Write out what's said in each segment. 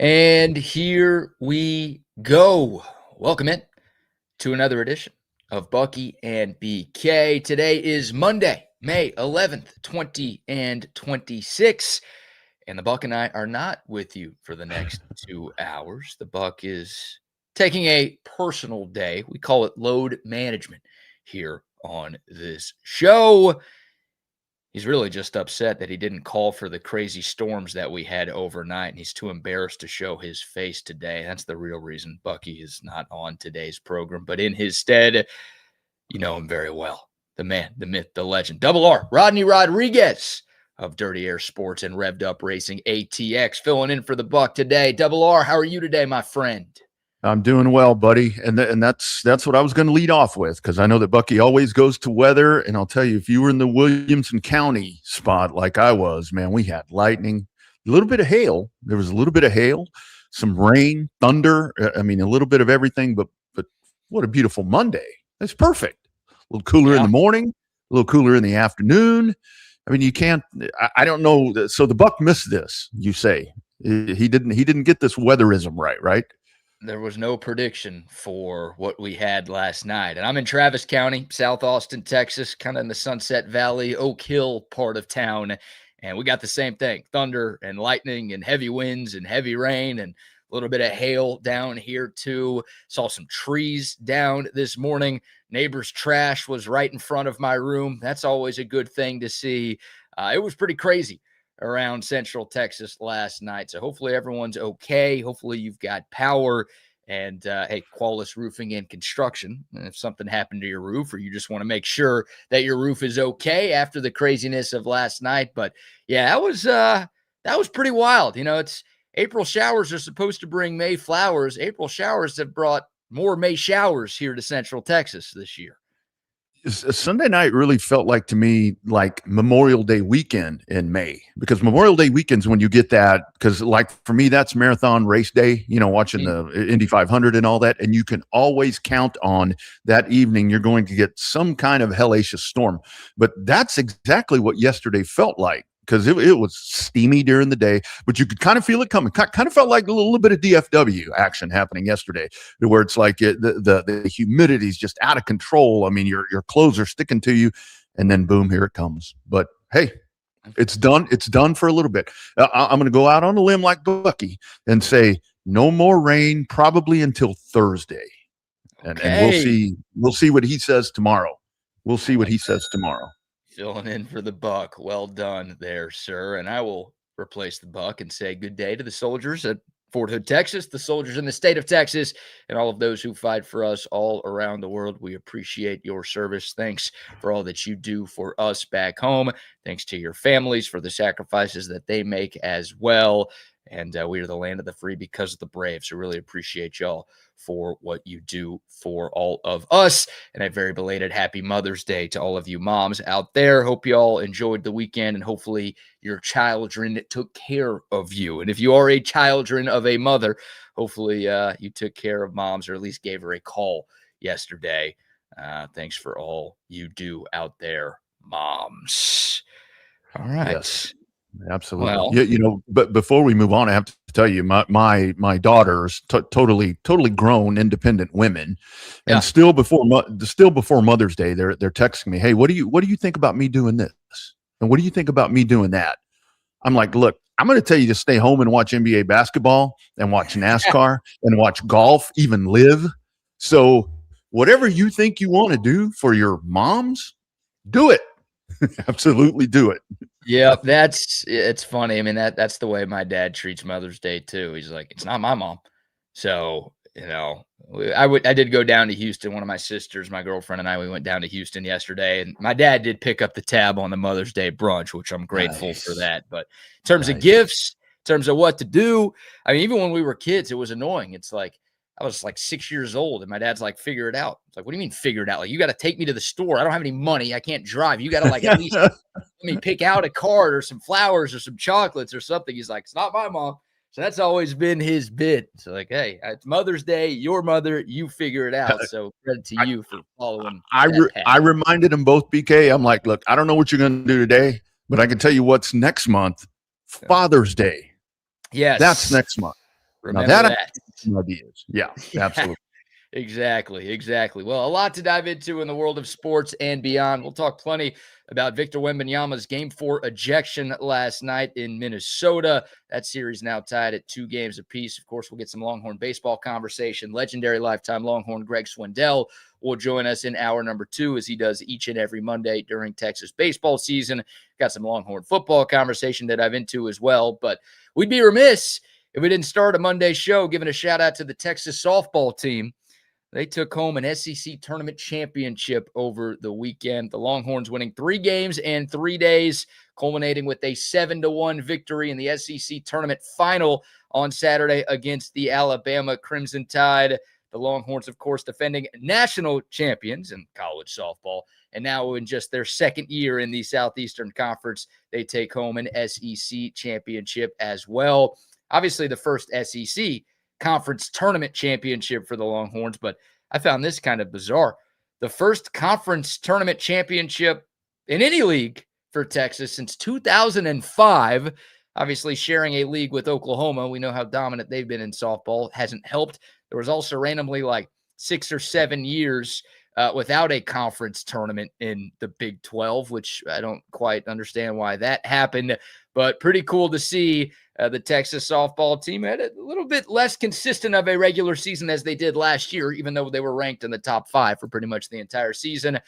And here we go. Welcome in to another edition of Bucky and BK. Today is Monday, May 11th, 2026. And the Buck and I are not with you for the next 2 hours. The Buck is taking a personal day. We call it load management here on this show. He's really just upset that he didn't call for the crazy storms that we had overnight, and he's too embarrassed to show his face today. That's the real reason Bucky is not on today's program. But in his stead, you know him very well. The man, the myth, the legend. Double R, Rodney Rodriguez of Dirty Air Sports and Revved Up Racing ATX, filling in for the Buck today. Double R, how are you today, my friend? I'm doing well, buddy, and that's what I was going to lead off with, because I know that Bucky always goes to weather, and I'll tell you, if you were in the Williamson County spot like I was, man, we had lightning, a little bit of hail. There was a little bit of hail, some rain, thunder. I mean, a little bit of everything, but what a beautiful Monday. It's perfect. A little cooler in the morning, a little cooler in the afternoon. I mean, you can't. I don't know. So the Buck missed this. You say he didn't get this weatherism right? There was no prediction for what we had last night. And I'm in Travis County, South Austin, Texas, kind of in the Sunset Valley, Oak Hill part of town. And we got the same thing, thunder and lightning and heavy winds and heavy rain and a little bit of hail down here too. Saw some trees down this morning. Neighbor's trash was right in front of my room. That's always a good thing to see. It was pretty crazy around Central Texas last night. So hopefully everyone's okay. Hopefully you've got power. And hey, Qualis Roofing and Construction. And if something happened to your roof, or you just want to make sure that your roof is okay after the craziness of last night. But yeah, that was pretty wild. You know, it's April showers are supposed to bring May flowers. April showers have brought more May showers here to Central Texas this year. Sunday night really felt like to me like Memorial Day weekend in May, because Memorial Day weekends when you get that, because like for me that's marathon race day, you know, watching the Indy 500 and all that, and you can always count on that evening you're going to get some kind of hellacious storm. But that's exactly what yesterday felt like, because it was steamy during the day, but you could kind of feel it coming. Kind of felt like a little bit of DFW action happening yesterday, where it's like the humidity is just out of control. I mean, your clothes are sticking to you, and then boom, here it comes. But hey, it's done. It's done for a little bit. I'm going to go out on a limb like Bucky and say no more rain probably until Thursday, and we'll see what he says tomorrow. We'll see what he says tomorrow. Filling in for the Buck. Well done there, sir. And I will replace the Buck and say good day to the soldiers at Fort Hood, Texas, the soldiers in the state of Texas, and all of those who fight for us all around the world. We appreciate your service. Thanks for all that you do for us back home. Thanks to your families for the sacrifices that they make as well. And we are the land of the free because of the brave. So really appreciate y'all for what you do for all of us. And a very belated happy Mother's Day to all of you moms out there. Hope you all enjoyed the weekend, and hopefully your children took care of you. And if you are a children of a mother, hopefully you took care of moms, or at least gave her a call yesterday. Thanks for all you do out there, moms. All right. Yes. Absolutely. Well, you know, but before we move on, I have to tell you, my daughters, totally grown, independent women, and still before Mother's Day, they're texting me, "Hey, what do you think about me doing this? And what do you think about me doing that?" I'm like, look, I'm going to tell you to stay home and watch NBA basketball and watch NASCAR and watch golf, even live. So whatever you think you want to do for your moms, do it. Absolutely do it. Yeah, it's funny. I mean, that's the way my dad treats Mother's Day too. He's like, it's not my mom. So, you know, I did go down to Houston. One of my sisters, my girlfriend, and I, we went down to Houston yesterday, and my dad did pick up the tab on the Mother's Day brunch, which I'm grateful for that. But in terms of gifts, in terms of what to do, I mean, even when we were kids, it was annoying. It's like, I was like 6 years old, and my dad's like, figure it out. It's like, what do you mean figure it out? Like, you got to take me to the store. I don't have any money. I can't drive. You got to like at least let me pick out a card or some flowers or some chocolates or something. He's like, it's not my mom. So that's always been his bit. So like, hey, it's Mother's Day, your mother, you figure it out. So credit to you for following. I reminded them both, BK. I'm like, look, I don't know what you're going to do today, but I can tell you what's next month. Father's Day. Yes. That's next month. Now Remember that I that. some ideas. Yeah, absolutely. Exactly. Well, a lot to dive into in the world of sports and beyond. We'll talk plenty about Victor Wembanyama's Game 4 ejection last night in Minnesota. That series now tied at 2 games apiece. Of course, we'll get some Longhorn baseball conversation. Legendary lifetime Longhorn Greg Swindell will join us in hour number 2, as he does each and every Monday during Texas baseball season. Got some Longhorn football conversation to dive into as well. But we'd be remiss if we didn't start a Monday show giving a shout out to the Texas softball team. They took home an SEC tournament championship over the weekend. The Longhorns winning 3 games in 3 days, culminating with a 7-1 victory in the SEC tournament final on Saturday against the Alabama Crimson Tide. The Longhorns, of course, defending national champions in college softball. And now in just their second year in the Southeastern Conference, they take home an SEC championship as well. Obviously, the first SEC conference tournament championship for the Longhorns, but I found this kind of bizarre. The first conference tournament championship in any league for Texas since 2005. Obviously, sharing a league with Oklahoma. We know how dominant they've been in softball. Hasn't helped. There was also randomly like 6 or 7 years without a conference tournament in the Big 12, which I don't quite understand why that happened. But pretty cool to see the Texas softball team had a little bit less consistent of a regular season as they did last year, even though they were ranked in the top 5 for pretty much the entire season.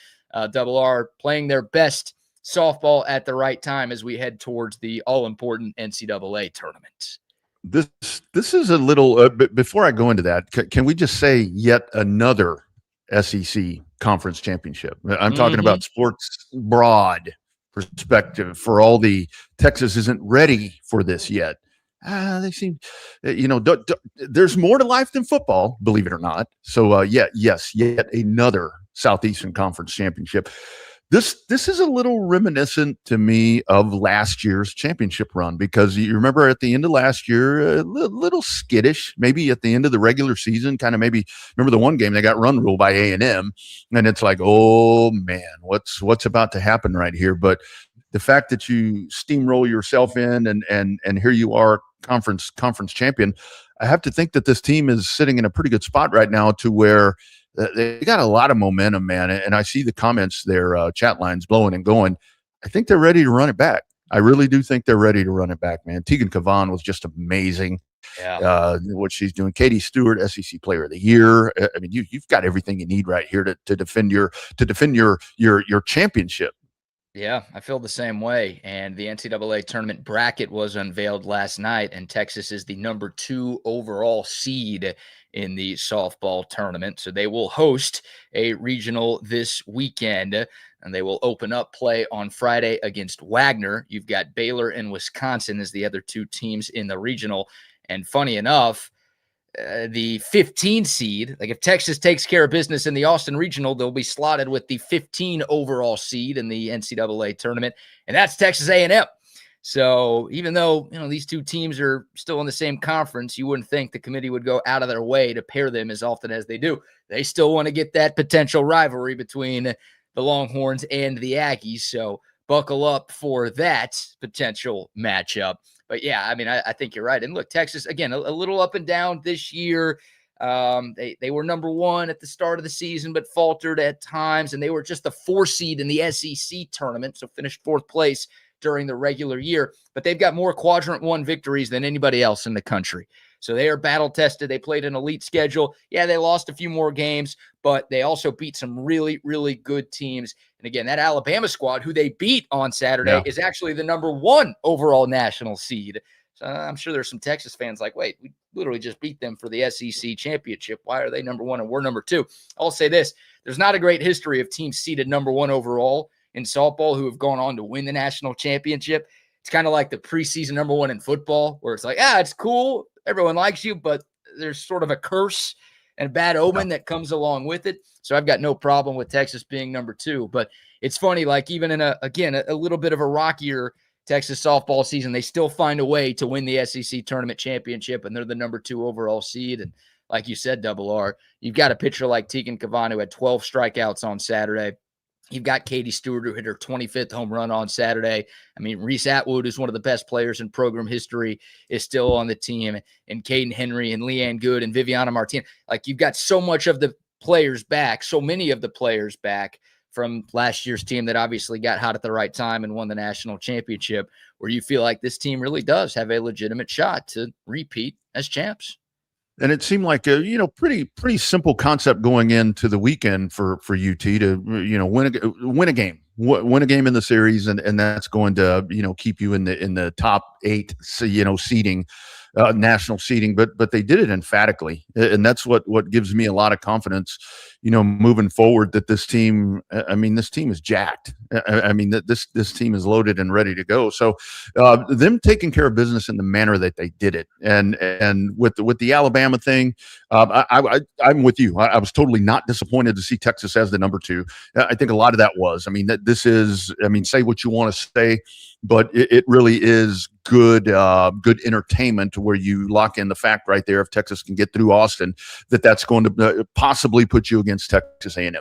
Double R playing their best softball at the right time as we head towards the all-important NCAA tournament. This is a little before I go into that, can we just say yet another SEC conference championship? I'm talking about sports broad perspective. For all the Texas isn't ready for this yet. They seem, there's more to life than football, believe it or not. So yet another Southeastern Conference championship. This is a little reminiscent to me of last year's championship run, because you remember at the end of last year, a little skittish, maybe at the end of the regular season, kind of maybe remember the one game they got run ruled by A&M, and it's like, oh man, what's about to happen right here? But the fact that you steamroll yourself in and here you are, conference champion, I have to think that this team is sitting in a pretty good spot right now to where they got a lot of momentum, man. And I see the comments there, chat lines blowing and going. I think they're ready to run it back. I really do think they're ready to run it back, man. Tegan Cavan was just amazing. Yeah. What she's doing. Katie Stewart, SEC Player of the Year. I mean, you've got everything you need right here to defend your championship. Yeah, I feel the same way. And the NCAA tournament bracket was unveiled last night, and Texas is the number 2 overall seed in the softball tournament. So they will host a regional this weekend, and they will open up play on Friday against Wagner. You've got Baylor and Wisconsin as the other 2 teams in the regional. And funny enough, the 15 seed, like if Texas takes care of business in the Austin Regional, they'll be slotted with the 15 overall seed in the NCAA tournament, and that's Texas A&M. So even though, these 2 teams are still in the same conference, you wouldn't think the committee would go out of their way to pair them as often as they do. They still want to get that potential rivalry between the Longhorns and the Aggies. So buckle up for that potential matchup. But yeah, I mean, I think you're right. And look, Texas, again, a little up and down this year. They were number 1 at the start of the season, but faltered at times. And they were just the 4 seed in the SEC tournament, so finished 4th place during the regular year. But they've got more quadrant 1 victories than anybody else in the country. So they are battle tested. They played an elite schedule. Yeah, they lost a few more games, but they also beat some really, really good teams. And again, that Alabama squad, who they beat on Saturday, is actually the number 1 overall national seed. So I'm sure there's some Texas fans like, wait, we literally just beat them for the SEC championship. Why are they number 1 and we're number 2? I'll say this. There's not a great history of teams seeded number 1 overall in softball who have gone on to win the national championship. It's kind of like the preseason number 1 in football, where it's like, it's cool. Everyone likes you, but there's sort of a curse and a bad omen that comes along with it. So I've got no problem with Texas being number 2. But it's funny, like even in a little bit of a rockier Texas softball season, they still find a way to win the SEC tournament championship, and they're the number 2 overall seed. And like you said, Double R, you've got a pitcher like Tegan Cavan who had 12 strikeouts on Saturday. You've got Katie Stewart, who hit her 25th home run on Saturday. I mean, Reese Atwood is one of the best players in program history, is still on the team, and Caden Henry and Leanne Good and Viviana Martinez. Like, you've got so much of the players back, so many of the players back from last year's team that obviously got hot at the right time and won the national championship, where you feel like this team really does have a legitimate shot to repeat as champs. And it seemed like a pretty simple concept going into the weekend for UT to win a game in the series, and that's going to keep you in the top 8 seeding, national seeding. But they did it emphatically, and that's what gives me a lot of confidence moving forward, that this team, this team is jacked. This team is loaded and ready to go. So them taking care of business in the manner that they did it, and with the Alabama thing, I'm with you. I was totally not disappointed to see Texas as the number 2. I think a lot of that was, this is, say what you want to say, but it really is good entertainment, where you lock in the fact right there, if Texas can get through Austin, that's going to possibly put you against Texas A&M.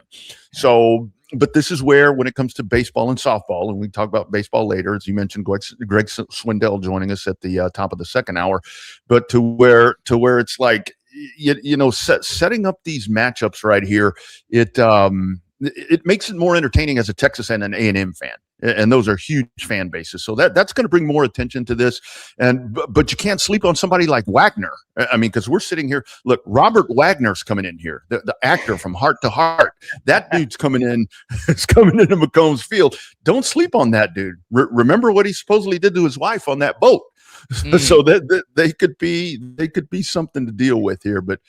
So, but this is where, when it comes to baseball and softball, and we talk about baseball later, as you mentioned, Greg Swindell joining us at the top of the second hour, but to where it's like, setting up these matchups right here, it makes it more entertaining as a Texas and an A&M fan. And those are huge fan bases. So that's going to bring more attention to this. But you can't sleep on somebody like Wagner. Because we're sitting here. Look, Robert Wagner's coming in here, the actor from Heart to Heart. That dude's coming in. Is coming into McCombs Field. Don't sleep on that dude. Remember what he supposedly did to his wife on that boat. So that they could be something to deal with here. But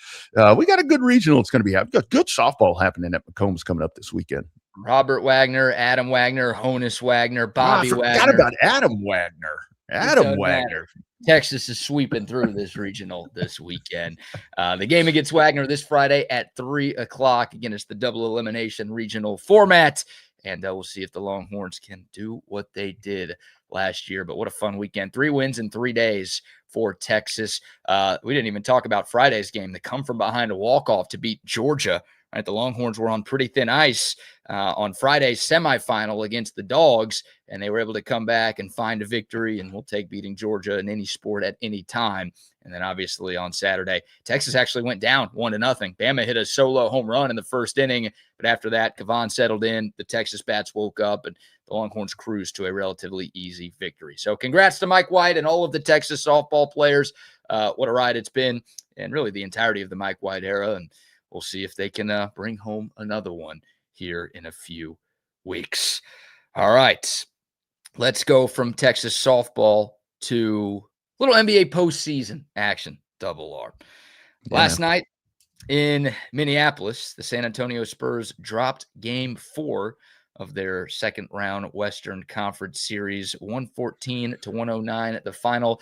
we got a good regional. It's going to be happening. Got good softball happening at McCombs coming up this weekend. Robert Wagner, Adam Wagner, Honus Wagner, Bobby Wagner. Forgot about Adam Wagner. Adam Wagner. Texas is sweeping through this regional this weekend. The game against Wagner this Friday at 3:00. Again, it's the double elimination regional format, and we'll see if the Longhorns can do what they did last year. But what a fun weekend. 3 wins in 3 days for Texas. We didn't even talk about Friday's game. They come from behind a walk-off to beat Georgia. Right, the Longhorns were on pretty thin ice on Friday's semifinal against the Dogs, and they were able to come back and find a victory, and we'll take beating Georgia in any sport at any time. And then obviously on Saturday, Texas actually went down 1-0. Bama hit a solo home run in the first inning, but after that, Kavon settled in, the Texas bats woke up, and the Longhorns cruised to a relatively easy victory. So congrats to Mike White and all of the Texas softball players. What a ride it's been, and really the entirety of the Mike White era, and we'll see if they can bring home another one here in a few weeks. All right, let's go from Texas softball to a little NBA postseason action, double R. Yeah. Last night in Minneapolis, the San Antonio Spurs dropped Game 4 of their second round Western Conference Series, 114-109 at the final.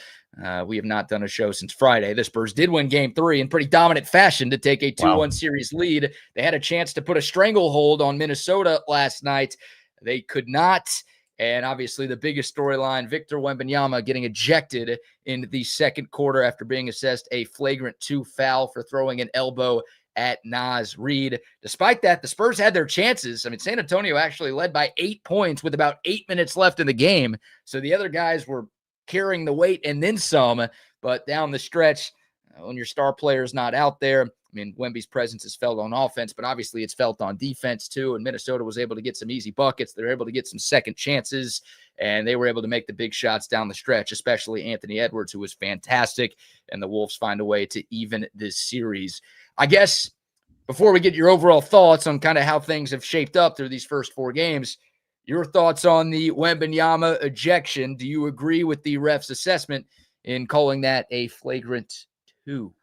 We have not done a show since Friday. The Spurs did win Game 3 in pretty dominant fashion to take a 2-1 series lead. They had a chance to put a stranglehold on Minnesota last night. They could not. And obviously the biggest storyline, Victor Wembanyama getting ejected in the second quarter after being assessed a flagrant 2 foul for throwing an elbow at Naz Reid. Despite that, the Spurs had their chances. San Antonio actually led by 8 points with about 8 minutes left in the game. So the other guys were carrying the weight and then some. But down the stretch, when your star player is not out there, Wemby's presence is felt on offense, but obviously it's felt on defense too. And Minnesota was able to get some easy buckets. They were able to get some second chances, and they were able to make the big shots down the stretch, especially Anthony Edwards, who was fantastic. And the Wolves find a way to even this series. I guess before we get your overall thoughts on kind of how things have shaped up through these first 4 games, your thoughts on the Wembanyama ejection. Do you agree with the ref's assessment in calling that a flagrant 2?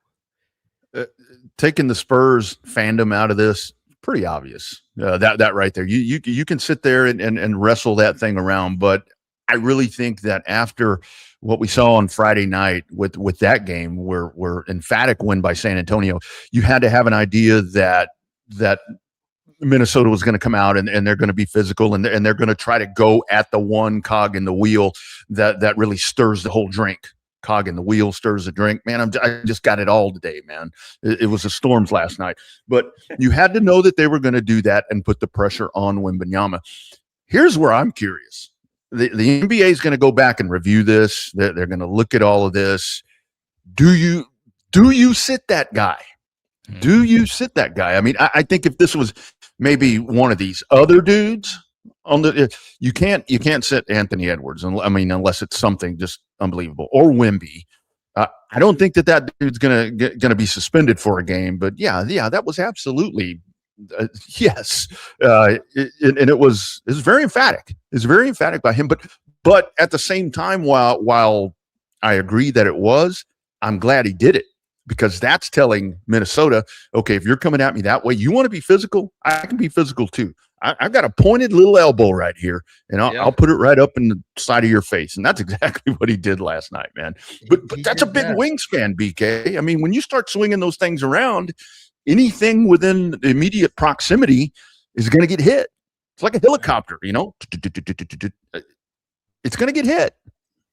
Taking the Spurs fandom out of this, pretty obvious. That right there. You can sit there and wrestle that thing around, but I really think that after what we saw on Friday night with that game, where emphatic win by San Antonio, you had to have an idea that Minnesota was going to come out and they're going to be physical and they're going to try to go at the one cog in the wheel that really stirs the whole drink. cog in the wheel stirs the drink. Man, I just got it all today, man. It was the storms last night. But you had to know that they were going to do that and put the pressure on Wembanyama. Here's where I'm curious. The NBA is going to go back and review this. They're going to look at all of this. Do you sit that guy? Do you sit that guy? I mean, I think if this was maybe one of these other dudes on you can't sit Anthony Edwards. I mean, unless it's something just unbelievable, or Wemby. I don't think that dude's gonna be suspended for a game. But yeah, that was absolutely yes, and it was very emphatic. It's very emphatic by him. But at the same time, while I agree that it was, I'm glad he did it, because that's telling Minnesota, okay, if you're coming at me that way, you want to be physical, I can be physical too. I've got a pointed little elbow right here, and I'll put it right up in the side of your face. And that's exactly what he did last night, man. But that's a big wingspan, BK. I mean, when you start swinging those things around, anything within immediate proximity is going to get hit. It's like a helicopter, you know? It's going to get hit.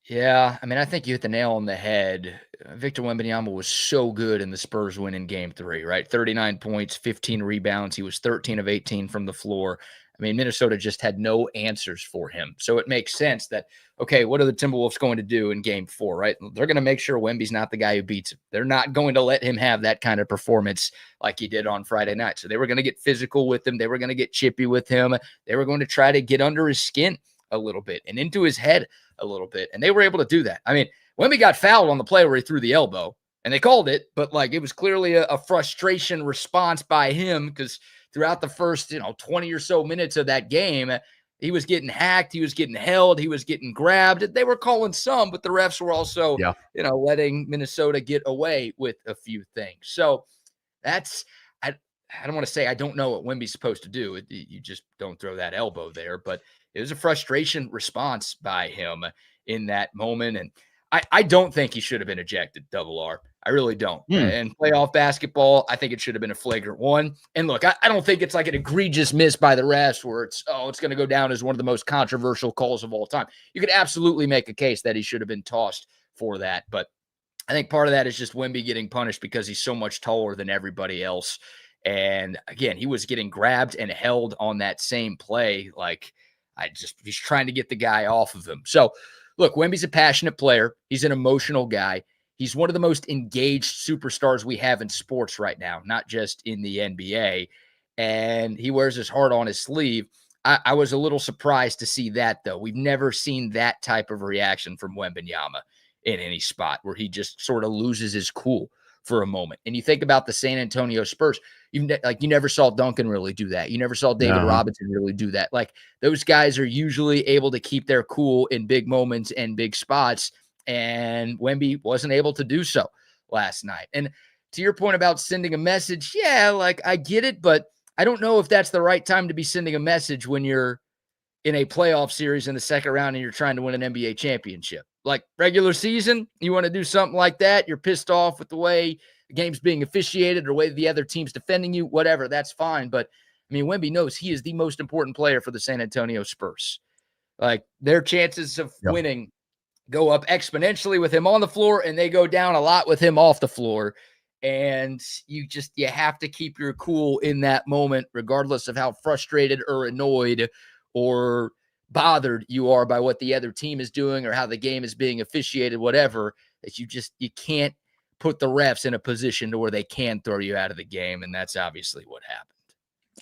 Yeah, I mean, I think you hit the nail on the head. Victor Wembanyama was so good in the Spurs win in Game 3, right? 39 points, 15 rebounds. He was 13 of 18 from the floor. I mean, Minnesota just had no answers for him. So it makes sense that, okay, what are the Timberwolves going to do in Game 4, right? They're going to make sure Wemby's not the guy who beats him. They're not going to let him have that kind of performance like he did on Friday night. So they were going to get physical with him. They were going to get chippy with him. They were going to try to get under his skin a little bit and into his head a little bit. And they were able to do that. I mean, Wemby got fouled on the play where he threw the elbow, and they called it, but like it was clearly a frustration response by him, because throughout the first, 20 or so minutes of that game, he was getting hacked, he was getting held, he was getting grabbed. They were calling some, but the refs were also, letting Minnesota get away with a few things. So that's, I don't want to say I don't know what Wemby's supposed to do. You just don't throw that elbow there, but it was a frustration response by him in that moment. And I don't think he should have been ejected, Double R. I really don't. And playoff basketball, I think it should have been a flagrant one. And look, I don't think it's like an egregious miss by the refs where it's going to go down as one of the most controversial calls of all time. You could absolutely make a case that he should have been tossed for that. But I think part of that is just Wemby getting punished because he's so much taller than everybody else. And again, he was getting grabbed and held on that same play. Like, he's trying to get the guy off of him. So, look, Wemby's a passionate player. He's an emotional guy. He's one of the most engaged superstars we have in sports right now, not just in the NBA. And he wears his heart on his sleeve. I was a little surprised to see that, though. We've never seen that type of reaction from Wembanyama in any spot where he just sort of loses his cool for a moment. And you think about the San Antonio Spurs, you never saw Duncan really do that. You never saw David Robinson really do that. Like, those guys are usually able to keep their cool in big moments and big spots, and Wemby wasn't able to do so last night. And to your point about sending a message, yeah, like, I get it, but I don't know if that's the right time to be sending a message when you're in a playoff series in the second round and you're trying to win an NBA championship. Like, regular season, you want to do something like that, you're pissed off with the way the game's being officiated or the way the other team's defending you, whatever, that's fine. But, I mean, Wemby knows he is the most important player for the San Antonio Spurs. Like, their chances of winning go up exponentially with him on the floor, and they go down a lot with him off the floor. And you have to keep your cool in that moment, regardless of how frustrated or annoyed or bothered you are by what the other team is doing or how the game is being officiated, whatever, that you can't put the refs in a position to where they can throw you out of the game. And that's obviously what happened.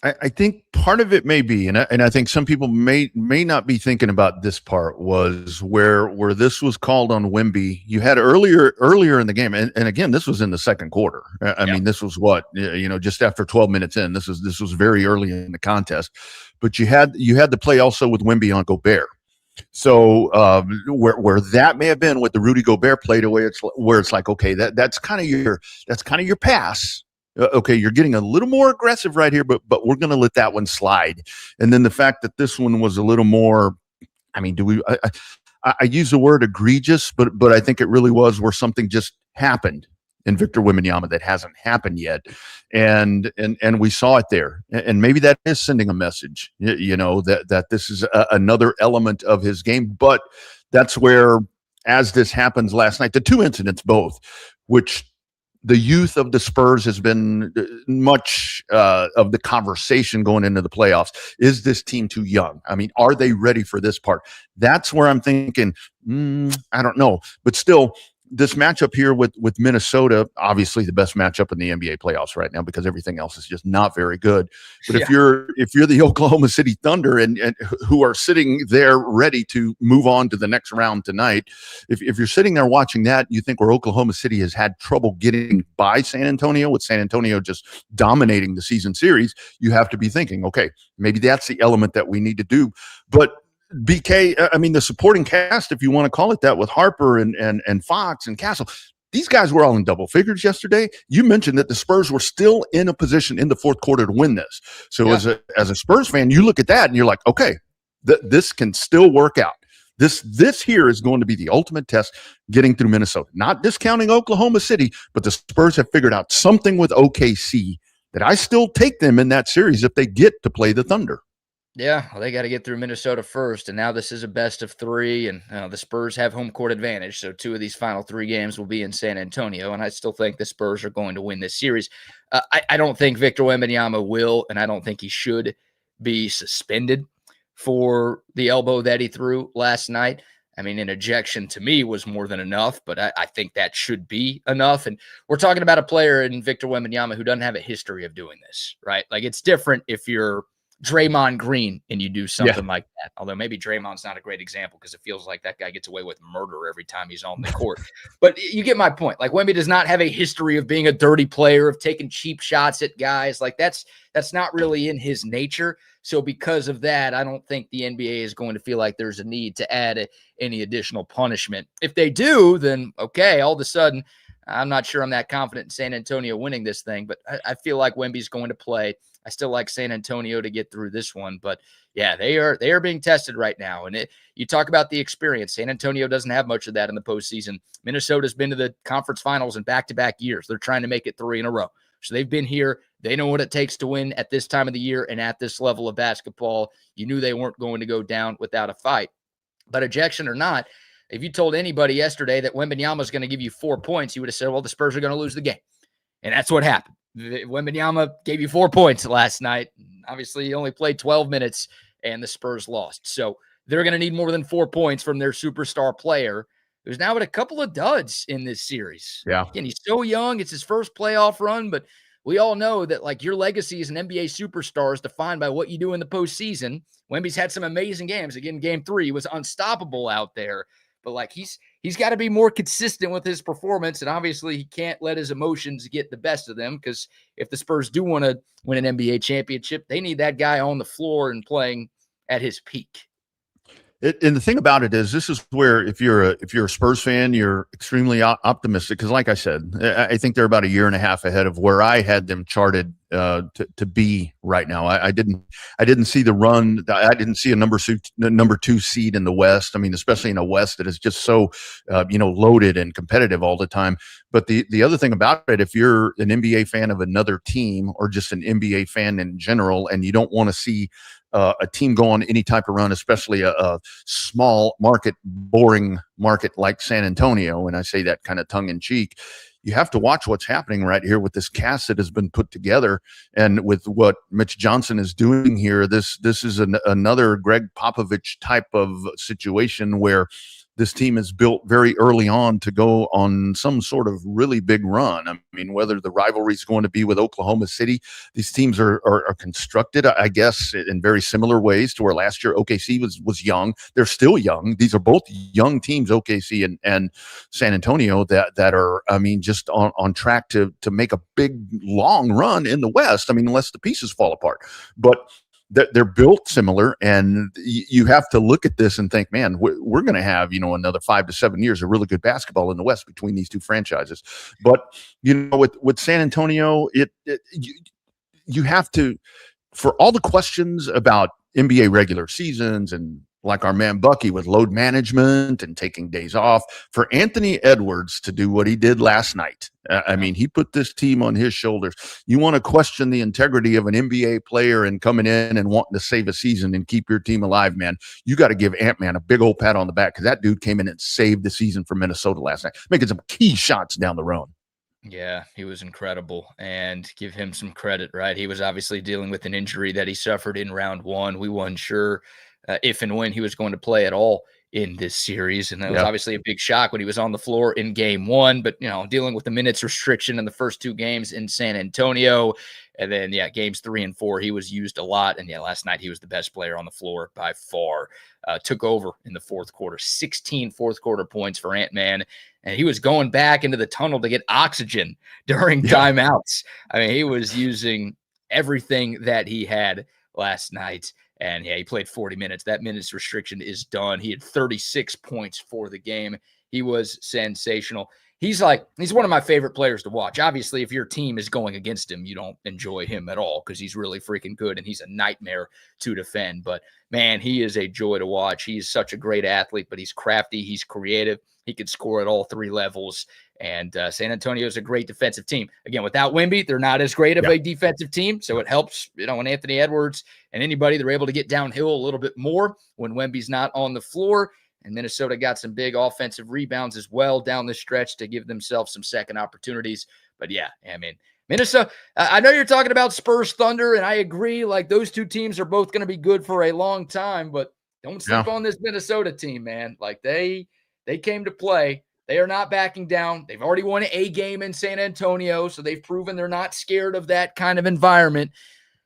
I think part of it may be, and I think some people may not be thinking about this part, was where this was called on Wemby. You had earlier in the game, and again, this was in the second quarter. I mean, this was just after 12 minutes in. This was very early in the contest, but you had the play also with Wemby on Gobert. So where that may have been with the Rudy Gobert play, where it's like, okay, that's kind of your pass. Okay, you're getting a little more aggressive right here, but we're going to let that one slide. And then the fact that this one was a little more, I mean, I use the word egregious, but I think it really was where something just happened in Victor Wembanyama that hasn't happened yet, and we saw it there. And maybe that is sending a message, that this is another element of his game. But that's where as this happens last night, the two incidents both, which the youth of the Spurs has been much of the conversation going into the playoffs. Is this team too young? I mean, are they ready for this part? That's where I'm thinking, I don't know. But still, this matchup here with Minnesota, obviously the best matchup in the NBA playoffs right now because everything else is just not very good. But if you're the Oklahoma City Thunder and who are sitting there ready to move on to the next round tonight, if you're sitting there watching that, you think where Oklahoma City has had trouble getting by San Antonio, with San Antonio just dominating the season series, you have to be thinking, okay, maybe that's the element that we need to do. But BK, I mean, the supporting cast, if you want to call it that, with Harper and Fox and Castle, these guys were all in double figures yesterday. You mentioned that the Spurs were still in a position in the fourth quarter to win this. So as a Spurs fan, you look at that and you're like, okay, this can still work out. This here is going to be the ultimate test getting through Minnesota. Not discounting Oklahoma City, but the Spurs have figured out something with OKC that I still take them in that series if they get to play the Thunder. Yeah, well, they got to get through Minnesota first, and now this is a best of three, and the Spurs have home court advantage, so 2 of these final 3 games will be in San Antonio, and I still think the Spurs are going to win this series. I don't think Victor Wembanyama will, and I don't think he should be suspended for the elbow that he threw last night. I mean, an ejection to me was more than enough, but I think that should be enough. And we're talking about a player in Victor Wembanyama who doesn't have a history of doing this, right? Like, it's different if you're Draymond Green and you do something like that. Although maybe Draymond's not a great example because it feels like that guy gets away with murder every time he's on the court. But you get my point. Like, Wemby does not have a history of being a dirty player, of taking cheap shots at guys. Like, that's not really in his nature. So because of that, I don't think the NBA is going to feel like there's a need to add any additional punishment. If they do, then okay, all of a sudden, I'm not sure I'm that confident in San Antonio winning this thing, but I feel like Wemby's going to play. I still like San Antonio to get through this one, but yeah, they are being tested right now. And you talk about the experience. San Antonio doesn't have much of that in the postseason. Minnesota's been to the conference finals in back-to-back years. They're trying to make it 3 in a row. So they've been here. They know what it takes to win at this time of the year and at this level of basketball. You knew they weren't going to go down without a fight. But ejection or not, if you told anybody yesterday that Wembanyama is going to give you 4 points, you would have said, well, the Spurs are going to lose the game. And that's what happened. Wembanyama gave you 4 points last night. Obviously, he only played 12 minutes, and the Spurs lost. So they're going to need more than 4 points from their superstar player, who's now at a couple of duds in this series. Yeah. Again, he's so young. It's his first playoff run, but we all know that, like, your legacy as an NBA superstar is defined by what you do in the postseason. Wemby's had some amazing games. Again, game 3, he was unstoppable out there. But, like, he's got to be more consistent with his performance, and obviously he can't let his emotions get the best of them, because if the Spurs do want to win an NBA championship, they need that guy on the floor and playing at his peak. And the thing about it is, this is where if you're a Spurs fan, you're extremely optimistic, because, like I said, I think they're about a year and a half ahead of where I had them charted to be right now. I didn't see the run. I didn't see a number 2 seed in the West. I mean, especially in a West that is just so loaded and competitive all the time. But the other thing about it, if you're an NBA fan of another team or just an NBA fan in general, and you don't want to see a team go on any type of run, especially a small market, boring market like San Antonio, and I say that kind of tongue in cheek, you have to watch what's happening right here with this cast that has been put together, and with what Mitch Johnson is doing here. This is another Greg Popovich type of situation where this team is built very early on to go on some sort of really big run. I mean, whether the rivalry is going to be with Oklahoma City, these teams are constructed, I guess, in very similar ways to where last year OKC was young. They're still young. These are both young teams, OKC and San Antonio, that are, I mean, just on track to make a big, long run in the West. I mean, unless the pieces fall apart. But they're built similar, and you have to look at this and think, man, we're going to have, another 5 to 7 years of really good basketball in the West between these two franchises. But, with San Antonio, you have to, for all the questions about NBA regular seasons and like our man Bucky with load management and taking days off. For Anthony Edwards to do what he did last night, I mean, he put this team on his shoulders. You want to question the integrity of an NBA player and coming in and wanting to save a season and keep your team alive, man. You got to give Ant-Man a big old pat on the back, because that dude came in and saved the season for Minnesota last night, making some key shots down the road. Yeah, he was incredible, and give him some credit, right? He was obviously dealing with an injury that he suffered in round one. We weren't sure if and when he was going to play at all in this series, and that was obviously a big shock when he was on the floor in game one, but, dealing with the minutes restriction in the first two games in San Antonio, and then, games 3 and 4, he was used a lot, and, last night he was the best player on the floor by far. Took over in the fourth quarter, 16 fourth quarter points for Ant-Man, and he was going back into the tunnel to get oxygen during timeouts. I mean, he was using everything that he had last night. And he played 40 minutes. That minutes restriction is done. He had 36 points for the game. He was sensational. He's one of my favorite players to watch. Obviously, if your team is going against him, you don't enjoy him at all, because he's really freaking good and he's a nightmare to defend. But man, he is a joy to watch. He's such a great athlete, but he's crafty. He's creative. He can score at all three levels. And San Antonio is a great defensive team. Again, without Wemby, they're not as great of a defensive team. So it helps, when Anthony Edwards and anybody, they're able to get downhill a little bit more when Wemby's not on the floor. And Minnesota got some big offensive rebounds as well down the stretch to give themselves some second opportunities. But Minnesota, I know you're talking about Spurs Thunder, and I agree. Like, those two teams are both going to be good for a long time, but don't sleep on this Minnesota team, man. Like, they came to play. They are not backing down. They've already won a game in San Antonio, so they've proven they're not scared of that kind of environment.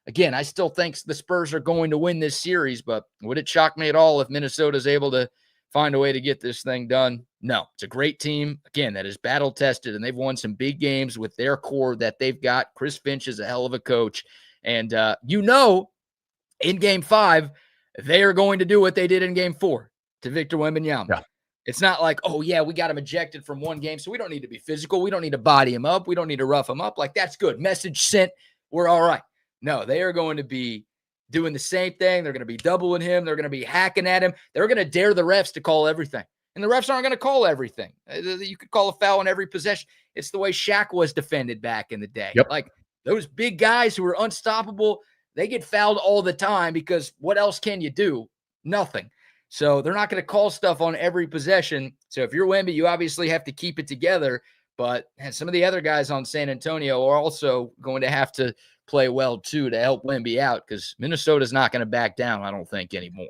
Again, I still think the Spurs are going to win this series, but would it shock me at all if Minnesota is able to find a way to get this thing done? No. It's a great team, again, that is battle-tested, and they've won some big games with their core that they've got. Chris Finch is a hell of a coach. And, in Game 5, they are going to do what they did in Game 4 to Victor Wembanyama. Yeah. It's not like, we got him ejected from one game, so we don't need to be physical. We don't need to body him up. We don't need to rough him up. Like, that's good. Message sent. We're all right. No, they are going to be doing the same thing. They're going to be doubling him. They're going to be hacking at him. They're going to dare the refs to call everything. And the refs aren't going to call everything. You could call a foul on every possession. It's the way Shaq was defended back in the day. Yep. Like, those big guys who are unstoppable, they get fouled all the time, because what else can you do? Nothing. So they're not going to call stuff on every possession. So if you're Wemby, you obviously have to keep it together. But some of the other guys on San Antonio are also going to have to play well too to help Wemby out, because Minnesota's not going to back down, I don't think, anymore.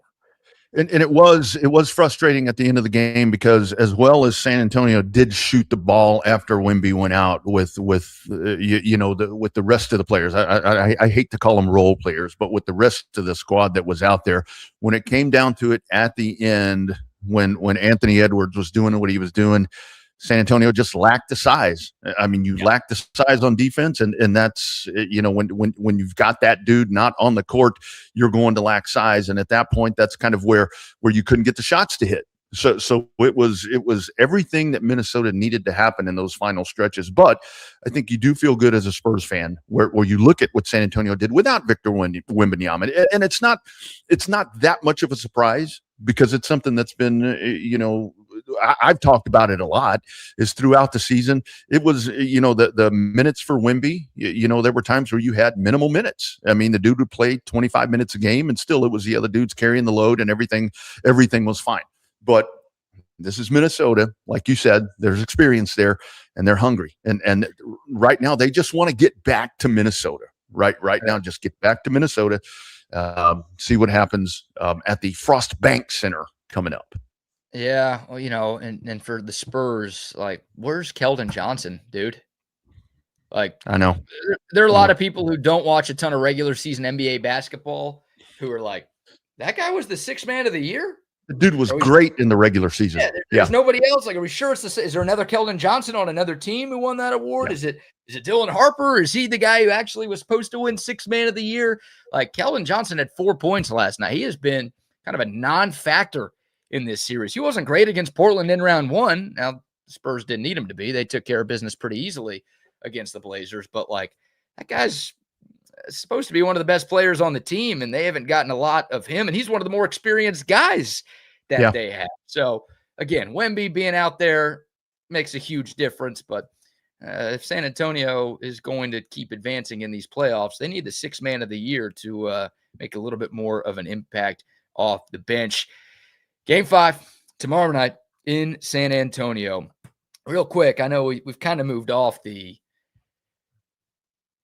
And it was frustrating at the end of the game, because as well as San Antonio did shoot the ball after Wemby went out with the rest of the players. I hate to call them role players, but with the rest of the squad that was out there, when it came down to it at the end, when Anthony Edwards was doing what he was doing, San Antonio just lacked the size. I mean, you lack the size on defense, and that's, when you've got that dude not on the court, you're going to lack size. And at that point, that's kind of where you couldn't get the shots to hit. So it was everything that Minnesota needed to happen in those final stretches. But I think you do feel good as a Spurs fan where you look at what San Antonio did without Victor Wembanyama, and it's not that much of a surprise, because it's something that's been, I've talked about it a lot, is throughout the season. It was, the minutes for Wemby, there were times where you had minimal minutes. I mean, the dude would play 25 minutes a game, and still it was the other dudes carrying the load, and everything was fine. But this is Minnesota. Like you said, there's experience there, and they're hungry. And right now they just want to get back to Minnesota. Right now, just get back to Minnesota. See what happens at the Frost Bank Center coming up. Yeah, well, and for the Spurs, like, where's Keldon Johnson, dude? Like, I know there are a lot of people who don't watch a ton of regular season NBA basketball who are like, that guy was the sixth man of the year? The dude was great in the regular season. Yeah, there's nobody else. Like, are we sure is there another Keldon Johnson on another team who won that award? Yeah. Is it Dylan Harper? Is he the guy who actually was supposed to win sixth man of the year? Like, Keldon Johnson had 4 points last night. He has been kind of a non-factor in this series. He wasn't great against Portland in round one. Now, the Spurs didn't need him to be. They took care of business pretty easily against the Blazers. But, like, that guy's supposed to be one of the best players on the team, and they haven't gotten a lot of him. And he's one of the more experienced guys that they have. So again, Wemby being out there makes a huge difference. But if San Antonio is going to keep advancing in these playoffs, they need the sixth man of the year to make a little bit more of an impact off the bench. Game 5 tomorrow night in San Antonio. Real quick, I know we've kind of moved off the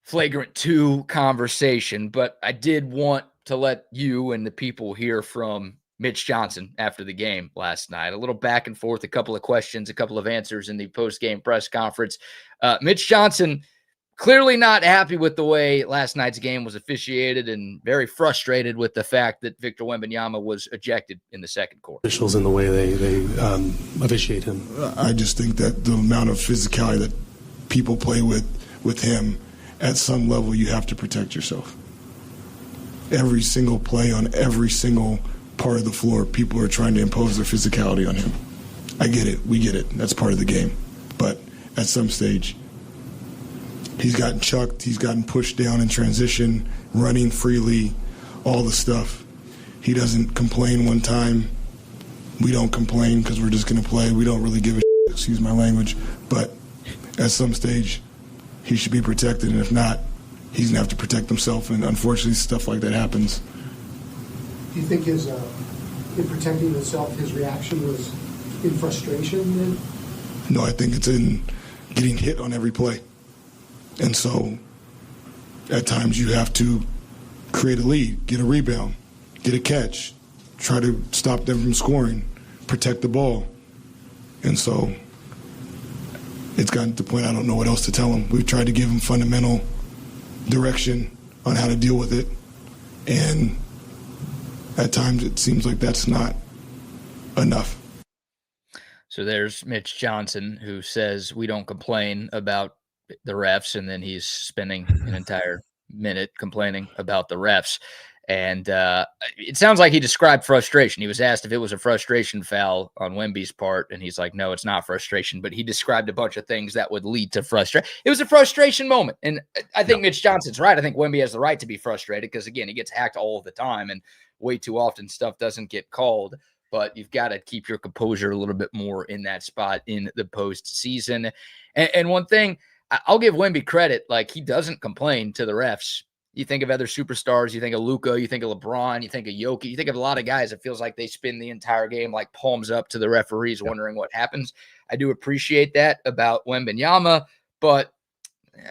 flagrant 2 conversation, but I did want to let you and the people hear from Mitch Johnson after the game last night. A little back and forth, a couple of questions, a couple of answers in the post-game press conference. Mitch Johnson clearly not happy with the way last night's game was officiated and very frustrated with the fact that Victor Wembanyama was ejected in the second quarter. Officials in the way they officiate him. I just think that the amount of physicality that people play with him, at some level you have to protect yourself. Every single play on every single part of the floor, people are trying to impose their physicality on him. I get it. We get it. That's part of the game. But at some stage, he's gotten chucked. He's gotten pushed down in transition, running freely, all the stuff. He doesn't complain one time. We don't complain because we're just going to play. We don't really give a shit, excuse my language. But at some stage, he should be protected. And if not, he's going to have to protect himself. And unfortunately, stuff like that happens. Do you think his, in protecting himself, his reaction was in frustration then? No, I think it's in getting hit on every play. And so at times you have to create a lead, get a rebound, get a catch, try to stop them from scoring, protect the ball. And so it's gotten to the point I don't know what else to tell him. We've tried to give him fundamental direction on how to deal with it. And at times it seems like that's not enough. So there's Mitch Johnson, who says we don't complain about the refs, and then he's spending an entire minute complaining about the refs. And it sounds like he described frustration. He was asked if it was a frustration foul on Wemby's part, and he's like, no, it's not frustration. But he described a bunch of things that would lead to frustration. It was a frustration moment. And I think Mitch Johnson's right. I think Wemby has the right to be frustrated because, again, he gets hacked all the time, and way too often stuff doesn't get called. But you've got to keep your composure a little bit more in that spot in the postseason. And one thing, I'll give Wemby credit, like he doesn't complain to the refs. You think of other superstars, you think of Luka, you think of LeBron, you think of Jokic, you think of a lot of guys. It feels like they spend the entire game like palms up to the referees, wondering what happens. I do appreciate that about Wembanyama, but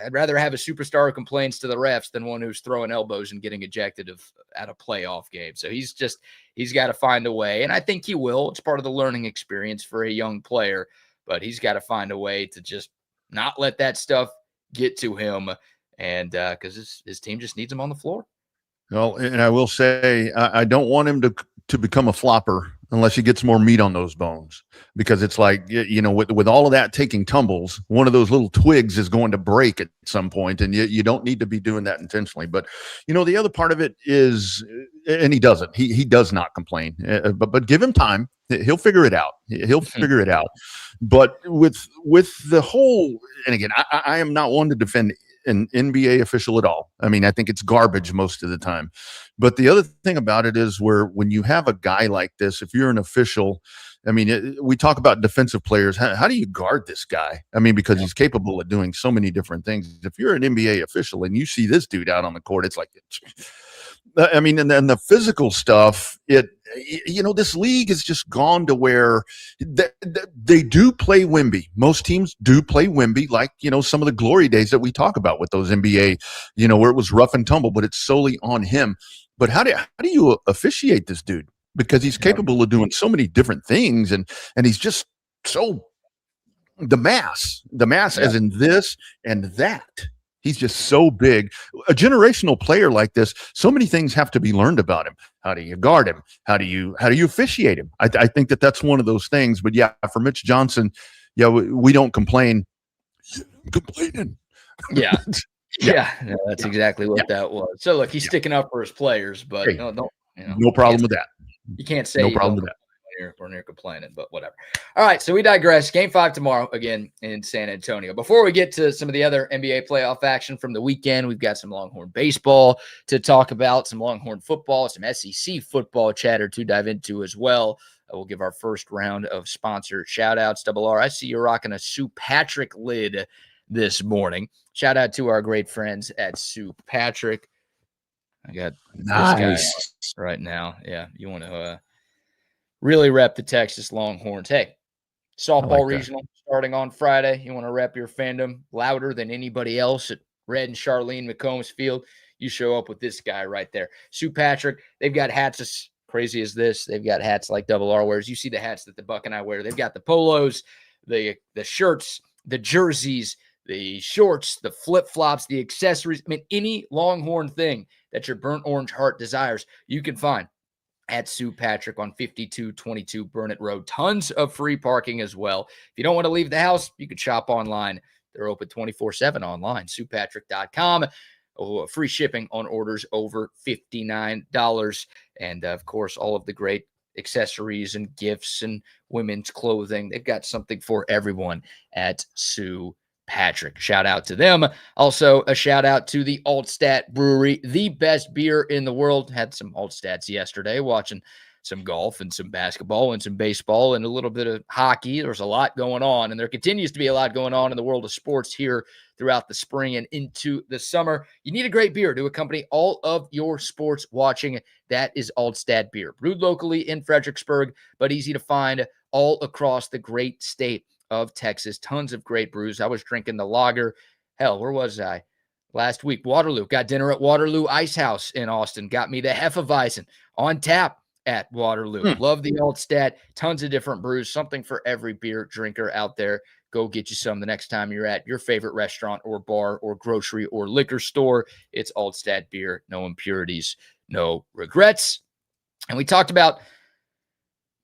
I'd rather have a superstar who complains to the refs than one who's throwing elbows and getting ejected at a playoff game. So he's got to find a way, and I think he will. It's part of the learning experience for a young player, but he's got to find a way to just not let that stuff get to him, and because his team just needs him on the floor. Well, and I will say I don't want him to become a flopper unless he gets more meat on those bones, because it's like, you know, with all of that taking tumbles, one of those little twigs is going to break at some point, and you don't need to be doing that intentionally. But, you know, the other part of it is, and he doesn't, he does not complain, but give him time. He'll figure it out. He'll figure it out. But with the whole, and again, I am not one to defend an NBA official at all. I mean, I think it's garbage most of the time. But the other thing about it is when you have a guy like this, if you're an official, I mean, we talk about defensive players. How do you guard this guy? I mean, because he's capable of doing so many different things. If you're an NBA official and you see this dude out on the court, it's like, I mean, and then the physical stuff, you know, this league has just gone to where they do play Wemby. Most teams do play Wemby, like, you know, some of the glory days that we talk about with those NBA, you know, where it was rough and tumble, but it's solely on him. But how do you officiate this dude? Because he's capable of doing so many different things, and he's just so the mass as in this and that. He's just so big. A generational player like this, so many things have to be learned about him. How do you guard him? How do you officiate him? I think that's one of those things. But yeah, for Mitch Johnson, yeah, we don't complain. Complaining. Yeah. No, that's exactly what that was. So look, he's sticking up for his players, but hey, no problem with that. You can't say no problem with that. we're near complaining, but whatever. All right, so we digress. Game 5 tomorrow again in San Antonio. Before we get to some of the other NBA playoff action from the weekend, we've got some Longhorn baseball to talk about, some Longhorn football, some SEC football chatter to dive into as well. We'll give our first round of sponsor shout-outs. Double R, I see you're rocking a Sue Patrick lid this morning. Shout out to our great friends at Sue Patrick. I got this guy right now. Yeah, you want to really rep the Texas Longhorns. Hey, softball regional starting on Friday. You want to rep your fandom louder than anybody else at Red and Charlene McCombs Field. You show up with this guy right there. Sue Patrick, they've got hats as crazy as this. They've got hats like Double R wears. You see the hats that the Buck and I wear. They've got the polos, the shirts, the jerseys, the shorts, the flip-flops, the accessories. I mean, any Longhorn thing that your burnt orange heart desires, you can find at Sue Patrick on 5222 Burnett Road. Tons of free parking as well. If you don't want to leave the house, you can shop online. They're open 24/7 online, SuePatrick.com. Oh, free shipping on orders over $59. And, of course, all of the great accessories and gifts and women's clothing. They've got something for everyone at Sue Patrick. Shout out to them. Also, a shout out to the Altstadt Brewery, the best beer in the world. Had some Altstats yesterday, watching some golf and some basketball and some baseball and a little bit of hockey. There's a lot going on, and there continues to be a lot going on in the world of sports here throughout the spring and into the summer. You need a great beer to accompany all of your sports watching. That is Altstadt Beer, brewed locally in Fredericksburg, but easy to find all across the great state of Texas. Tons of great brews. I was drinking the lager. Hell, where was I? Last week, Waterloo. Got dinner at Waterloo Ice House in Austin. Got me the Hefeweizen on tap at Waterloo. Love the Altstadt. Tons of different brews. Something for every beer drinker out there. Go get you some the next time you're at your favorite restaurant or bar or grocery or liquor store. It's Altstadt Beer. No impurities, no regrets. And we talked about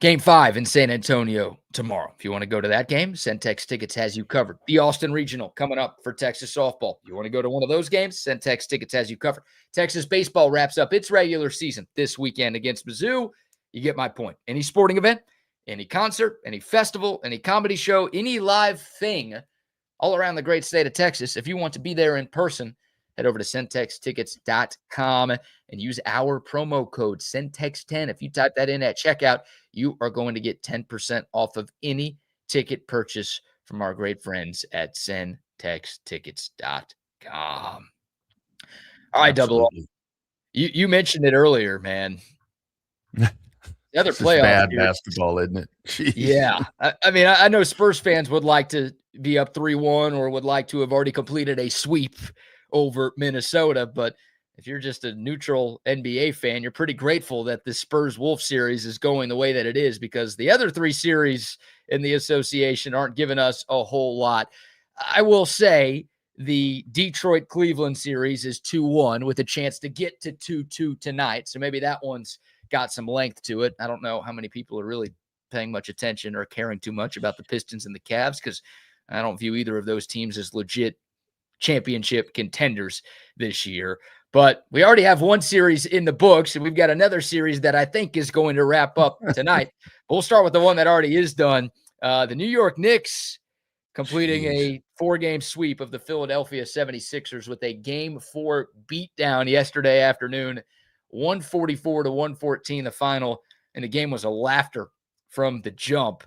Game 5 in San Antonio tomorrow. If you want to go to that game, Centex Tickets has you covered. The Austin Regional coming up for Texas softball. You want to go to one of those games? Centex Tickets has you covered. Texas baseball wraps up its regular season this weekend against Mizzou. You get my point. Any sporting event, any concert, any festival, any comedy show, any live thing all around the great state of Texas. If you want to be there in person, head over to centextickets.com and use our promo code CENTEX10. If you type that in at checkout, you are going to get 10% off of any ticket purchase from our great friends at centextickets.com. All right, Double R. You mentioned it earlier, man. The other playoff bad basketball, isn't it? Jeez. Yeah. I mean, I know Spurs fans would like to be up 3-1 or would like to have already completed a sweep over Minnesota, but if you're just a neutral NBA fan, you're pretty grateful that the Spurs-Wolf series is going the way that it is, because the other 3 series in the association aren't giving us a whole lot. I will say the Detroit-Cleveland series is 2-1 with a chance to get to 2-2 tonight, so maybe that one's got some length to it. I don't know how many people are really paying much attention or caring too much about the Pistons and the Cavs, because I don't view either of those teams as legit championship contenders this year. But we already have one series in the books, and we've got another series that I think is going to wrap up tonight. We'll start with the one that already is done. The New York Knicks completing a 4-game sweep of the Philadelphia 76ers with a Game 4 beatdown yesterday afternoon, 144-114 the final, and the game was a laughter from the jump.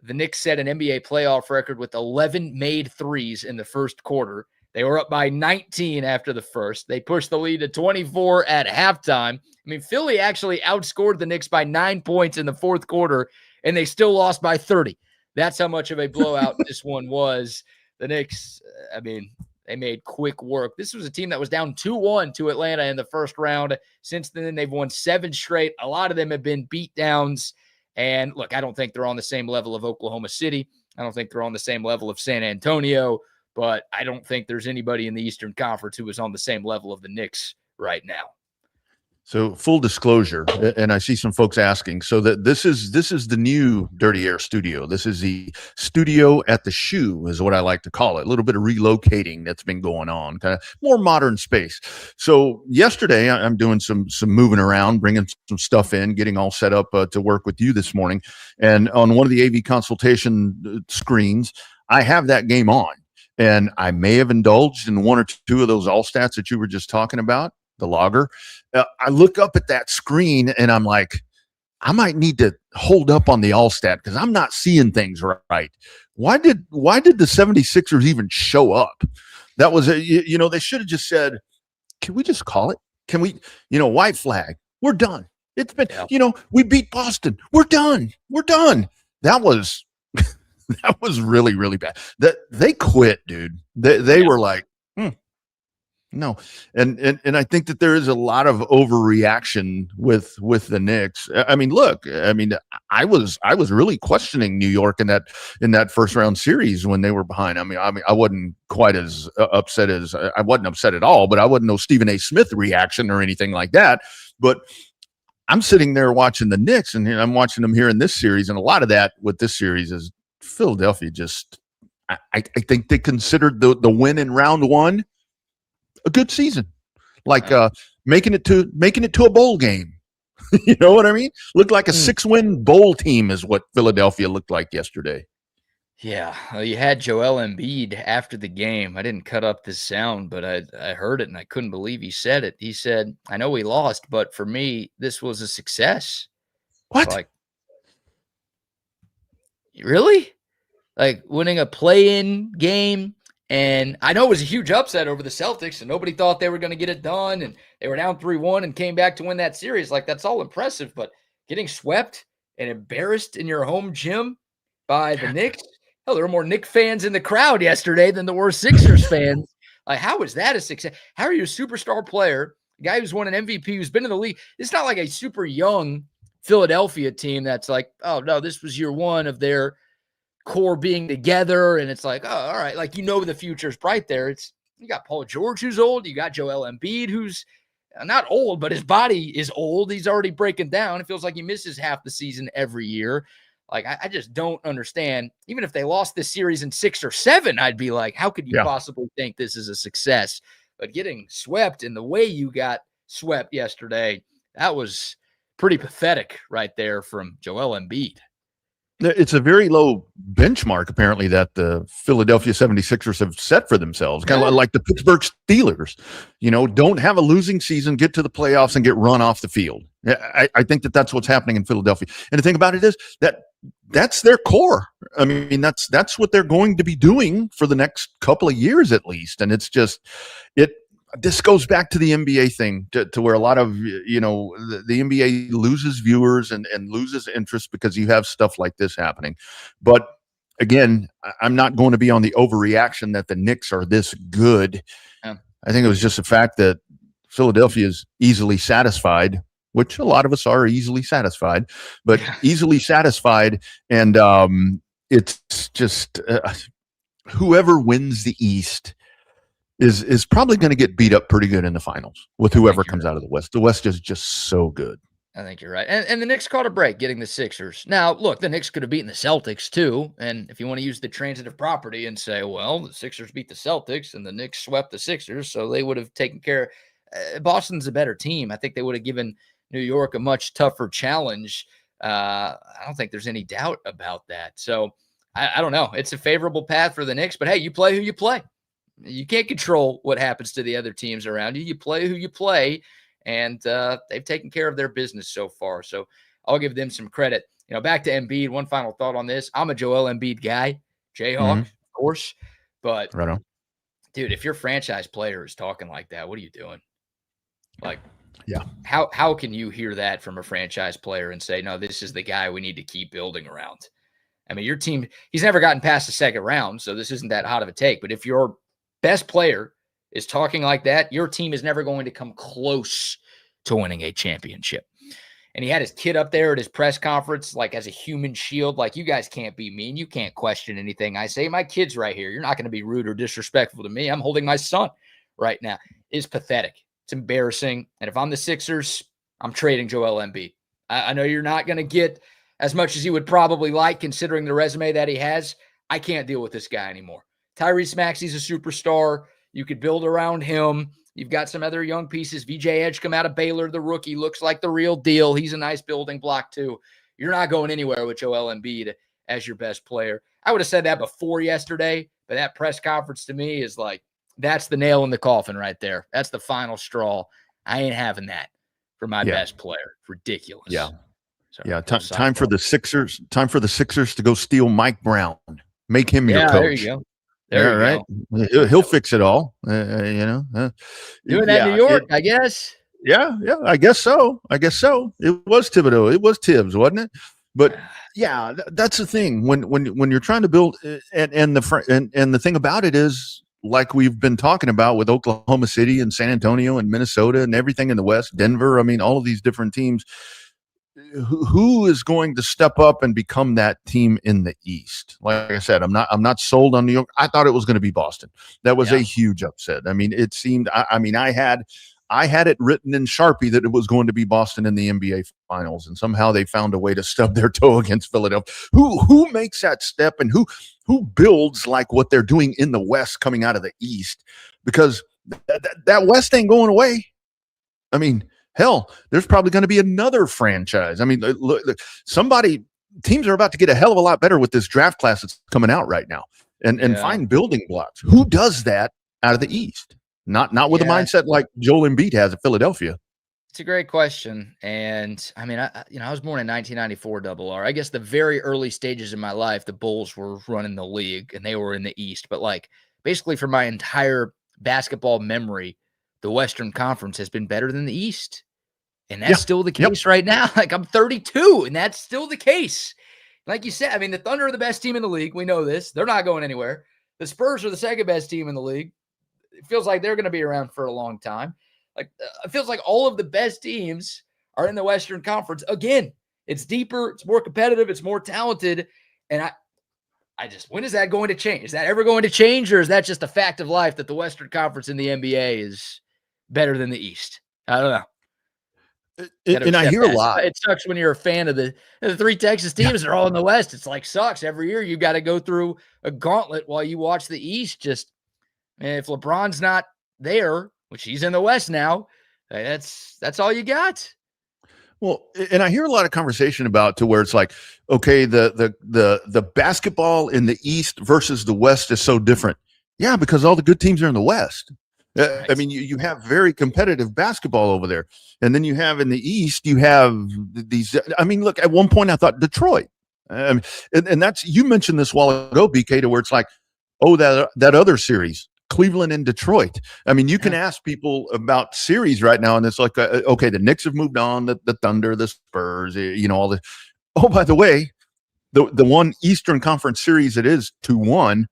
The Knicks set an NBA playoff record with 11 made threes in the first quarter. They were up by 19 after the first. They pushed the lead to 24 at halftime. I mean, Philly actually outscored the Knicks by 9 points in the fourth quarter, and they still lost by 30. That's how much of a blowout this one was. The Knicks, I mean, they made quick work. This was a team that was down 2-1 to Atlanta in the first round. Since then, they've won 7 straight. A lot of them have been beatdowns. And look, I don't think they're on the same level of Oklahoma City. I don't think they're on the same level of San Antonio. But I don't think there's anybody in the Eastern Conference who is on the same level of the Knicks right now. So full disclosure, and I see some folks asking, so that this is the new Dirty Air studio. This is the studio at the Shoe, is what I like to call it. A little bit of relocating that's been going on, kind of more modern space. So yesterday I'm doing some moving around, bringing some stuff in, getting all set up to work with you this morning. And on one of the AV consultation screens, I have that game on, and I may have indulged in one or two of those Allstats that you were just talking about, the lager. I look up at that screen and I'm like, I might need to hold up on the Altstadt because I'm not seeing things right. Why did the 76ers even show up? That was they should have just said, can we just call it? Can we, white flag? We're done. It's been, we beat Boston. We're done. That was that was really, really bad. That they quit, dude. They were like, no. And I think that there is a lot of overreaction with the Knicks. I mean, look, I was really questioning New York in that first round series when they were behind. I mean, I wasn't quite as upset as I wasn't upset at all, but I wasn't no Stephen A. Smith reaction or anything like that. But I'm sitting there watching the Knicks, and I'm watching them here in this series, and a lot of that with this series is Philadelphia just. I think they considered the win in round one a good season, like making it to a bowl game. You know what I mean? Looked like a 6-win bowl team is what Philadelphia looked like yesterday. Yeah, you had Joel Embiid after the game. I didn't cut up the sound, but I heard it and I couldn't believe he said it. He said, "I know we lost, but for me, this was a success." What? Like, really? Like winning a play-in game. And I know it was a huge upset over the Celtics, and nobody thought they were going to get it done. And they were down 3-1 and came back to win that series. Like, that's all impressive. But getting swept and embarrassed in your home gym by the Knicks. Hell, there were more Knicks fans in the crowd yesterday than there were Sixers fans. Like, how is that a success? How are you a superstar player, a guy who's won an MVP, who's been in the league? It's not like a super young Philadelphia team that's like, oh, no, this was year one of their core being together, and it's like, oh, all right, like, the future's bright there. It's, you got Paul George, who's old, you got Joel Embiid, who's not old, but his body is old. He's already breaking down. It feels like he misses half the season every year. Like, I just don't understand. Even if they lost this series in 6 or 7, I'd be like, how could you possibly think this is a success? But getting swept in the way you got swept yesterday, that was pretty pathetic right there from Joel Embiid. It's a very low benchmark, apparently, that the Philadelphia 76ers have set for themselves, kind of like the Pittsburgh Steelers. Don't have a losing season, get to the playoffs, and get run off the field. I think that's what's happening in Philadelphia. And the thing about it is that's their core. I mean, that's what they're going to be doing for the next couple of years at least. And it's just this goes back to the NBA thing, to where a lot of, the NBA loses viewers and loses interest because you have stuff like this happening. But again, I'm not going to be on the overreaction that the Knicks are this good. Yeah. I think it was just the fact that Philadelphia is easily satisfied, which a lot of us are easily satisfied, but easily satisfied. And it's just whoever wins the East is probably going to get beat up pretty good in the finals with whoever comes out of the West. The West is just so good. I think you're right. And the Knicks caught a break getting the Sixers. Now, look, the Knicks could have beaten the Celtics too. And if you want to use the transitive property and say, well, the Sixers beat the Celtics and the Knicks swept the Sixers, so they would have taken care. Boston's a better team. I think they would have given New York a much tougher challenge. I don't think there's any doubt about that. So I don't know. It's a favorable path for the Knicks, but hey, you play who you play. You can't control what happens to the other teams around you. You play who you play, and they've taken care of their business so far. So I'll give them some credit. Back to Embiid, one final thought on this. I'm a Joel Embiid guy, Jayhawk, of course. But, right on. Dude, if your franchise player is talking like that, what are you doing? Like, yeah. How can you hear that from a franchise player and say, no, this is the guy we need to keep building around? I mean, your team, he's never gotten past the second round, so this isn't that hot of a take. But if your best player is talking like that, your team is never going to come close to winning a championship. And he had his kid up there at his press conference, like as a human shield, like, you guys can't be mean. You can't question anything I say. My kid's right here. You're not going to be rude or disrespectful to me. I'm holding my son right now. It's pathetic. It's embarrassing. And if I'm the Sixers, I'm trading Joel Embiid. I know you're not going to get as much as you would probably like, considering the resume that he has. I can't deal with this guy anymore. Tyrese Maxey's a superstar. You could build around him. You've got some other young pieces. VJ Edge come out of Baylor, the rookie, looks like the real deal. He's a nice building block too. You're not going anywhere with Joel Embiid as your best player. I would have said that before yesterday, but that press conference to me is like, that's the nail in the coffin right there. That's the final straw. I ain't having that for my best player. Ridiculous. Yeah. So, yeah. Time for the Sixers. Time for the Sixers to go steal Mike Brown. Make him your coach. There you go. There you go. He'll fix it all. Doing that in New York, I guess. Yeah. I guess so. It was Thibodeau. It was Tibbs, wasn't it? But yeah, that's the thing. When you're trying to build, and the thing about it is, like we've been talking about with Oklahoma City and San Antonio and Minnesota and everything in the West, Denver. I mean, all of these different teams. Who is going to step up and become that team in the East? Like I said, I'm not sold on New York. I thought it was going to be Boston. That was a huge upset. I mean, it seemed. I had it written in Sharpie that it was going to be Boston in the NBA Finals, and somehow they found a way to stub their toe against Philadelphia. Who makes that step, and who builds like what they're doing in the West coming out of the East? Because that West ain't going away. I mean, hell, there's probably going to be another franchise. I mean, look, teams are about to get a hell of a lot better with this draft class that's coming out right now, and find building blocks. Who does that out of the East? Not with a mindset like Joel Embiid has at Philadelphia. It's a great question. And I mean, I was born in 1994 RR. I guess the very early stages of my life, the Bulls were running the league and they were in the East. But like basically for my entire basketball memory, the Western Conference has been better than the East. And that's still the case right now. Like I'm 32 and that's still the case. Like you said, I mean, the Thunder are the best team in the league. We know this. They're not going anywhere. The Spurs are the second best team in the league. It feels like they're going to be around for a long time. Like it feels like all of the best teams are in the Western Conference. Again, it's deeper, it's more competitive, it's more talented. And I just, when is that going to change? Is that ever going to change, or is that just a fact of life that the Western Conference in the NBA is better than the East? I don't know. And I hear a lot. It sucks when you're a fan of the three Texas teams that are all in the West. It's like sucks. Every year you got to go through a gauntlet while you watch the East. Just, man, if LeBron's not there, which he's in the West now, that's all you got. Well, and I hear a lot of conversation about to where it's like, okay, the basketball in the East versus the West is so different. Yeah, because all the good teams are in the West. Right. I mean, you have very competitive basketball over there. And then you have in the East, you have these. I mean, look, at one point I thought Detroit. And that's, you mentioned this a while ago, BK, to where it's like, oh, that other series, Cleveland and Detroit. I mean, you can ask people about series right now, and it's like, okay, the Knicks have moved on, the Thunder, the Spurs, all the. Oh, by the way, the one Eastern Conference series it is 2-1,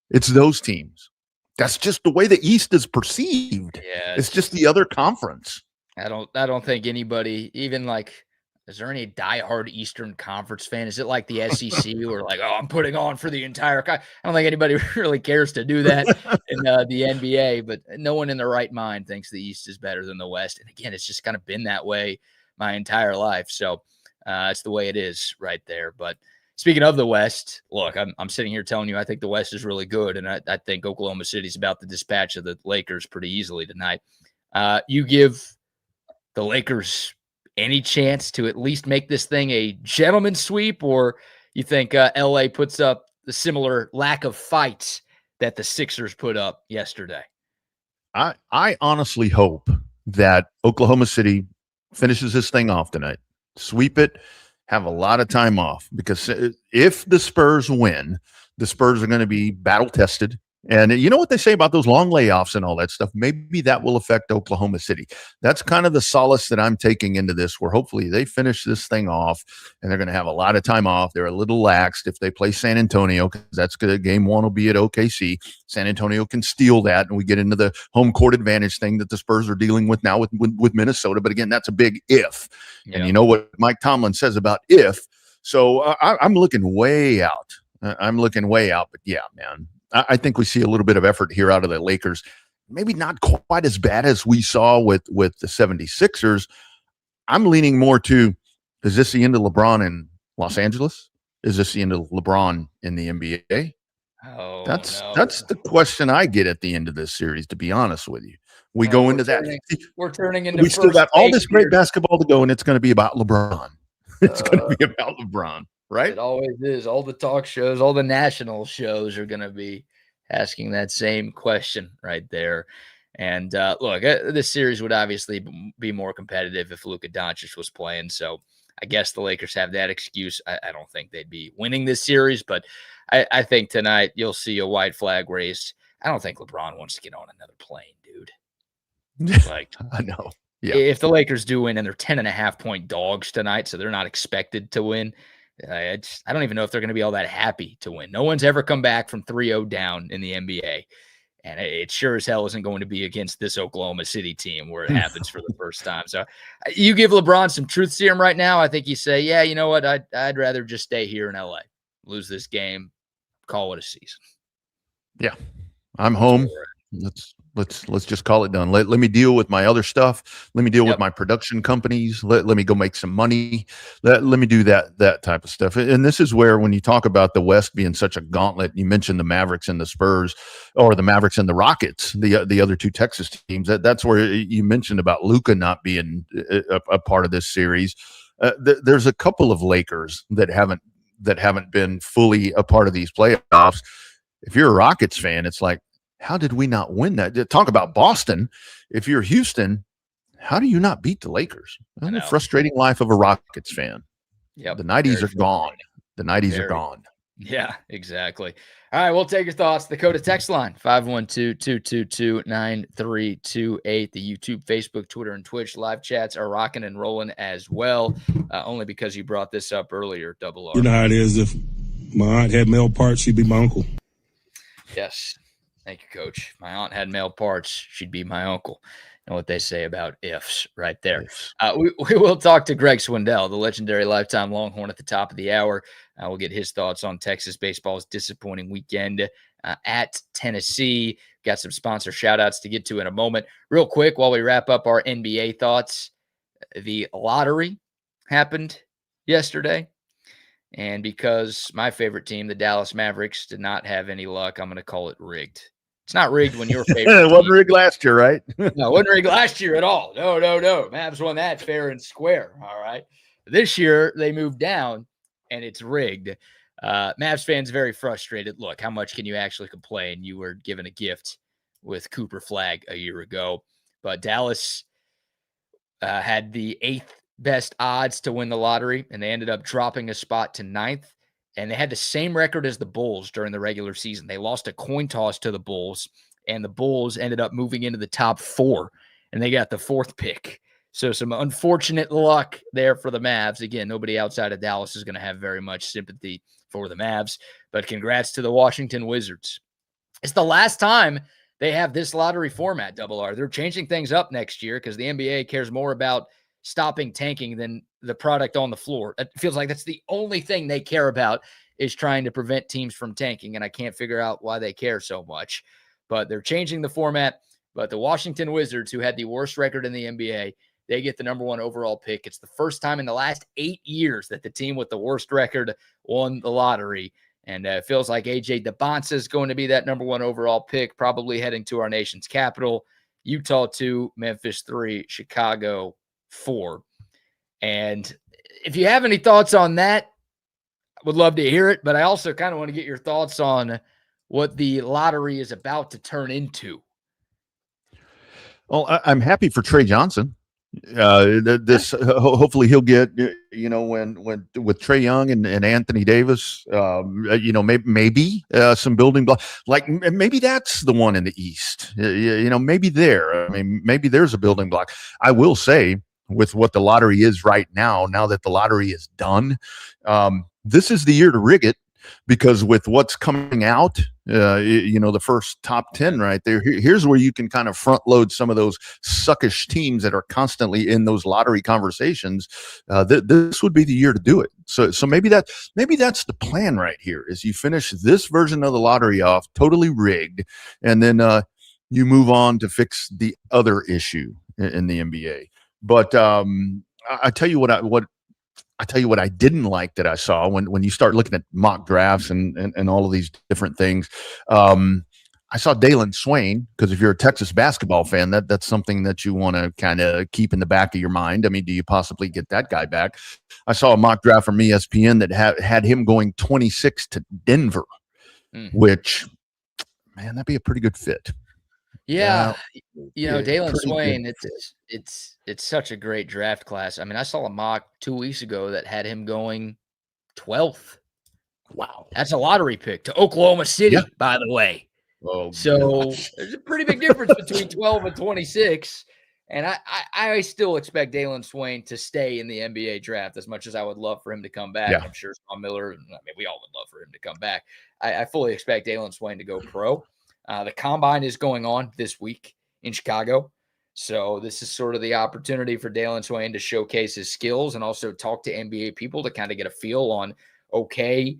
it's those teams. That's just the way the East is perceived. Yeah, it's just the other conference. I don't think anybody, even like, is there any diehard Eastern Conference fan? Is it like the SEC or like, oh, I'm putting on for the entire? I don't think anybody really cares to do that in the NBA. But no one in their right mind thinks the East is better than the West. And again, it's just kind of been that way my entire life. So it's the way it is right there. But speaking of the West, look, I'm sitting here telling you I think the West is really good, and I think Oklahoma City's about to dispatch of the Lakers pretty easily tonight. You give the Lakers any chance to at least make this thing a gentleman's sweep, or you think LA puts up the similar lack of fights that the Sixers put up yesterday? I honestly hope that Oklahoma City finishes this thing off tonight, sweep it, have a lot of time off, because if the Spurs win, the Spurs are going to be battle tested. And you know what they say about those long layoffs and all that stuff? Maybe that will affect Oklahoma City. That's kind of the solace that I'm taking into this, where hopefully they finish this thing off and they're going to have a lot of time off. They're a little laxed if they play San Antonio, because that's good. Game one will be at OKC. San Antonio can steal that, and we get into the home court advantage thing that the Spurs are dealing with now with Minnesota. But again, that's a big if. Yeah. And you know what Mike Tomlin says about if. So I'm looking way out. But yeah, man. I think we see a little bit of effort here out of the Lakers. Maybe not quite as bad as we saw with the 76ers. I'm leaning more to, is this the end of LeBron in Los Angeles? Is this the end of LeBron in the NBA? Oh, That's no. the question I get at the end of this series, to be honest with you. We Oh, go we're into that. we're turning into We still first got all take this great here. basketball to go, and it's going to be about LeBron. It's going to be about LeBron, right? It always is. All the talk shows, all the national shows are going to be asking that same question right there. And look, this series would obviously be more competitive if Luka Doncic was playing. So I guess the Lakers have that excuse. I don't think they'd be winning this series, but I think tonight you'll see a white flag race. I don't think LeBron wants to get on another plane, dude. Like, I know. Yeah. if the Lakers do win and they're 10.5-point dogs tonight, so they're not expected to win, I don't even know if they're going to be all that happy to win. No one's ever come back from 3-0 down in the NBA. And it sure as hell isn't going to be against this Oklahoma City team where it happens for the first time. So you give LeBron some truth serum right now. I think you say, yeah, you know what? I'd rather just stay here in LA, lose this game, call it a season. Yeah. I'm home. Let's just call it done. Let me deal with my other stuff. Let me deal with my production companies. Let me go make some money. Let me do that type of stuff. And this is where, when you talk about the West being such a gauntlet, you mentioned the Mavericks and the Spurs, or the Mavericks and the Rockets, the other two Texas teams. That's where you mentioned about Luka not being a part of this series. There's a couple of Lakers that haven't been fully a part of these playoffs. If you're a Rockets fan, it's like, how did we not win that? Talk about Boston. If you're Houston, how do you not beat the Lakers? Well, the frustrating life of a Rockets fan. Yep. The 90s are gone. The 90s are gone. Yeah, exactly. All right, we'll take your thoughts. The Dakota text line, 512-222-9328. The YouTube, Facebook, Twitter, and Twitch live chats are rocking and rolling as well, only because you brought this up earlier, Double R. You know how it is. If my aunt had male parts, she'd be my uncle. Yes. Thank you, Coach. My aunt had male parts. She'd be my uncle. And what they say about ifs right there. We will talk to Greg Swindell, the legendary lifetime Longhorn, at the top of the hour. We'll get his thoughts on Texas baseball's disappointing weekend at Tennessee. Got some sponsor shout-outs to get to in a moment. Real quick, while we wrap up our NBA thoughts, the lottery happened yesterday. And because my favorite team, the Dallas Mavericks, did not have any luck, I'm going to call it rigged. It's not rigged when your favorite it wasn't rigged last year, right? No, it wasn't rigged last year at all. No. Mavs won that fair and square. All right. This year, they moved down, and it's rigged. Mavs fans very frustrated. Look, how much can you actually complain? You were given a gift with Cooper Flag a year ago. But Dallas had the 8th best odds to win the lottery, and they ended up dropping a spot to 9th. And they had the same record as the Bulls during the regular season. They lost a coin toss to the Bulls, and the Bulls ended up moving into the top 4, and they got the 4th pick. So some unfortunate luck there for the Mavs. Again, nobody outside of Dallas is going to have very much sympathy for the Mavs, but congrats to the Washington Wizards. It's the last time they have this lottery format, Double R. They're changing things up next year because the NBA cares more about stopping tanking than the product on the floor. It feels like that's the only thing they care about, is trying to prevent teams from tanking, and I can't figure out why they care so much. But they're changing the format. But the Washington Wizards, who had the worst record in the NBA, they get the number 1 overall pick. It's the first time in the last 8 years that the team with the worst record won the lottery. And it feels like A.J. Gobundance is going to be that number 1 overall pick, probably heading to our nation's capital. Utah 2, Memphis 3, Chicago 4. And if you have any thoughts on that, I would love to hear it. But I also kind of want to get your thoughts on what the lottery is about to turn into. Well, I'm happy for Trey Johnson. Hopefully he'll get, when with Trae Young and Anthony Davis, maybe some building block, like maybe that's the one in the East, maybe there. I mean, maybe there's a building block. I will say, with what the lottery is right now that the lottery is done, this is the year to rig it, because with what's coming out, the first top 10 right there, here's where you can kind of front load some of those suckish teams that are constantly in those lottery conversations. This would be the year to do it. So maybe that's the plan right here, is you finish this version of the lottery off totally rigged, and then you move on to fix the other issue in the NBA. But I tell you what I didn't like that I saw when you start looking at mock drafts and all of these different things. I saw Dalen Swain, because if you're a Texas basketball fan, that's something that you want to kind of keep in the back of your mind. I mean, do you possibly get that guy back? I saw a mock draft from ESPN that had him going 26 to Denver, which, man, that'd be a pretty good fit. Yeah, Dalen Swain, it's such a great draft class. I mean, I saw a mock 2 weeks ago that had him going 12th. Wow. That's a lottery pick to Oklahoma City, by the way. Oh, so gosh. There's a pretty big difference between 12 and 26. And I still expect Dalen Swain to stay in the NBA draft as much as I would love for him to come back. Yeah. I'm sure Sean Miller, we all would love for him to come back. I fully expect Dalen Swain to go pro. The combine is going on this week in Chicago. So this is sort of the opportunity for Dalen Swain to showcase his skills and also talk to NBA people to kind of get a feel on, okay,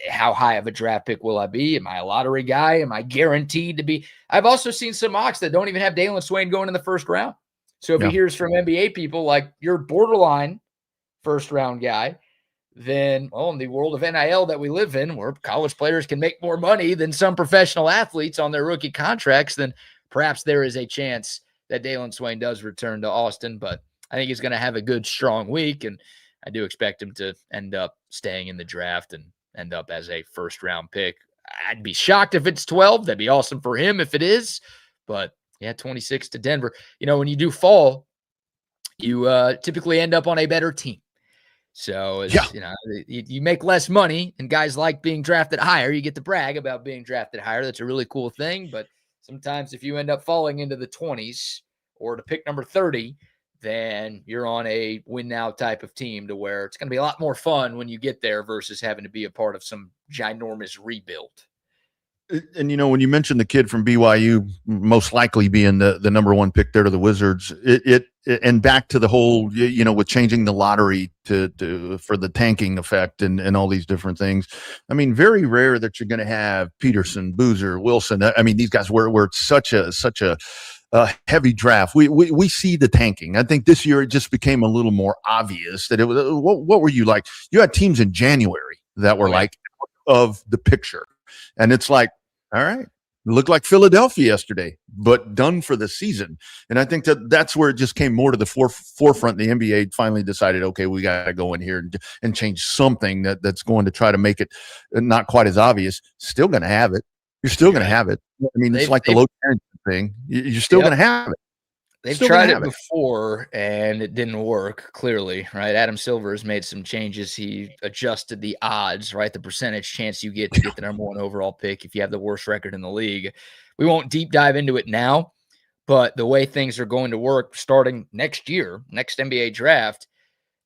how high of a draft pick will I be? Am I a lottery guy? Am I guaranteed to be? I've also seen some mocks that don't even have Dalen Swain going in the first round. So if he hears from NBA people like you're borderline first round guy, then, well, in the world of NIL that we live in, where college players can make more money than some professional athletes on their rookie contracts, then perhaps there is a chance that Dalen Swain does return to Austin. But I think he's going to have a good, strong week, and I do expect him to end up staying in the draft and end up as a first-round pick. I'd be shocked if it's 12. That'd be awesome for him if it is. But, yeah, 26 to Denver. When you do fall, you typically end up on a better team. So, you make less money, and guys like being drafted higher. You get to brag about being drafted higher. That's a really cool thing. But sometimes if you end up falling into the 20s or to pick number 30, then you're on a win now type of team to where it's going to be a lot more fun when you get there versus having to be a part of some ginormous rebuild. And, when you mentioned the kid from BYU most likely being the number one pick there to the Wizards, and back to the whole, with changing the lottery to for the tanking effect and all these different things. I mean, very rare that you're going to have Peterson, Boozer, Wilson. I mean, these guys were such a heavy draft. We see the tanking. I think this year it just became a little more obvious that it was. What were you like? You had teams in January that were like out of the picture, and it's like, all right, it looked like Philadelphia yesterday, but done for the season. And I think that's where it just came more to the forefront. The NBA finally decided, okay, we got to go in here and change something that's going to try to make it not quite as obvious. Still going to have it. You're still going to have it. I mean, it's like the low management thing. You're still going to have it. They've tried it before, and it didn't work, clearly, right? Adam Silver has made some changes. He adjusted the odds, right? The percentage chance you get to get the number one overall pick if you have the worst record in the league. We won't deep dive into it now, but the way things are going to work starting next year, next NBA draft,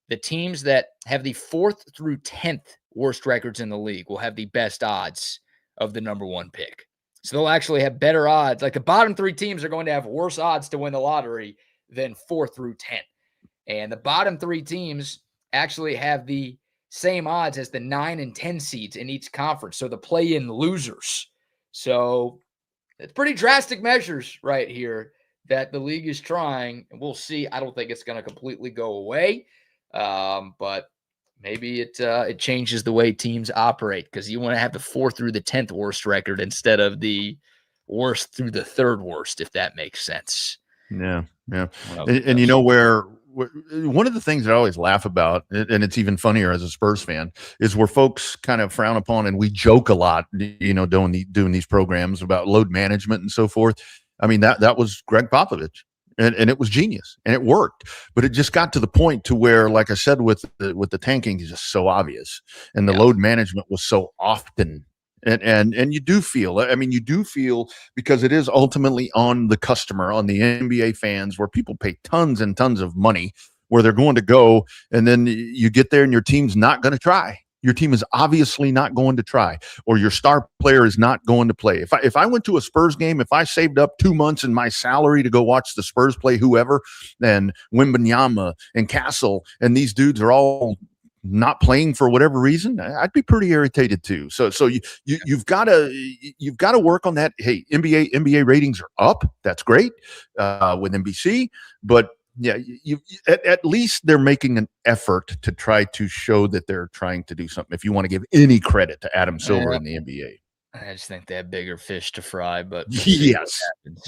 the teams that have the 4th through 10th worst records in the league will have the best odds of the number one pick. So they'll actually have better odds. Like the bottom 3 teams are going to have worse odds to win the lottery than 4 through 10. And the bottom 3 teams actually have the same odds as the 9 and 10 seeds in each conference. So the play-in losers. So it's pretty drastic measures right here that the league is trying. And we'll see. I don't think it's going to completely go away. But maybe it changes the way teams operate, because you want to have the 4th through the 10th worst record instead of the worst through the 3rd worst, if that makes sense. Yeah. And you know where one of the things that I always laugh about, and it's even funnier as a Spurs fan, is where folks kind of frown upon, and we joke a lot, doing these programs about load management and so forth. I mean, that was Greg Popovich. And it was genius, and it worked, but it just got to the point to where, like I said, with the tanking is just so obvious, and the load management was so often, and you do feel, because it is ultimately on the customer, on the NBA fans, where people pay tons and tons of money, where they're going to go, and then you get there and your team's not going to try. Your team is obviously not going to try, or your star player is not going to play. If I went to a Spurs game, if I saved up 2 months in my salary to go watch the Spurs play whoever, and Wembanyama and Castle and these dudes are all not playing for whatever reason, I'd be pretty irritated too. So you've got to work on that. Hey, NBA ratings are up. That's great with NBC, but Yeah, at least they're making an effort to try to show that they're trying to do something. If you want to give any credit to Adam Silver in the NBA, I just think they have bigger fish to fry, but we'll yes.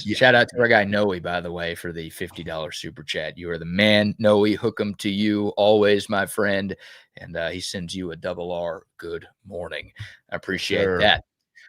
Yeah. Shout out to our guy Noe, by the way, for the $50 super chat. You are the man, Noe. Hook 'em to you always, my friend. And he sends you a double R. Good morning. I appreciate that.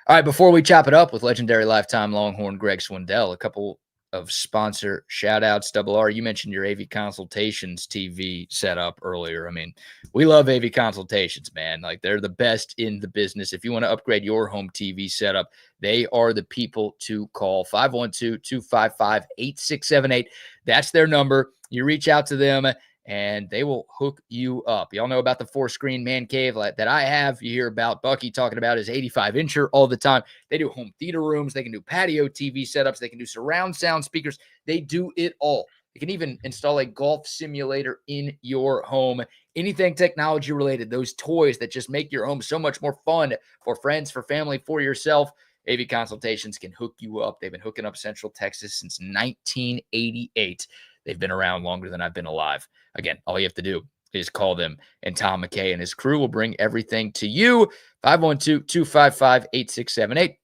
All right, before we chop it up with legendary lifetime Longhorn Greg Swindell, a couple of sponsor shout outs. Double R, you mentioned your AV Consultations TV setup earlier. I mean, we love AV Consultations, man. Like, they're the best in the business. If you want to upgrade your home TV setup, they are the people to call. 512-255-8678. That's their number. You reach out to them and they will hook you up. Y'all know about the 4-screen man cave that I have. You hear about Bucky talking about his 85-incher all the time. They do home theater rooms. They can do patio TV setups. They can do surround sound speakers. They do it all. You can even install a golf simulator in your home. Anything technology related, those toys that just make your home so much more fun for friends, for family, for yourself. AV Consultations can hook you up. They've been hooking up Central Texas since 1988. They've been around longer than I've been alive. Again, all you have to do is call them, and Tom McKay and his crew will bring everything to you. 512-255-8678,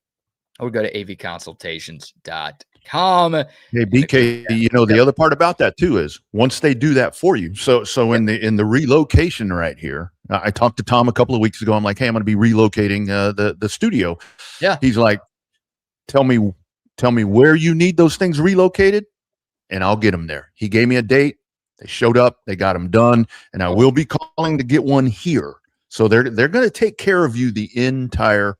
or go to avconsultations.com. Hey, BK, the other part about that too is once they do that for you. So in the relocation right here, I talked to Tom a couple of weeks ago. I'm like, hey, I'm going to be relocating the studio. Yeah. He's like, tell me where you need those things relocated, and I'll get them there. He gave me a date. They showed up. They got them done, and I will be calling to get one here. So they're going to take care of you the entire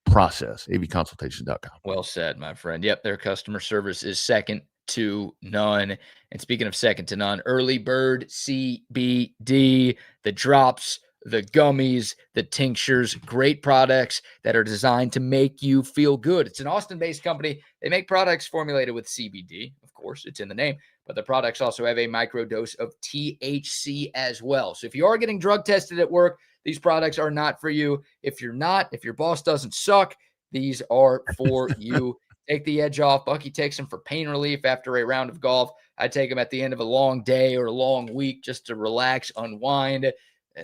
process. avconsultation.com. Well said, my friend. Yep, their customer service is second to none. And speaking of second to none, Early Bird CBD, the drops, the gummies, the tinctures, great products that are designed to make you feel good. It's an Austin-based company. They make products formulated with CBD. Of course, it's in the name, but the products also have a microdose of THC as well. So if you are getting drug tested at work, these products are not for you. If you're not, if your boss doesn't suck, these are for you. Take the edge off. Bucky takes them for pain relief after a round of golf. I take them at the end of a long day or a long week just to relax, unwind,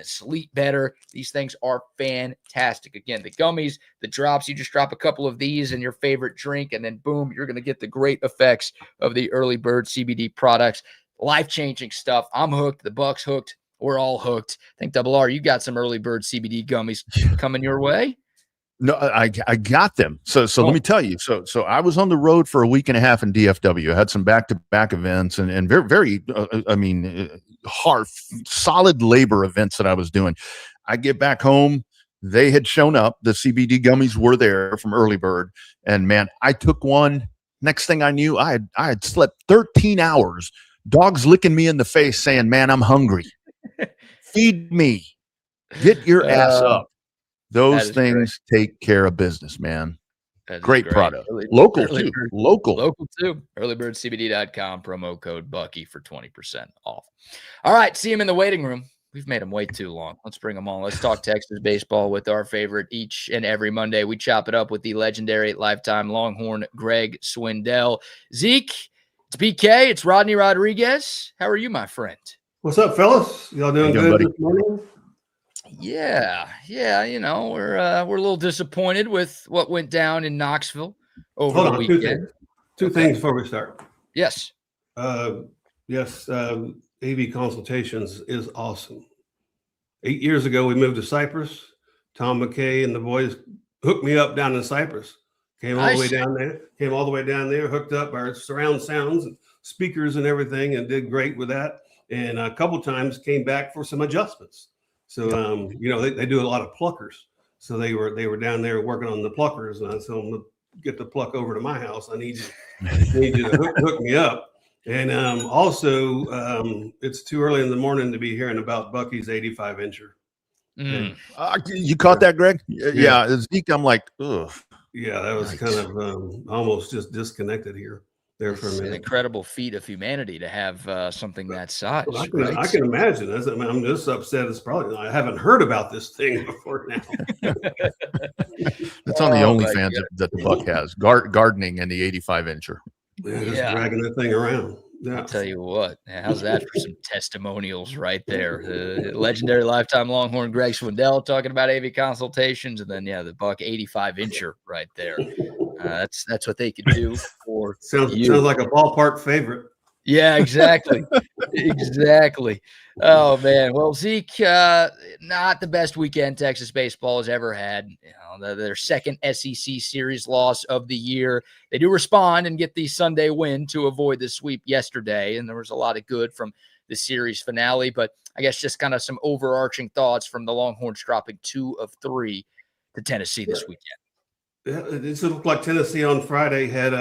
sleep better. These things are fantastic. Again, the gummies, the drops, you just drop a couple of these in your favorite drink, and then boom, you're going to get the great effects of the Early Bird CBD products. Life-changing stuff. I'm hooked. The Buck's hooked. We're all hooked. I think Double R, you got some Early Bird CBD gummies coming your way. No, I got them. So let me tell you. So I was on the road for a week and a half in DFW. I had some back-to-back events and very hard, solid labor events that I was doing. I get back home. They had shown up. The CBD gummies were there from Early Bird. And man, I took one. Next thing I knew, I had slept 13 hours. Dogs licking me in the face saying, man, I'm hungry. Feed me. Get your ass up. Those things take care of business, man. Great product. Local too. Local too. Earlybirdcbd.com, promo code Bucky for 20% off. All right, see him in the waiting room. We've made him wait too long. Let's bring him on. Let's talk Texas baseball with our favorite each and every Monday. We chop it up with the legendary lifetime Longhorn Greg Swindell. Zeke, it's BK. It's Rodney Rodriguez. How are you, my friend? What's up, fellas? Y'all doing good this morning? Yeah. We're a little disappointed with what went down in Knoxville over the weekend. Two things before we start. Yes. AV Consultations is awesome. 8 years ago, we moved to Cypress. Tom McKay and the boys hooked me up down in Cypress. Came all the way down there, hooked up our surround sounds and speakers and everything, and did great with that. And a couple times came back for some adjustments. So, they do a lot of pluckers. So they were down there working on the pluckers, and I told them to get the pluck over to my house. I need you to hook me up. And also, it's too early in the morning to be hearing about Bucky's 85-incher. You caught that, Greg? Yeah. Zeke, I'm like, ugh. Yeah, that was kind of almost just disconnected here. There for a minute. An incredible feat of humanity to have something that size. Well, I can imagine. I'm just upset. It's probably I haven't heard about this thing before now. That's on the OnlyFans that the Buck has. Gardening and the 85-incher. Yeah, just dragging that thing around. Yeah. I'll tell you what. How's that for some testimonials right there? Legendary lifetime Longhorn Greg Swindell talking about AV consultations, and then the Buck 85-incher right there. That's what they could do for Sounds you. like a ballpark favorite. Yeah, exactly. Exactly. Oh, man. Well, Zeke, not the best weekend Texas baseball has ever had. Their second SEC series loss of the year. They do respond and get the Sunday win to avoid the sweep yesterday, and there was a lot of good from the series finale, but I guess just kind of some overarching thoughts from the Longhorns dropping 2 of 3 to Tennessee this weekend. Yeah, it looked like Tennessee on Friday had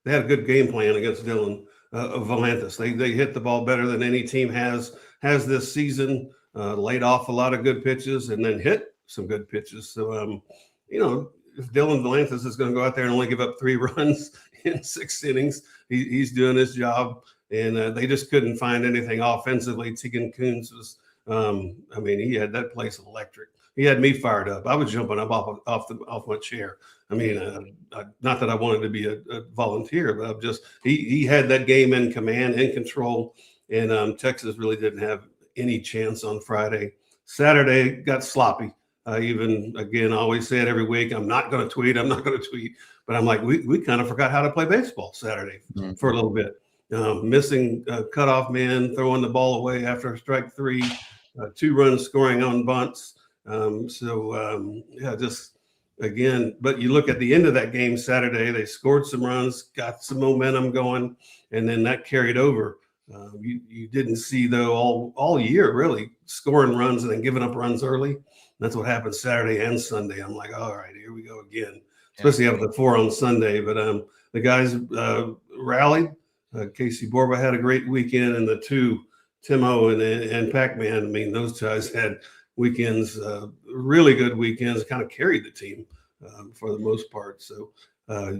they had a good game plan against Dylan Volantis. They hit the ball better than any team has this season. Laid off a lot of good pitches and then hit some good pitches. So if Dylan Volantis is going to go out there and only give up 3 runs in 6 innings, he's doing his job. And they just couldn't find anything offensively. Tegan Kuntz was, he had that place electric. He had me fired up. I was jumping up off my chair. Not that I wanted to be a volunteer, but he had that game in command, in control, and Texas really didn't have any chance on Friday. Saturday got sloppy. I always say it every week. I'm not going to tweet, but I'm like, we kind of forgot how to play baseball Saturday for a little bit. Missing cutoff man, throwing the ball away after strike 3, 2 runs scoring on bunts. But you look at the end of that game Saturday, they scored some runs, got some momentum going, and then that carried over. You didn't see, though, all year really scoring runs and then giving up runs early. That's what happened Saturday and Sunday. I'm like, all right, here we go again, especially after the 4 on Sunday. But the guys rallied. Casey Borba had a great weekend, and the 2, Timo and Pac-Man, those guys had weekends, really good weekends, kind of carried the team for the most part. So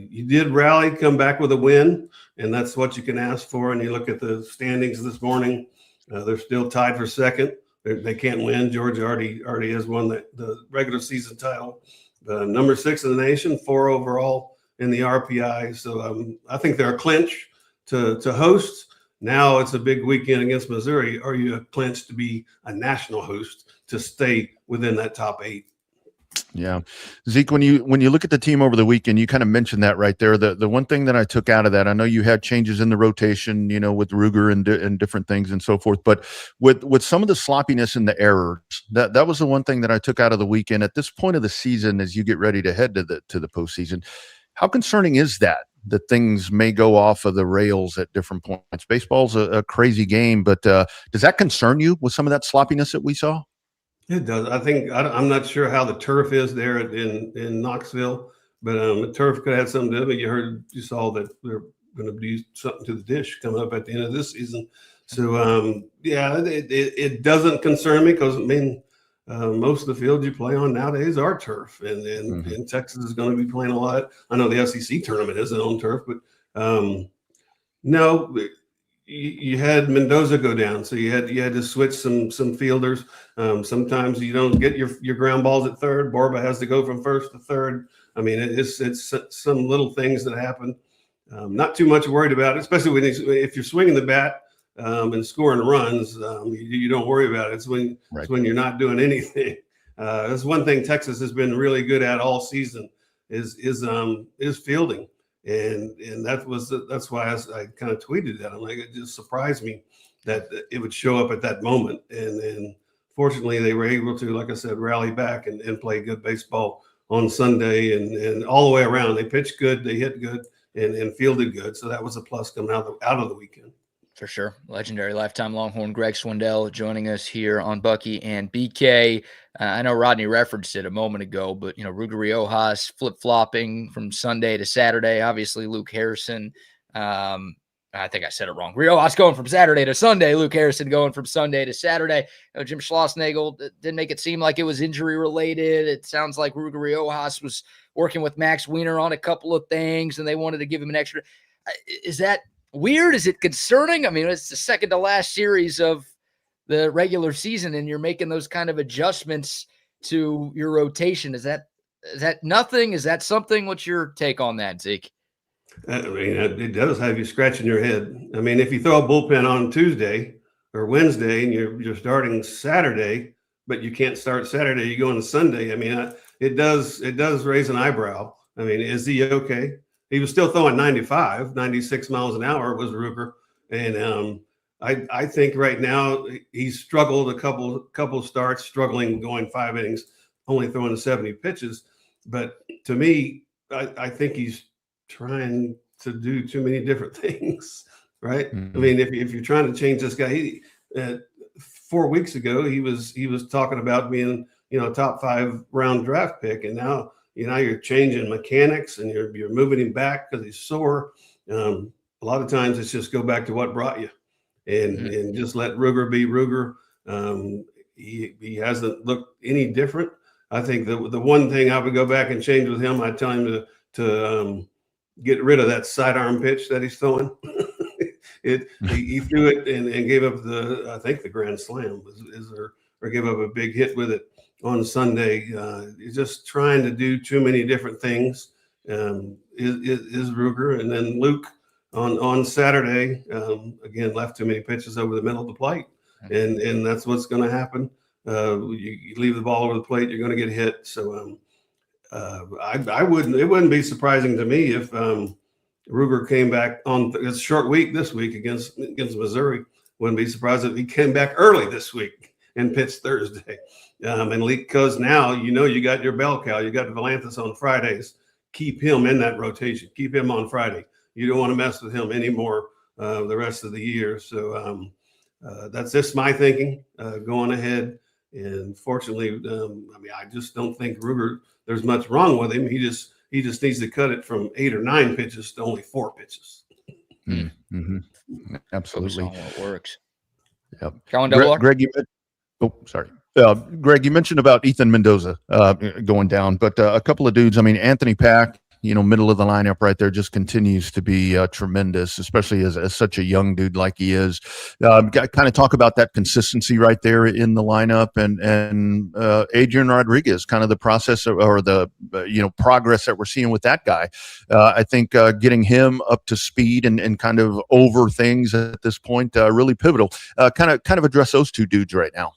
you did rally, come back with a win, and that's what you can ask for. And you look at the standings this morning, they're still tied for second. They can't win. Georgia already has won the regular season title. Number 6 in the nation, 4 overall in the RPI. So I think they're a clinch to host. Now it's a big weekend against Missouri. Are you a clinch to be a national host to stay within that top 8? Yeah. Zeke, when you look at the team over the weekend, you kind of mentioned that right there. The one thing that I took out of that, I know you had changes in the rotation, with Ruger and different things and so forth, but with some of the sloppiness and the errors, that was the one thing that I took out of the weekend. At this point of the season, as you get ready to head to the postseason, how concerning is that things may go off of the rails at different points? Baseball's a crazy game, but does that concern you with some of that sloppiness that we saw? It does. I'm not sure how the turf is there in Knoxville, but the turf could have something to do with it. You saw that they're going to do something to the dish coming up at the end of this season. So, it doesn't concern me because, most of the fields you play on nowadays are turf, and Texas is going to be playing a lot. I know the SEC tournament is on turf, but no. You had Mendoza go down, so you had to switch some fielders. Sometimes you don't get your ground balls at third. Borba has to go from first to third. It's some little things that happen. Not too much worried about it, especially if you're swinging the bat and scoring runs. You don't worry about it. It's when you're not doing anything. That's one thing Texas has been really good at all season is fielding. And that's why I kind of tweeted that. I'm like, it just surprised me that it would show up at that moment. And fortunately, they were able to, like I said, rally back and play good baseball on Sunday and all the way around. They pitched good, they hit good, and fielded good. So that was a plus coming out of the weekend. For sure. Legendary lifetime Longhorn Greg Swindell joining us here on Bucky and BK. I know Rodney referenced it a moment ago, but, Ruger Riojas flip-flopping from Sunday to Saturday. Obviously, Luke Harrison. I think I said it wrong. Riojas going from Saturday to Sunday. Luke Harrison going from Sunday to Saturday. Jim Schlossnagle didn't make it seem like it was injury-related. It sounds like Ruger Riojas was working with Max Wiener on a couple of things, and they wanted to give him an extra. Is that weird? Is it concerning? It's the second to last series of the regular season, and you're making those kind of adjustments to your rotation. Is that nothing? Is that something? What's your take on that, Zeke? I mean, it does have you scratching your head. I mean, if you throw a bullpen on Tuesday or Wednesday and you're starting Saturday, but you can't start Saturday, you go on Sunday. I mean, it does raise an eyebrow. I mean, is he okay? He was still throwing 95, 96 miles an hour was Ruger. And I think right now he's struggled a couple starts, struggling going 5 innings, only throwing 70 pitches. But to me, I think he's trying to do too many different things, right? Mm-hmm. I mean, if you're trying to change this guy, 4 weeks ago he was talking about being a top 5 round draft pick, and now you're changing mechanics and you're moving him back because he's sore. A lot of times it's just go back to what brought you, and just let Ruger be Ruger. He hasn't looked any different. I think the one thing I would go back and change with him, I'd tell him to get rid of that sidearm pitch that he's throwing. He threw it and gave up I think the grand slam or gave up a big hit with it on Sunday. He's just trying to do too many different things. Is Ruger, and then Luke on Saturday again left too many pitches over the middle of the plate, and that's what's going to happen. You leave the ball over the plate, you're going to get hit. So I wouldn't. It wouldn't be surprising to me if Ruger came back on a short week this week against Missouri. Wouldn't be surprised if he came back early this week and pitched Thursday. And because now you got your bell cow, you got Valanthus on Fridays. Keep him in that rotation. Keep him on Friday. You don't want to mess with him anymore the rest of the year. So that's just my thinking going ahead. And fortunately, I mean, I just don't think Ruger, there's much wrong with him. He just needs to cut it from 8 or 9 pitches to only 4 pitches. Mm-hmm. Absolutely. Focus on what works. Yep. Greg, Greg, you mentioned about Ethan Mendoza going down, but a couple of dudes. I mean, Anthony Pack, middle of the lineup right there, just continues to be tremendous, especially as such a young dude like he is. Kind of talk about that consistency right there in the lineup, and Adrian Rodriguez, kind of the process or the progress that we're seeing with that guy. I think getting him up to speed and kind of over things at this point really pivotal. Kind of address those two dudes right now.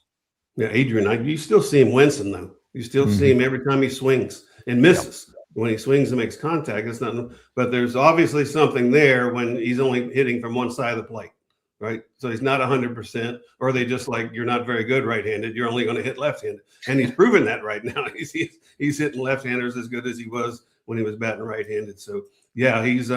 Yeah, Adrian, you still see him wincing though. You still see him every time he swings and misses. Yep. When he swings and makes contact, it's nothing. But there's obviously something there when he's only hitting from one side of the plate, right? So he's not 100%, or they just like, you're not very good right-handed. You're only going to hit left-handed, and he's proven that right now. He's hitting left-handers as good as he was when he was batting right-handed. So yeah, he's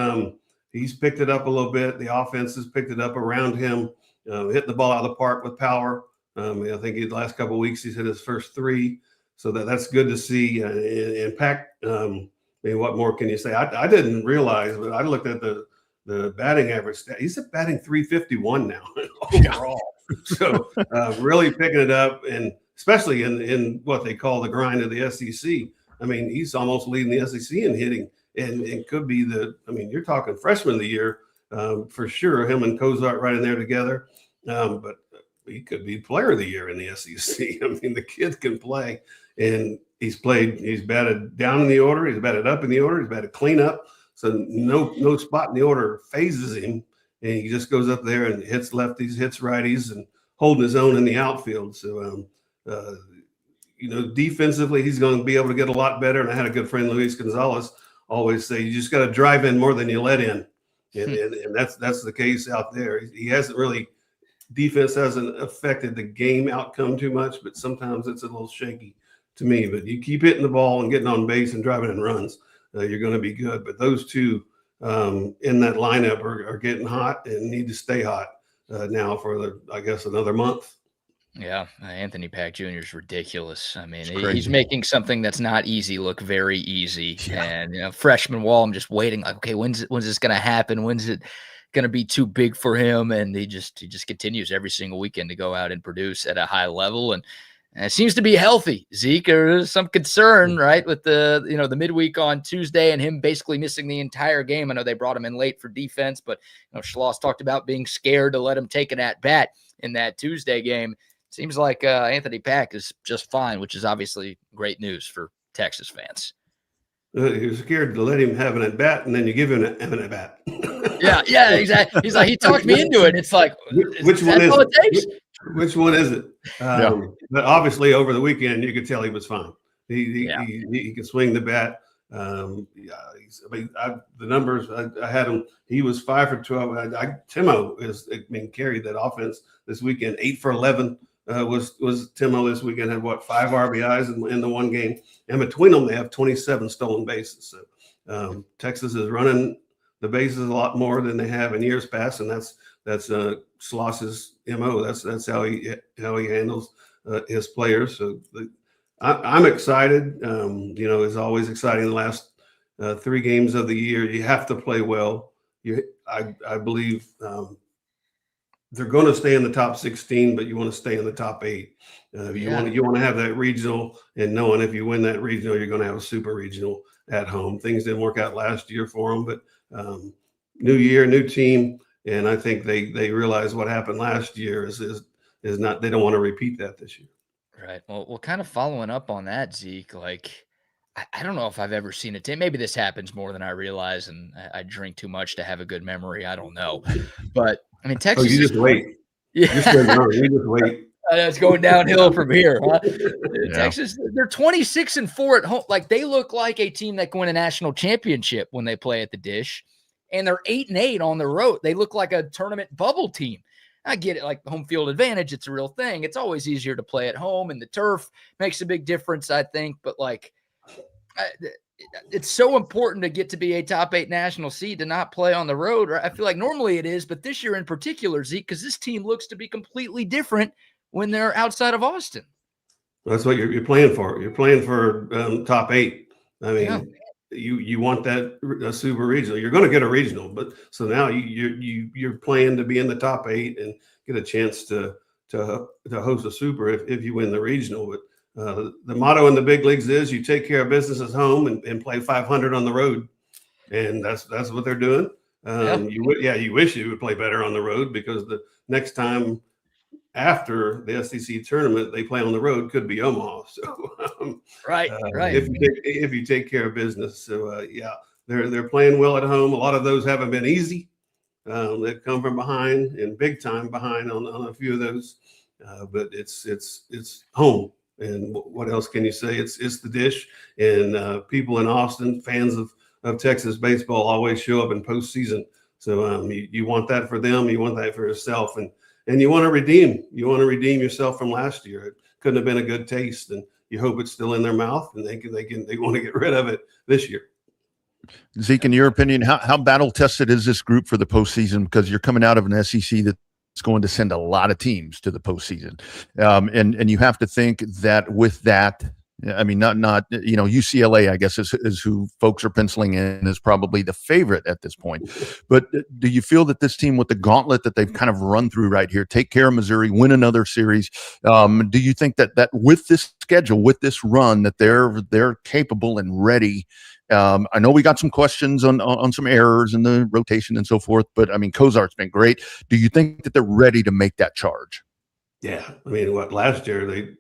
picked it up a little bit. The offense has picked it up around him, hitting the ball out of the park with power. I think the last couple of weeks he's hit his first 3. So that's good to see. And Pack, I mean, what more can you say? I didn't realize, but I looked at the batting average. He's at batting 351 now overall. So really picking it up, and especially in what they call the grind of the SEC. I mean, he's almost leading the SEC in hitting, and could be you're talking freshman of the year for sure. Him and Cozart right in there together. But he could be player of the year in the SEC. I mean, the kid can play, and he's batted down in the order. He's batted up in the order. He's batted clean up. So no spot in the order phases him. And he just goes up there and hits lefties, hits righties, and holding his own in the outfield. So, defensively, he's going to be able to get a lot better. And I had a good friend, Luis Gonzalez, always say, you just got to drive in more than you let in. And that's the case out there. Defense hasn't affected the game outcome too much, but sometimes it's a little shaky to me. But you keep hitting the ball and getting on base and driving in runs, you're going to be good. But those two in that lineup are getting hot and need to stay hot now for another month. Yeah, Anthony Pack Jr. is ridiculous. I mean, he's making something that's not easy look very easy. Yeah. And freshman wall, I'm just waiting. Like, okay, when's this going to happen? When's it going to be too big for him? And he just continues every single weekend to go out and produce at a high level, and it seems to be healthy. Zeke, there's some concern, right, with the midweek on Tuesday and him basically missing the entire game. I know they brought him in late for defense, but Schloss talked about being scared to let him take an at bat in that Tuesday game. Seems like Anthony Pack is just fine, which is obviously great news for Texas fans. You're scared to let him have an at bat, and then you give him an at bat. Yeah, exactly. He's like, he talked me into it. It's like, which one is all it it? takes? Which one is it? But obviously, over the weekend, you could tell he was fine. He can swing the bat. The numbers I had him. He was 5 for 12. Timo carried that offense this weekend. 8 for 11 was Timo this weekend. Had 5 RBIs in the one game, and between them they have 27 stolen bases. So Texas is running the bases a lot more than they have in years past, and that's Schloss's MO. That's how he handles his players. So I'm excited. It's always exciting. The last 3 games of the year, you have to play well. I believe they're going to stay in the top 16, but you want to stay in the top 8. You want to have that regional, and knowing if you win that regional, you're going to have a super regional at home. Things didn't work out last year for them, but new year, new team, and I think they realize what happened last year is not. They don't want to repeat that this year. Right. Well, kind of following up on that, Zeke, like, I don't know if I've ever seen a team. Maybe this happens more than I realize, and I drink too much to have a good memory. I don't know. But, I mean, Texas. Oh, you just wait. Yeah. You just wait. It's going downhill from here. Huh? Yeah. Texas, they're 26-4 at home. Like, they look like a team that can win a national championship when they play at the Dish. And they're 8-8 on the road. They look like a tournament bubble team. I get it, like home field advantage. It's a real thing. It's always easier to play at home, and the turf makes a big difference, I think. But, like, it's so important to get to be a top 8 national seed to not play on the road. Right? I feel like normally it is, but this year in particular, Zeke, because this team looks to be completely different when they're outside of Austin. That's what you're playing for. You're playing for top 8. I mean, you want that super regional. You're going to get a regional, but so now you're playing to be in the top 8 and get a chance to host a super if you win the regional. But the motto in the big leagues is you take care of business at home and play 500 on the road, and that's what they're doing. You wish you would play better on the road, because the next time after the SEC tournament they play on the road could be Omaha. So right. If you take care of business, so they're playing well at home. A lot of those haven't been easy. They've come from behind and big time behind on a few of those, but it's home. And what else can you say? It's the Dish, and people in Austin, fans of Texas baseball, always show up in postseason. So you want that for them, you want that for yourself, and you want to redeem yourself from last year. It couldn't have been a good taste, and you hope it's still in their mouth, and they want to get rid of it this year. Zeke, in your opinion, how battle tested is this group for the postseason? Because you're coming out of an SEC that's going to send a lot of teams to the postseason, and you have to think that with that. I mean, not UCLA, I guess, is who folks are penciling in as probably the favorite at this point. But do you feel that this team, with the gauntlet that they've kind of run through right here, take care of Missouri, win another series? Do you think that with this schedule, with this run, that they're capable and ready? I know we got some questions on some errors in the rotation and so forth, but I mean, Cozart's been great. Do you think that they're ready to make that charge? Yeah, I mean, last year they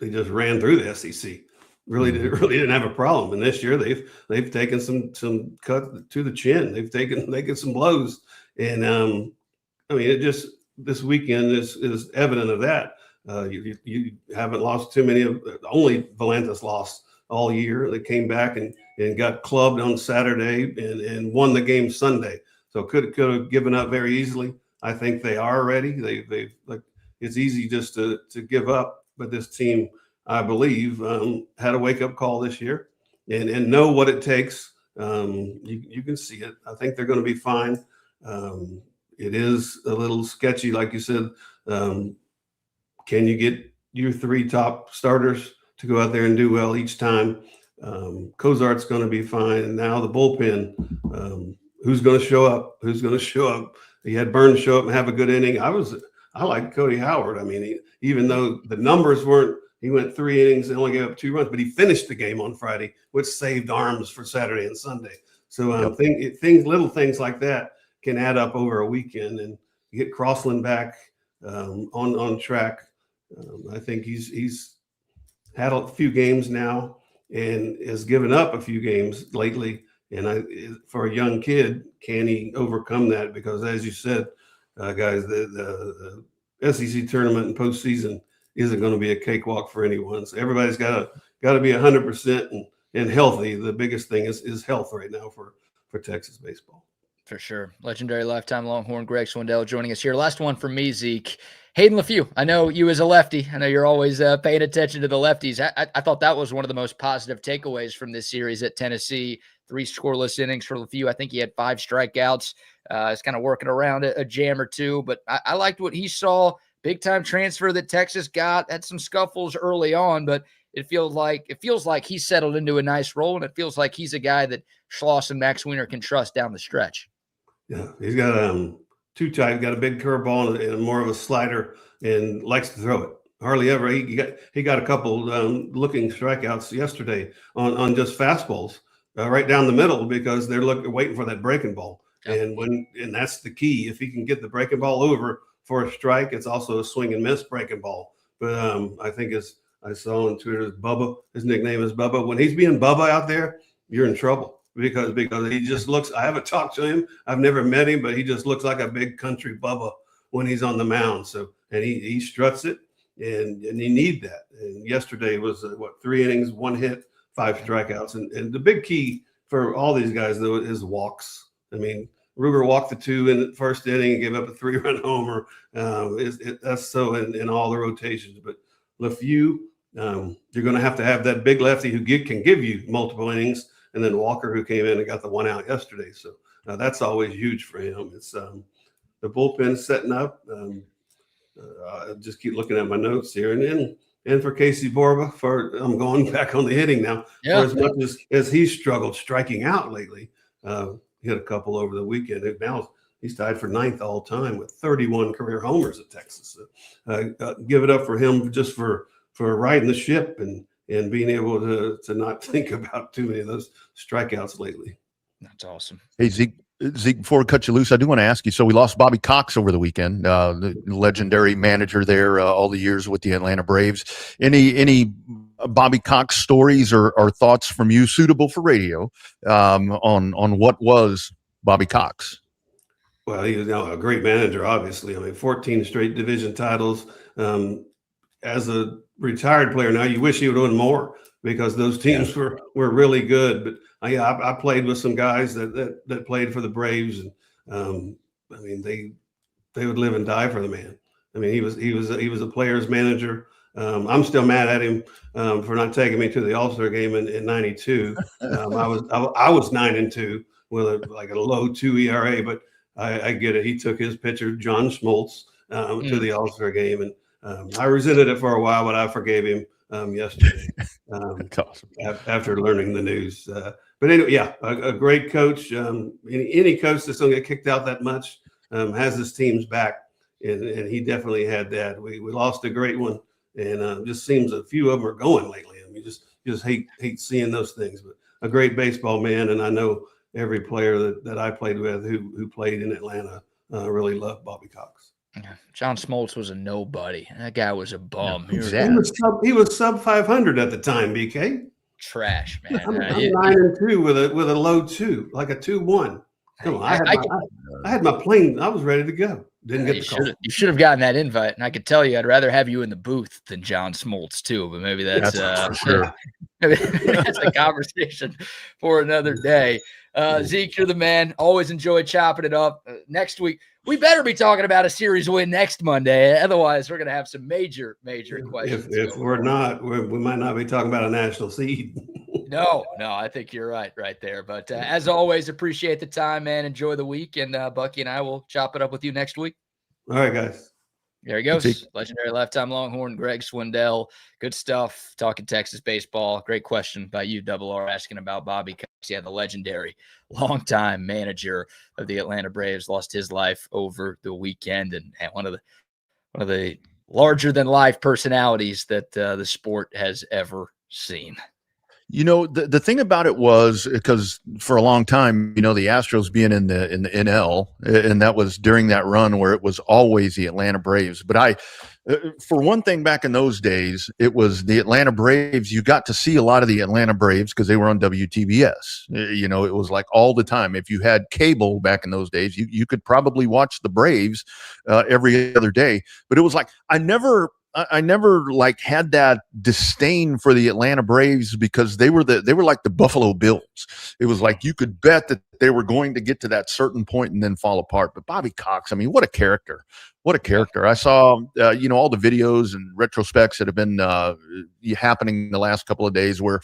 just ran through the SEC. Really didn't have a problem. And this year they've taken some cut to the chin. They've taken some blows. And I mean, it just this weekend is evident of that. You haven't lost too many only Volantis lost all year. They came back and got clubbed on Saturday and won the game Sunday. So could have given up very easily. I think they are ready. They've like, it's easy just to give up, but this team, I believe, had a wake-up call this year and know what it takes. You can see it. I think they're going to be fine. It is a little sketchy, like you said. Can you get your 3 top starters to go out there and do well each time? Cozart's going to be fine. And now the bullpen, who's going to show up? Who's going to show up? He had Burns show up and have a good inning. I like Cody Howard. I mean, even though the numbers weren't, he went 3 innings and only gave up 2 runs, but he finished the game on Friday, which saved arms for Saturday and Sunday. So little things like that can add up over a weekend, and get Crossland back on track. I think he's had a few games now. and has given up a few games lately. And for a young kid, can he overcome that? Because as you said, guys, the SEC tournament and postseason isn't going to be a cakewalk for anyone. So everybody's got to be 100% and healthy. The biggest thing is health right now for Texas baseball. For sure. Legendary lifetime Longhorn Greg Swindell joining us here. Last one from me, Zeke. Hayden LeFew, I know you as a lefty. I know you're always paying attention to the lefties. I thought that was one of the most positive takeaways from this series at Tennessee. 3 scoreless innings for LeFew. I think he had 5 strikeouts. He's kind of working around a jam or two, but I liked what he saw. Big-time transfer that Texas got. Had some scuffles early on, but it feels like he's settled into a nice role, and it feels like he's a guy that Schloss and Max Wiener can trust down the stretch. Yeah, he's got 2 types. Got a big curveball and more of a slider, and likes to throw it. Hardly ever. He got a couple looking strikeouts yesterday on just fastballs right down the middle because they're waiting for that breaking ball. And that's the key. If he can get the breaking ball over for a strike, it's also a swing and miss breaking ball. But I think I saw on Twitter, Bubba. His nickname is Bubba. When he's being Bubba out there, you're in trouble. Because he just looks, I haven't talked to him. I've never met him, but he just looks like a big country Bubba when he's on the mound. So, and he struts it, and you need that. And yesterday was 3 innings, 1 hit, 5 strikeouts. And the big key for all these guys, though, is walks. I mean, Ruger walked the 2 in the first inning and gave up a 3-run homer. That's so in all the rotations. But LeFew, you're going to have that big lefty who can give you multiple innings. And then Walker, who came in and got the 1 out yesterday. So that's always huge for him. It's the bullpen setting up. I just keep looking at my notes here. And for Casey Borba, I'm going back on the hitting now. Yeah. For as much as he's struggled striking out lately, he hit a couple over the weekend. And now he's tied for 9th all time with 31 career homers at Texas. So give it up for him just for riding the ship and being able to not think about too many of those strikeouts lately. That's awesome. Hey, Zeke, before I cut you loose, I do want to ask you. So we lost Bobby Cox over the weekend, the legendary manager there all the years with the Atlanta Braves. Any Bobby Cox stories or thoughts from you suitable for radio on what was Bobby Cox? Well, he was a great manager, obviously. I mean, 14 straight division titles. As a retired player now, you wish he would win more because those teams were really good. But I played with some guys that played for the Braves, and I mean they would live and die for the man. I mean he was a player's manager. I'm still mad at him for not taking me to the All-Star game in '92. I was 9-2 with a low 2 ERA, but I get it. He took his pitcher John Smoltz to the All-Star game, and I resented it for a while, but I forgave him yesterday Awesome. after learning the news. But anyway, a great coach. Any coach that's going to get kicked out that much has his team's back, and he definitely had that. We lost a great one, and just seems a few of them are going lately. I mean, just hate seeing those things. But a great baseball man, and I know every player that I played with who played in Atlanta really loved Bobby Cox. John Smoltz was a nobody. That guy was a bum. Yeah, He was sub 500 at the time, BK. Trash, man. I'm 9-2 with a low 2, like a 2-1. Come on, I had my plane. I was ready to go. Didn't get the call. You should have gotten that invite, and I could tell you I'd rather have you in the booth than John Smoltz too. But maybe that's for sure. maybe that's a conversation for another day. Zeke, you're the man. Always enjoy chopping it up. Next week, we better be talking about a series win next Monday. Otherwise, we're going to have some major questions. If we're not, we might not be talking about a national seed. No, I think you're right there. But as always, appreciate the time, man. Enjoy the week, and Bucky and I will chop it up with you next week. All right, guys. There he goes. Legendary lifetime Longhorn, Greg Swindell. Good stuff. Talking Texas baseball. Great question by you, Double R, asking about Bobby Cox. Yeah, the legendary longtime manager of the Atlanta Braves lost his life over the weekend, and one of the larger than life personalities that the sport has ever seen. You know, the thing about it was because for a long time, the Astros being in the NL, and that was during that run where it was always the Atlanta Braves. But For one thing, back in those days, it was the Atlanta Braves. You got to see a lot of the Atlanta Braves because they were on WTBS. It was like all the time. If you had cable back in those days, you could probably watch the Braves every other day. But it was like I never like had that disdain for the Atlanta Braves because they were like the Buffalo Bills. It was like you could bet that they were going to get to that certain point and then fall apart. But Bobby Cox, I mean, what a character. What a character. I saw, all the videos and retrospects that have been happening the last couple of days where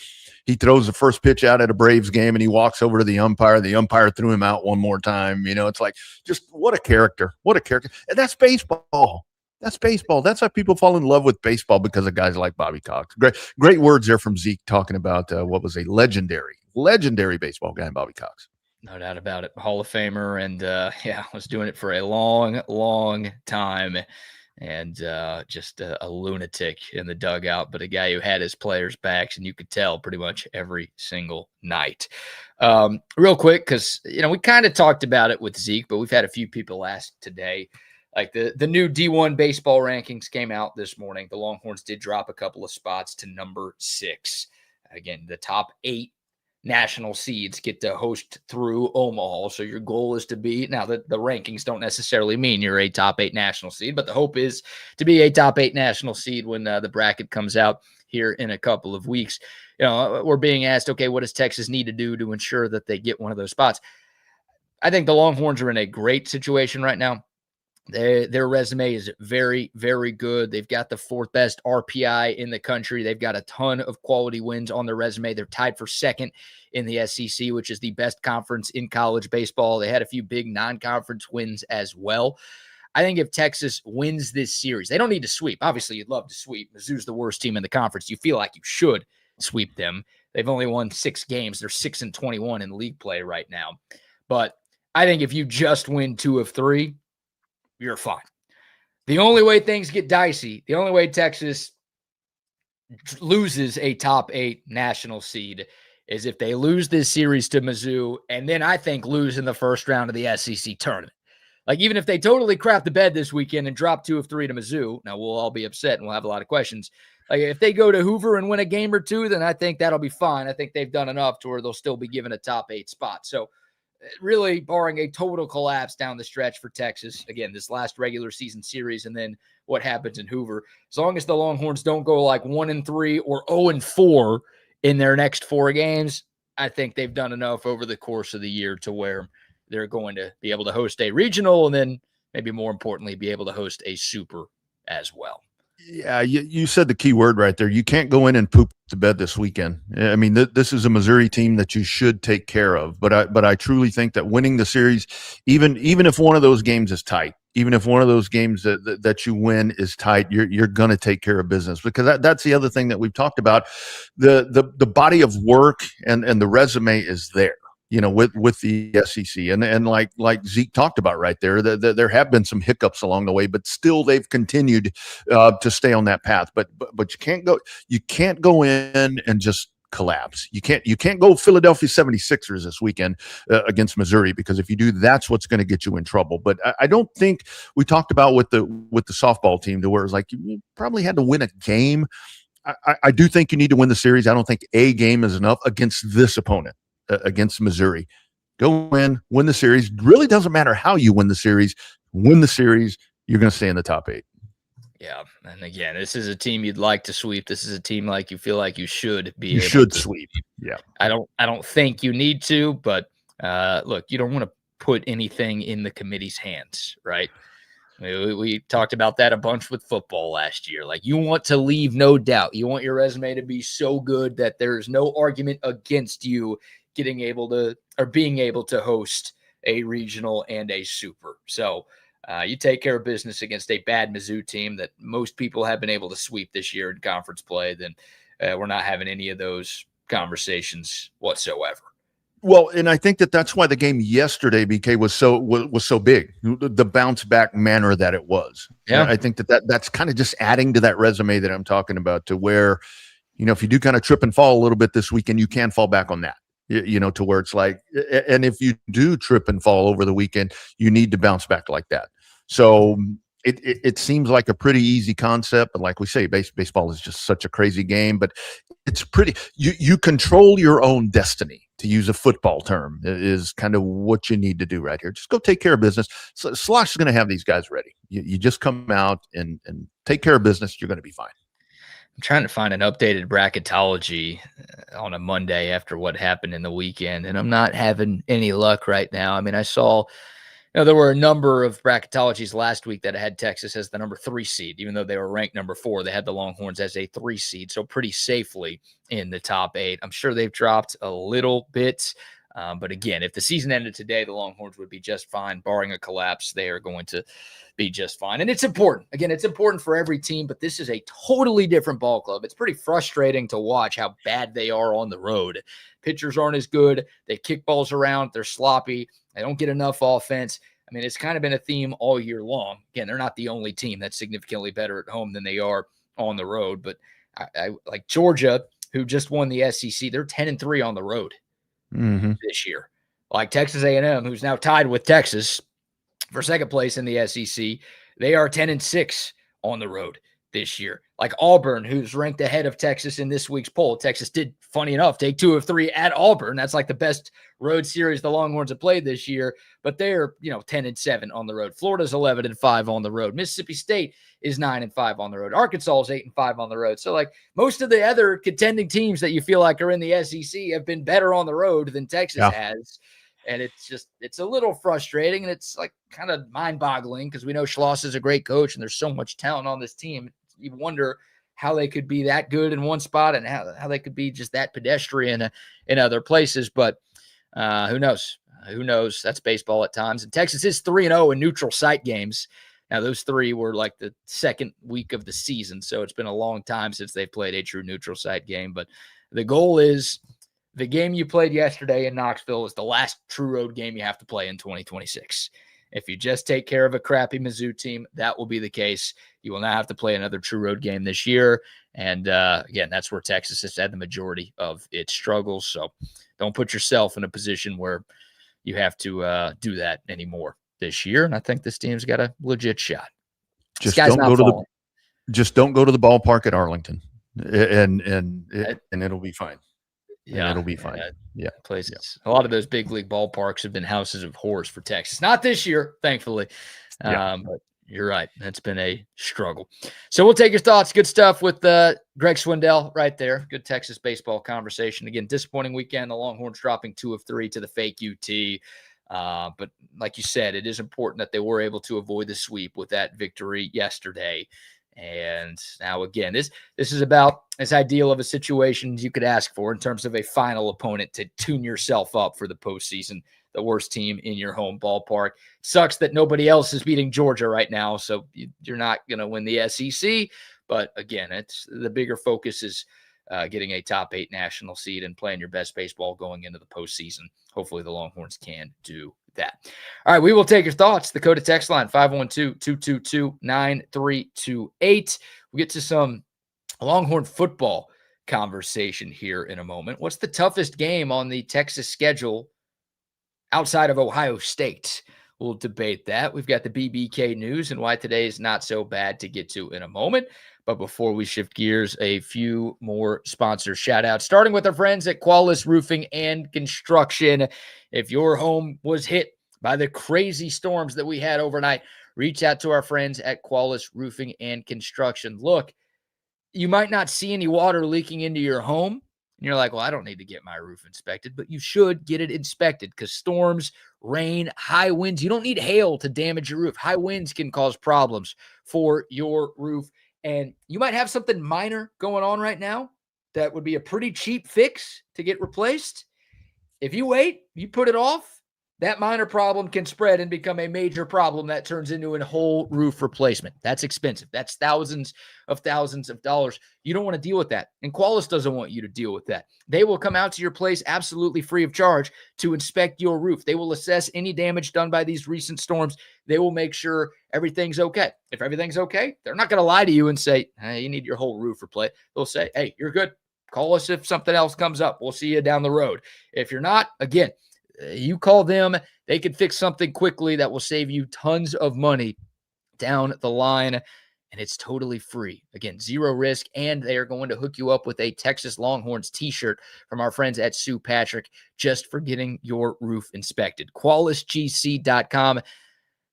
he throws the first pitch out at a Braves game and he walks over to the umpire. The umpire threw him out one more time. It's like just what a character. What a character. And that's baseball. That's baseball. That's how people fall in love with baseball because of guys like Bobby Cox. Great words there from Zeke talking about what was a legendary baseball guy, Bobby Cox. No doubt about it. Hall of Famer. And was doing it for a long, long time. And just a lunatic in the dugout, but a guy who had his players' backs, and you could tell pretty much every single night. Real quick, because, we kind of talked about it with Zeke, but we've had a few people ask today. Like the new D1 baseball rankings came out this morning. The Longhorns did drop a couple of spots to number 6. Again, the top 8 national seeds get to host through Omaha. So your goal is to be, now the rankings don't necessarily mean you're a top 8 national seed, but the hope is to be a top 8 national seed when the bracket comes out here in a couple of weeks. We're being asked, okay, what does Texas need to do to ensure that they get one of those spots? I think the Longhorns are in a great situation right now. Their resume is very, very good. They've got the 4th best RPI in the country. They've got a ton of quality wins on their resume. They're tied for 2nd in the SEC, which is the best conference in college baseball. They had a few big non-conference wins as well. I think if Texas wins this series, they don't need to sweep. Obviously, you'd love to sweep. Mizzou's the worst team in the conference. You feel like you should sweep them. They've only won 6 games. They're 6-21 in league play right now. But I think if you just win 2 of 3, you're fine. The only way things get dicey, the only way Texas loses a top 8 national seed is if they lose this series to Mizzou and then I think lose in the first round of the SEC tournament. Like even if they totally crap the bed this weekend and drop 2 of 3 to Mizzou, now we'll all be upset and we'll have a lot of questions. Like if they go to Hoover and win a game or 2, then I think that'll be fine. I think they've done enough to where they'll still be given a top 8 spot. So really barring a total collapse down the stretch for Texas, again, this last regular season series and then what happens in Hoover, as long as the Longhorns don't go like 1-3 or 0-4 in their next 4 games, I think they've done enough over the course of the year to where they're going to be able to host a regional and then maybe more importantly, be able to host a super as well. Yeah, you said the key word right there. You can't go in and poop the bed this weekend. I mean, this is a Missouri team that you should take care of. But I truly think that winning the series, even if one of those games is tight, even if one of those games that you win is tight, you're going to take care of business, because that's the other thing that we've talked about. The body of work and the resume is there. With the SEC and like Zeke talked about right there, there have been some hiccups along the way, but still they've continued to stay on that path. But you can't go in and just collapse. You can't go Philadelphia 76ers this weekend against Missouri, because if you do, that's what's going to get you in trouble. But I don't think we talked about with the softball team to where it's like you probably had to win a game. I do think you need to win the series. I don't think a game is enough against this opponent. Against Missouri. Go win the series. Really doesn't matter how you win the series. Win the series, you're going to stay in the top 8. Yeah, and again, this is a team you'd like to sweep. This is a team like you feel like you should be. You should sweep. Yeah, I don't think you need to, but look, you don't want to put anything in the committee's hands, right? We talked about that a bunch with football last year. Like you want to leave no doubt. You want your resume to be so good that there's no argument against you being able to host a regional and a super. So you take care of business against a bad Mizzou team that most people have been able to sweep this year in conference play, then we're not having any of those conversations whatsoever. Well, and I think that's why the game yesterday, BK, was so big. The bounce back manner that it was. Yeah, I think that's kind of just adding to that resume that I'm talking about, to where, if you do kind of trip and fall a little bit this weekend, you can fall back on that. To where it's like, and if you do trip and fall over the weekend, you need to bounce back like that. So, it seems like a pretty easy concept, but like we say, baseball is just such a crazy game. But it's pretty. You control your own destiny, to use a football term, is kind of what you need to do right here. Just go take care of business. So Slosh is going to have these guys ready. You just come out and take care of business. You're going to be fine. I'm trying to find an updated bracketology on a Monday after what happened in the weekend, and I'm not having any luck right now. I mean, I saw, there were a number of bracketologies last week that had Texas as the number 3 seed, even though they were ranked number 4. They had the Longhorns as a 3 seed, so pretty safely in the top 8. I'm sure they've dropped a little bit. But again, if the season ended today, the Longhorns would be just fine. Barring a collapse, they are going to be just fine. And it's important. Again, it's important for every team, but this is a totally different ball club. It's pretty frustrating to watch how bad they are on the road. Pitchers aren't as good. They kick balls around. They're sloppy. They don't get enough offense. I mean, it's kind of been a theme all year long. Again, they're not the only team that's significantly better at home than they are on the road. But I like Georgia, who just won the SEC. They're 10-3 on the road this year. Like Texas A&M, who's now tied with Texas for second place in the SEC, they are 10-6 on the road this year. Like Auburn, who's ranked ahead of Texas in this week's poll. Texas did, funny enough, take 2 of 3 at Auburn. That's like the best road series the Longhorns have played this year, but they're 10-7 on the road. Florida's 11-5 on the road. Mississippi State is 9-5 on the road. Arkansas is 8-5 on the road. So like most of the other contending teams that you feel like are in the SEC have been better on the road than Texas has. And it's a little frustrating, and it's like kind of mind-boggling because we know Schloss is a great coach and there's so much talent on this team. You wonder how they could be that good in one spot and how they could be just that pedestrian in other places. But who knows? Who knows? That's baseball at times. And Texas is 3-0 in neutral site games. Now, those 3 were like the second week of the season, so it's been a long time since they've played a true neutral site game. But the goal is the game you played yesterday in Knoxville is the last true road game you have to play in 2026. If you just take care of a crappy Mizzou team, that will be the case. You will not have to play another true road game this year. And again, that's where Texas has had the majority of its struggles. So don't put yourself in a position where you have to do that anymore this year. And I think this team's got a legit shot. Just don't go to the ballpark at Arlington, and it'll be fine. Yeah, it'll be fine. Places. A lot of those big league ballparks have been houses of horrors for Texas. Not this year, thankfully. But you're right. That's been a struggle. So we'll take your thoughts. Good stuff with Greg Swindell right there. Good Texas baseball conversation. Again, disappointing weekend. The Longhorns dropping 2 of 3 to the fake UT. But like you said, it is important that they were able to avoid the sweep with that victory yesterday. And now, again, this is about as ideal of a situation as you could ask for in terms of a final opponent to tune yourself up for the postseason. The worst team in your home ballpark. Sucks that nobody else is beating Georgia right now, so you're not going to win the SEC. But again, it's the bigger focus is getting a top 8 national seed and playing your best baseball going into the postseason. Hopefully, the Longhorns can do that. All right, we will take your thoughts. The Dakota text line 512-222-9328. We'll get to some Longhorn football conversation here in a moment. What's the toughest game on the Texas schedule outside of Ohio State? We'll debate that. We've got the BBK news and why today is not so bad to get to in a moment. But before we shift gears, a few more sponsor shout outs, starting with our friends at Qualis Roofing and Construction. If your home was hit by the crazy storms that we had overnight, reach out to our friends at Qualis Roofing and Construction. Look, you might not see any water leaking into your home. And you're like, well, I don't need to get my roof inspected, but you should get it inspected because storms, rain, high winds, you don't need hail to damage your roof. High winds can cause problems for your roof. And you might have something minor going on right now that would be a pretty cheap fix to get replaced. If you wait, you put it off, that minor problem can spread and become a major problem that turns into a whole roof replacement. That's expensive. That's thousands of dollars. You don't want to deal with that. And Qualis doesn't want you to deal with that. They will come out to your place absolutely free of charge to inspect your roof. They will assess any damage done by these recent storms. They will make sure everything's okay. If everything's okay, they're not going to lie to you and say, hey, you need your whole roof replaced. They'll say, hey, you're good. Call us if something else comes up. We'll see you down the road. If you're not, again, you call them, they can fix something quickly that will save you tons of money down the line. And it's totally free. Again, zero risk. And they are going to hook you up with a Texas Longhorns t-shirt from our friends at Sue Patrick just for getting your roof inspected. QualisGC.com.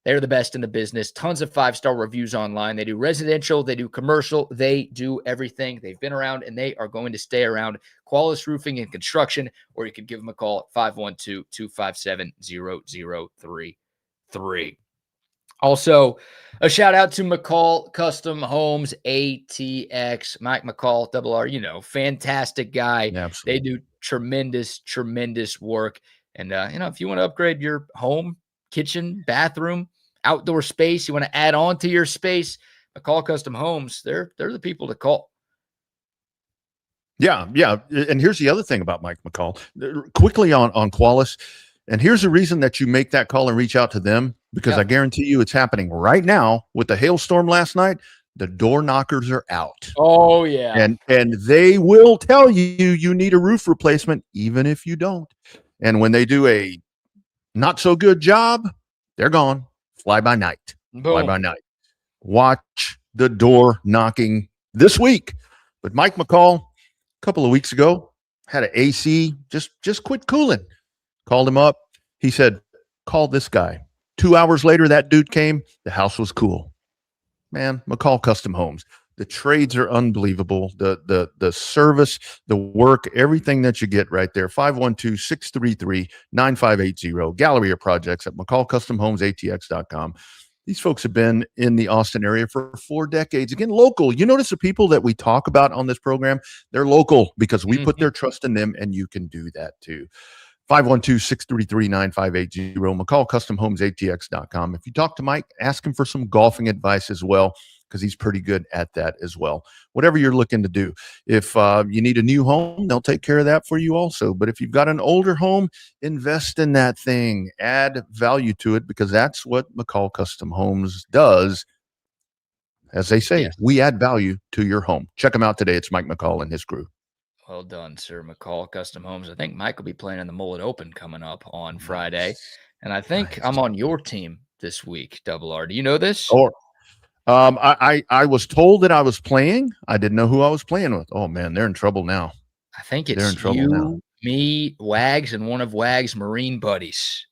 They're the best in the business. Tons of 5-star reviews online. They do residential. They do commercial. They do everything. They've been around, and they are going to stay around. Qualis Roofing and Construction, or you can give them a call at 512-257-0033. Also, a shout out to McCall Custom Homes, ATX. Mike McCall, Double R, fantastic guy. Absolutely. They do tremendous work. And, if you want to upgrade your home, kitchen, bathroom, outdoor space, you want to add on to your space, McCall Custom Homes, they're the people to call. Yeah. And here's the other thing about Mike McCall. Quickly on Qualis. And here's the reason that you make that call and reach out to them, because I guarantee you it's happening right now. With the hailstorm last night, the door knockers are out. Oh, yeah. And they will tell you need a roof replacement, even if you don't. And when they do a not so good job, they're gone. Fly by night. Boom. Fly by night. Watch the door knocking this week. But Mike McCall, a couple of weeks ago, had an AC, just quit cooling. Called him up. He said, call this guy. 2 hours later, that dude came. The house was cool. Man, McCall Custom Homes. The trades are unbelievable. The service, the work, everything that you get right there. 512-633-9580. Galleria Projects at McCallCustomHomesATX.com. These folks have been in the Austin area for 4 decades. Again, local. You notice the people that we talk about on this program, they're local because we put their trust in them, and you can do that too. 512-633-9580. McCallCustomHomesATX.com. If you talk to Mike, ask him for some golfing advice as well, because he's pretty good at that as well. Whatever you're looking to do. If you need a new home, they'll take care of that for you also. But if you've got an older home, invest in that thing. Add value to it, because that's what McCall Custom Homes does. As they say, we add value to your home. Check them out today. It's Mike McCall and his crew. Well done, sir. McCall Custom Homes. I think Mike will be playing in the Mullet Open coming up on Friday. And I think I'm on your team this week, Double R. Do you know this? I was told that I was playing. I didn't know who I was playing with. Oh, man, they're in trouble now. I think it's you, me, Wags, and one of Wags' Marine buddies.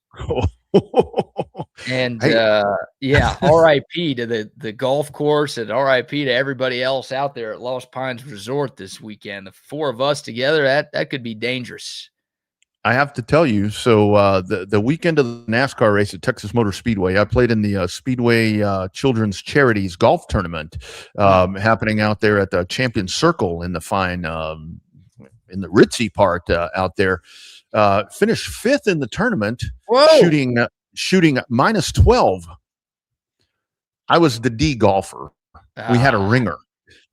And RIP to the golf course, and RIP to everybody else out there at Lost Pines Resort this weekend. The 4 of us together, that could be dangerous. I have to tell you, so the weekend of the NASCAR race at Texas Motor Speedway, I played in the Speedway Children's Charities golf tournament happening out there at the Champion Circle in the fine in the ritzy part out there. Finished 5th in the tournament, shooting minus 12. I was the D golfer. We had a ringer.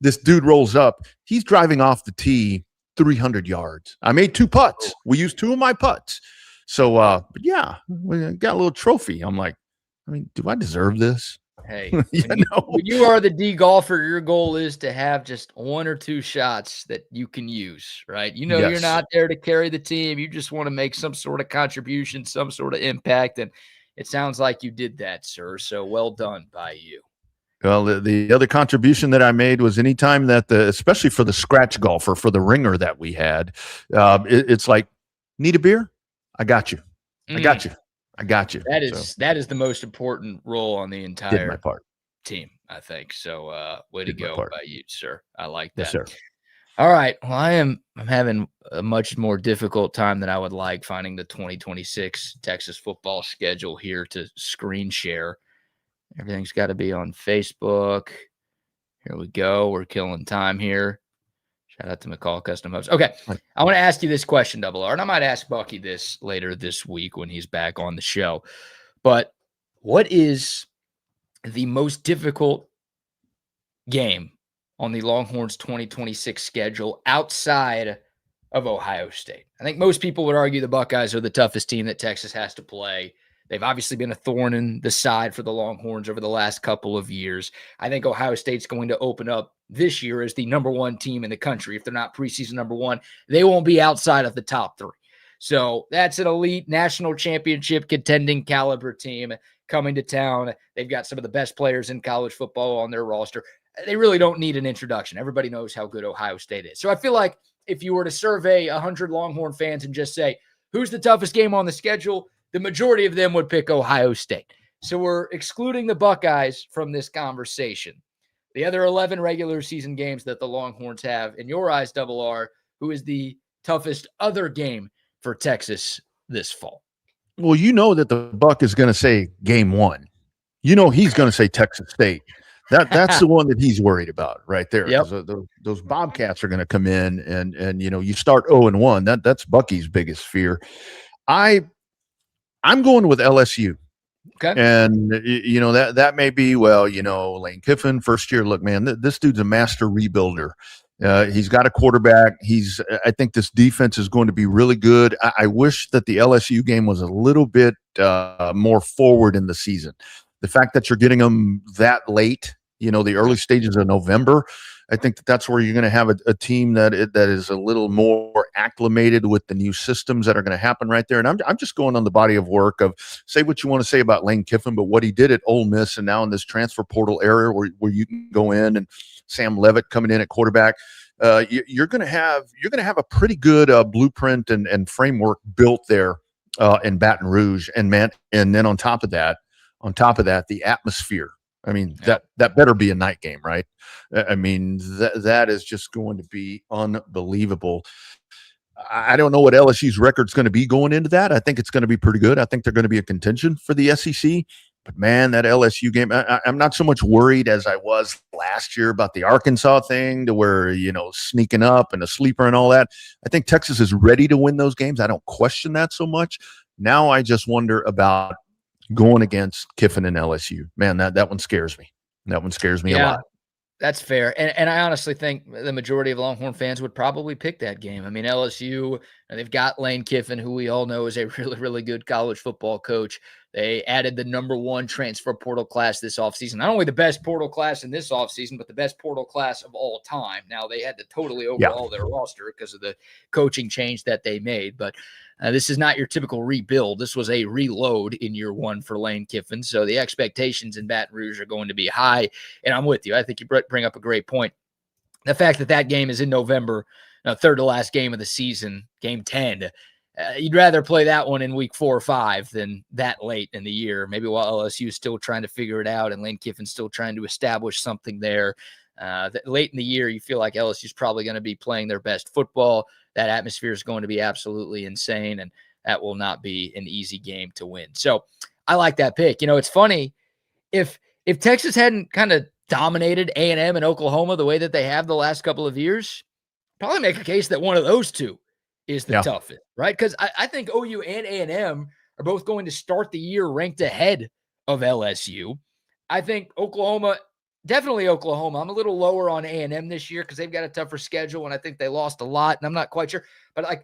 This dude rolls up. He's driving off the tee 300 yards. I made 2 putts. We used 2 of my putts. So, but yeah, we got a little trophy. I'm like, do I deserve this? Hey, when you are the D golfer, your goal is to have just 1 or 2 shots that you can use, right? You're not there to carry the team. You just want to make some sort of contribution, some sort of impact. And it sounds like you did that, sir. So well done by you. Well, the other contribution that I made was anytime that especially for the scratch golfer, for the ringer that we had, it's like, need a beer? I got you. I got you. That is the most important role on the entire team, I think. So way to go by you, sir. I like that. Yes, sir. All right. Well, I'm having a much more difficult time than I would like finding the 2026 Texas football schedule here to screen share. Everything's got to be on Facebook. Here we go. We're killing time here. Shout out to McCall Custom Homes. Okay. I want to ask you this question, Double R, and I might ask Bucky this later this week when he's back on the show. But what is the most difficult game on the Longhorns 2026 schedule outside of Ohio State? I think most people would argue the Buckeyes are the toughest team that Texas has to play. They've obviously been a thorn in the side for the Longhorns over the last couple of years. I think Ohio State's going to open up this year as the number 1 team in the country. If they're not preseason number 1, they won't be outside of the top 3. So that's an elite national championship contending caliber team. coming to town. They've got some of the best players in college football on their roster. They really don't need an introduction. Everybody knows how good Ohio State is. So I feel like if you were to survey 100 Longhorn fans and just say, who's the toughest game on the schedule, the majority of them would pick Ohio State. So we're excluding the Buckeyes from this conversation. The other 11 regular season games that the Longhorns have, in your eyes, Double R, who is the toughest other game for Texas this fall? Well, you know that the Buck is going to say game one. You know he's going to say Texas State. That's the one that he's worried about right there. Yep. Those Bobcats are going to come in and you start 0-1. That's Bucky's biggest fear. I'm going with LSU. Okay. And that may be, Lane Kiffin, first year. Look, man, this dude's a master rebuilder. He's got a quarterback. I think this defense is going to be really good. I wish that the LSU game was a little bit more forward in the season. The fact that you're getting them that late, the early stages of November, I think that's where you're going to have a team that is a little more acclimated with the new systems that are going to happen right there. And I'm just going on the body of work of, say what you want to say about Lane Kiffin, but what he did at Ole Miss and now in this transfer portal area where you can go in and Sam Leavitt coming in at quarterback, you're going to have a pretty good blueprint and framework built there in Baton Rouge. And then on top of that, the atmosphere. I mean, that better be a night game, right? I mean, that is just going to be unbelievable. I don't know what LSU's record's going to be going into that. I think it's going to be pretty good. I think they're going to be a contention for the SEC. But, man, that LSU game, I'm not so much worried as I was last year about the Arkansas thing to where, sneaking up and a sleeper and all that. I think Texas is ready to win those games. I don't question that so much. Now I just wonder about going against Kiffin and LSU. Man, that one scares me. That one scares me a lot. That's fair. And I honestly think the majority of Longhorn fans would probably pick that game. I mean, LSU, they've got Lane Kiffin, who we all know is a really, really good college football coach. They added the #1 transfer portal class this offseason. Not only the best portal class in this offseason, but the best portal class of all time. Now, they had to totally overhaul their roster because of the coaching change that they made. But this is not your typical rebuild. This was a reload in year one for Lane Kiffin. So the expectations in Baton Rouge are going to be high. And I'm with you. I think you bring up a great point. The fact that game is in November, third to last game of the season, game 10, you'd rather play that one in week 4 or 5 than that late in the year. Maybe while LSU is still trying to figure it out and Lane Kiffin's still trying to establish something there. Late in the year, you feel like LSU is probably going to be playing their best football. That atmosphere is going to be absolutely insane, and that will not be an easy game to win. So I like that pick. It's funny. If Texas hadn't kind of dominated A&M and Oklahoma the way that they have the last couple of years, probably make a case that one of those two is the toughest, right? Because I think OU and A&M are both going to start the year ranked ahead of LSU. I think definitely Oklahoma. I'm a little lower on A&M this year because they've got a tougher schedule, and I think they lost a lot, and I'm not quite sure. But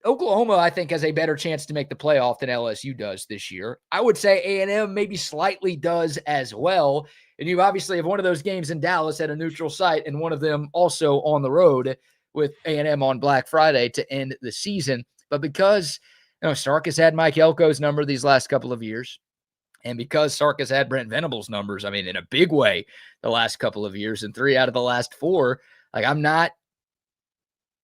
Oklahoma, I think, has a better chance to make the playoff than LSU does this year. I would say A&M maybe slightly does as well. And you obviously have one of those games in Dallas at a neutral site and one of them also on the road with A&M on Black Friday to end the season. But because Sark has had Mike Elko's number these last couple of years, and because Sark has had Brent Venables' numbers, I mean, in a big way the last couple of years, and 3 out of the last 4, I'm not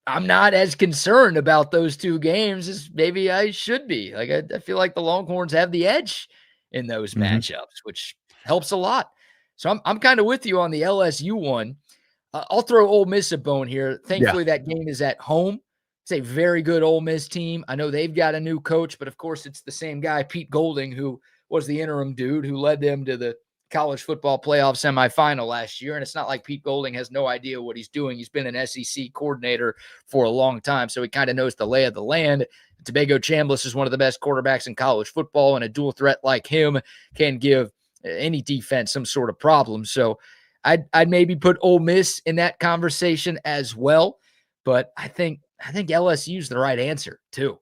as concerned about those 2 games as maybe I should be. I feel like the Longhorns have the edge in those matchups, which helps a lot. So I'm kind of with you on the LSU one. I'll throw Ole Miss a bone here. Thankfully, that game is at home. It's a very good Ole Miss team. I know they've got a new coach, but of course it's the same guy, Pete Golding, who was the interim dude who led them to the college football playoff semifinal last year. And it's not like Pete Golding has no idea what he's doing. He's been an SEC coordinator for a long time, so he kind of knows the lay of the land. Tobago Chambliss is one of the best quarterbacks in college football, and a dual threat like him can give any defense some sort of problem. So I'd maybe put Ole Miss in that conversation as well. But I think LSU's the right answer too.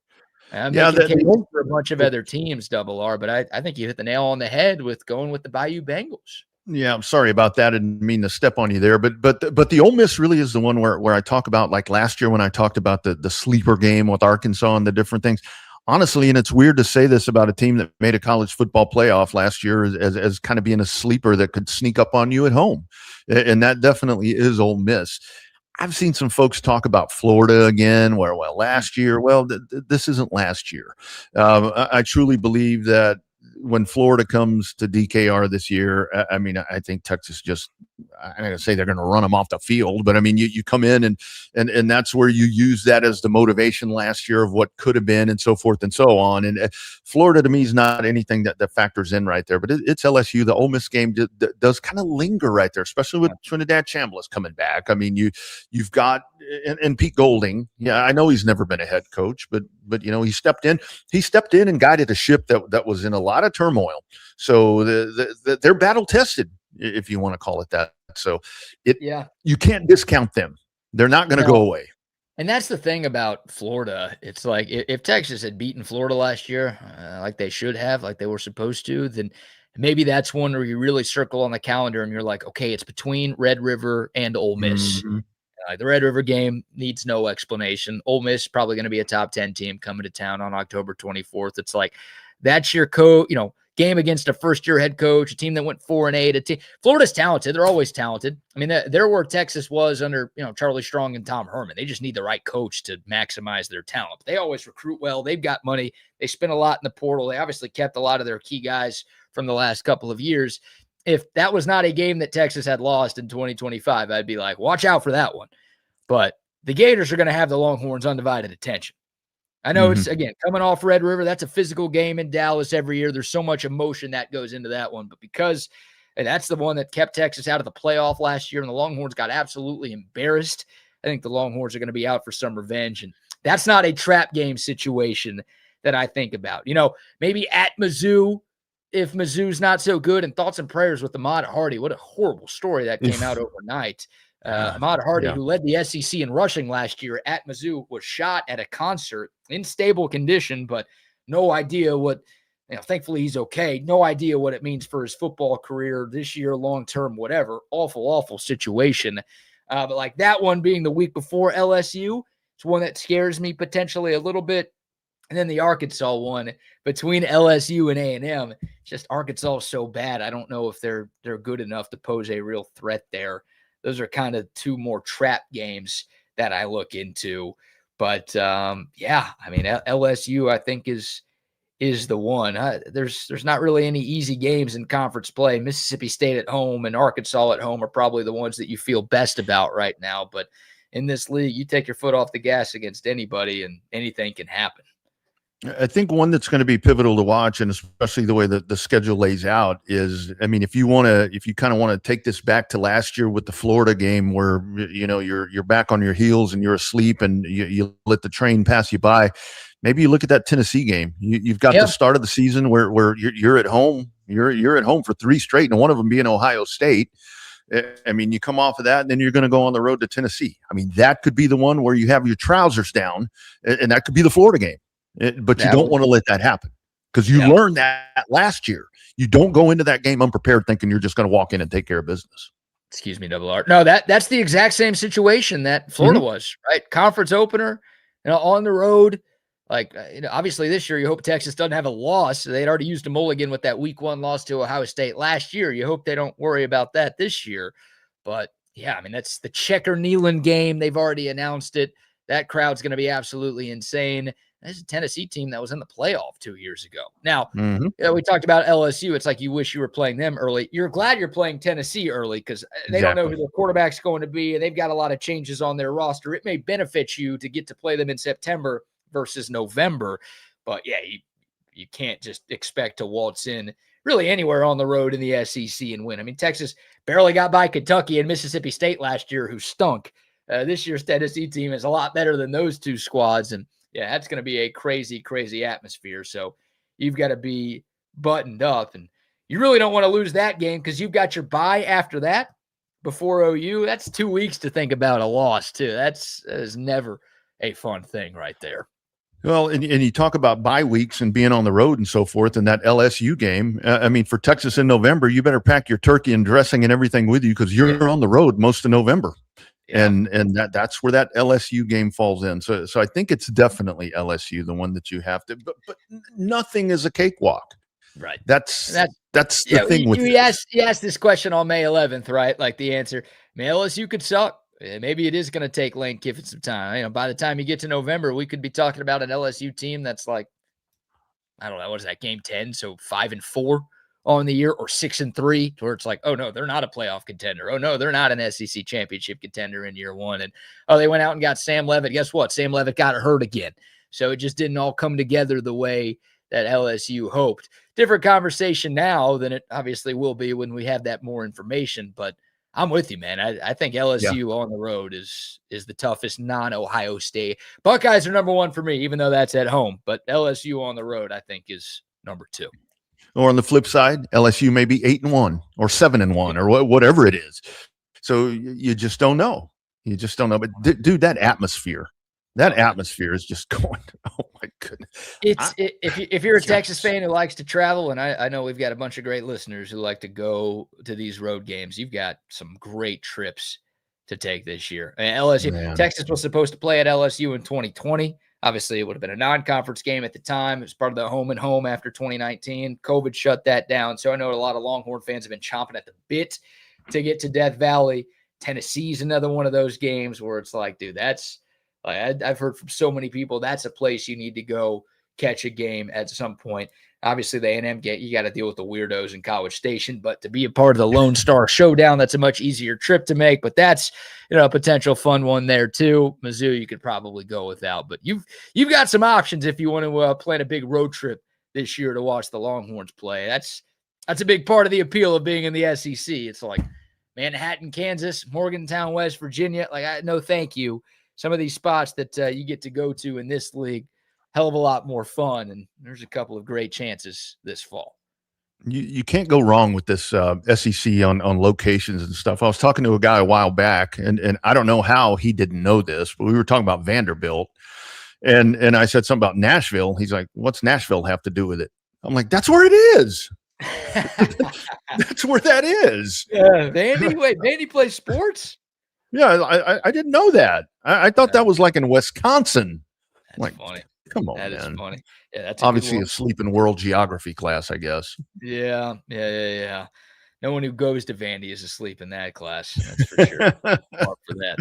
I'm making case for a bunch of other teams, Double R, but I think you hit the nail on the head with going with the Bayou Bengals. Yeah, I'm sorry about that. I didn't mean to step on you there, but the Ole Miss really is the one where I talk about, like last year when I talked about the sleeper game with Arkansas and the different things. honestly, and it's weird to say this about a team that made a college football playoff last year as kind of being a sleeper that could sneak up on you at home. And that definitely is Ole Miss. I've seen some folks talk about Florida again, where, well, last year, well, this isn't last year. I truly believe that when Florida comes to DKR this year, I mean, I think Texas just, I'm not going to say they're going to run them off the field, but I mean, you come in and that's where you use that as the motivation last year of what could have been and so forth and so on. And Florida to me is not anything that factors in right there, but it's LSU. The Ole Miss game does kind of linger right there, especially with Trinidad Chambliss coming back. I mean, you've got, and Pete Golding. Yeah, I know he's never been a head coach, but you know, he stepped in and guided a ship that was in a lot of turmoil. So they're battle tested, if you want to call it that. So you can't discount them. They're not going to go away. And that's the thing about Florida. It's like if Texas had beaten Florida last year, like they should have, like they were supposed to, then maybe that's one where you really circle on the calendar and you're like, okay, it's between Red River and Ole Miss. Mm-hmm. The Red River game needs no explanation. Ole Miss is probably going to be a top 10 team coming to town on October 24th. It's like that's your game against a first-year head coach, a team that went 4-8. Florida's talented. They're always talented. I mean, they're where Texas was under Charlie Strong and Tom Herman. They just need the right coach to maximize their talent. But they always recruit well. They've got money. They spend a lot in the portal. They obviously kept a lot of their key guys from the last couple of years. If that was not a game that Texas had lost in 2025, I'd be like, watch out for that one. But the Gators are going to have the Longhorns' undivided attention. I know it's, again, coming off Red River. That's a physical game in Dallas every year. There's so much emotion that goes into that one. But because that's the one that kept Texas out of the playoff last year and the Longhorns got absolutely embarrassed, I think the Longhorns are going to be out for some revenge. And that's not a trap game situation that I think about. Maybe at Mizzou, if Mizzou's not so good, and thoughts and prayers with Ahmad Hardy. What a horrible story that came out overnight. Ahmad Hardy, who led the SEC in rushing last year at Mizzou, was shot at a concert in stable condition, but no idea what, thankfully he's okay. No idea what it means for his football career this year, long-term, whatever. Awful, awful situation. But like that one being the week before LSU, it's one that scares me potentially a little bit. And then the Arkansas one between LSU and A&M. Just Arkansas is so bad. I don't know if they're good enough to pose a real threat there. Those are kind of two more trap games that I look into. But LSU I think is the one. There's not really any easy games in conference play. Mississippi State at home and Arkansas at home are probably the ones that you feel best about right now. But in this league, you take your foot off the gas against anybody and anything can happen. I think one that's going to be pivotal to watch, and especially the way that the schedule lays out, is, I mean, if you kind of want to take this back to last year with the Florida game where, you're back on your heels and you're asleep and you let the train pass you by, maybe you look at that Tennessee game. You've got the start of the season where you're at home. You're at home for 3 straight, and one of them being Ohio State. I mean, you come off of that, and then you're going to go on the road to Tennessee. I mean, that could be the one where you have your trousers down, and that could be the Florida game. But you don't want to let that happen because you learned that last year. You don't go into that game unprepared thinking you're just going to walk in and take care of business. Excuse me, Double R. No, that's the exact same situation that Florida was, right? Conference opener, on the road. Like, obviously this year you hope Texas doesn't have a loss. They'd already used a mulligan with that week 1 loss to Ohio State last year. You hope they don't worry about that this year. But yeah, I mean, that's the Checker Neyland game. They've already announced it. That crowd's going to be absolutely insane. There's a Tennessee team that was in the playoff 2 years ago. Now, we talked about LSU. It's like you wish you were playing them early. You're glad you're playing Tennessee early because they don't know who their quarterback's going to be, and they've got a lot of changes on their roster. It may benefit you to get to play them in September versus November. But, yeah, you can't just expect to waltz in really anywhere on the road in the SEC and win. I mean, Texas barely got by Kentucky and Mississippi State last year, who stunk. This year's Tennessee team is a lot better than those two squads, and yeah, that's going to be a crazy, crazy atmosphere. So you've got to be buttoned up, and you really don't want to lose that game because you've got your bye after that before OU. That's 2 weeks to think about a loss too. That is never a fun thing right there. Well, and you talk about bye weeks and being on the road and so forth, and that LSU game. I mean, for Texas in November, you better pack your turkey and dressing and everything with you because you're on the road most of November. Yeah. And that's where that LSU game falls in. So I think it's definitely LSU, the one that you have to, but nothing is a cakewalk. Right. That's the Yeah, thing with you asked this question on May 11th, right? Like the answer, LSU could suck. Maybe it is going to take Lane Kiffin some time. By the time you get to November, we could be talking about an LSU team that's like, I don't know, what is that, game 10? So 5-4 on the year, or 6-3, where it's like, oh no, they're not a playoff contender. Oh no, they're not an SEC championship contender in year one. And they went out and got Sam Levitt. Guess what? Sam Levitt got hurt again. So it just didn't all come together the way that LSU hoped. Different conversation now than it obviously will be when we have that more information. But I'm with you, man. I think LSU on the road is the toughest non-Ohio State. Buckeyes are number one for me, even though that's at home. But LSU on the road, I think, is number two. Or on the flip side, LSU may be 8-1 or 7-1 or whatever it is. So you just don't know. You just don't know. But dude, that atmosphere is just going. Oh my goodness! If you're a Texas fan who likes to travel, and I know we've got a bunch of great listeners who like to go to these road games, you've got some great trips to take this year. And LSU, Texas was supposed to play at LSU in 2020. Obviously, it would have been a non-conference game at the time. It was part of the home and home after 2019. COVID shut that down. So I know a lot of Longhorn fans have been chomping at the bit to get to Death Valley. Tennessee's another one of those games where it's like, dude, that's like, I've heard from so many people, that's a place you need to go catch a game at some point. Obviously, the A&M game, you got to deal with the weirdos in College Station, but to be a part of the Lone Star Showdown, that's a much easier trip to make. But that's, a potential fun one there too. Mizzou, you could probably go without, but you've got some options if you want to plan a big road trip this year to watch the Longhorns play. That's a big part of the appeal of being in the SEC. It's like Manhattan, Kansas, Morgantown, West Virginia. Like, no, thank you. Some of these spots that you get to go to in this league, hell of a lot more fun, and there's a couple of great chances this fall. You can't go wrong with this SEC on locations and stuff. I was talking to a guy a while back, and I don't know how he didn't know this, but we were talking about Vanderbilt, and I said something about Nashville. He's like, "What's Nashville have to do with it?" I'm like, "That's where it is. That's where that is." Yeah, Vandy plays sports. Yeah, I didn't know that. I thought that was like in Wisconsin. That's funny. Come on, that man. Is funny. Yeah, that's obviously a sleeping world geography class, I guess. Yeah. No one who goes to Vandy is asleep in that class. That's for sure. For that.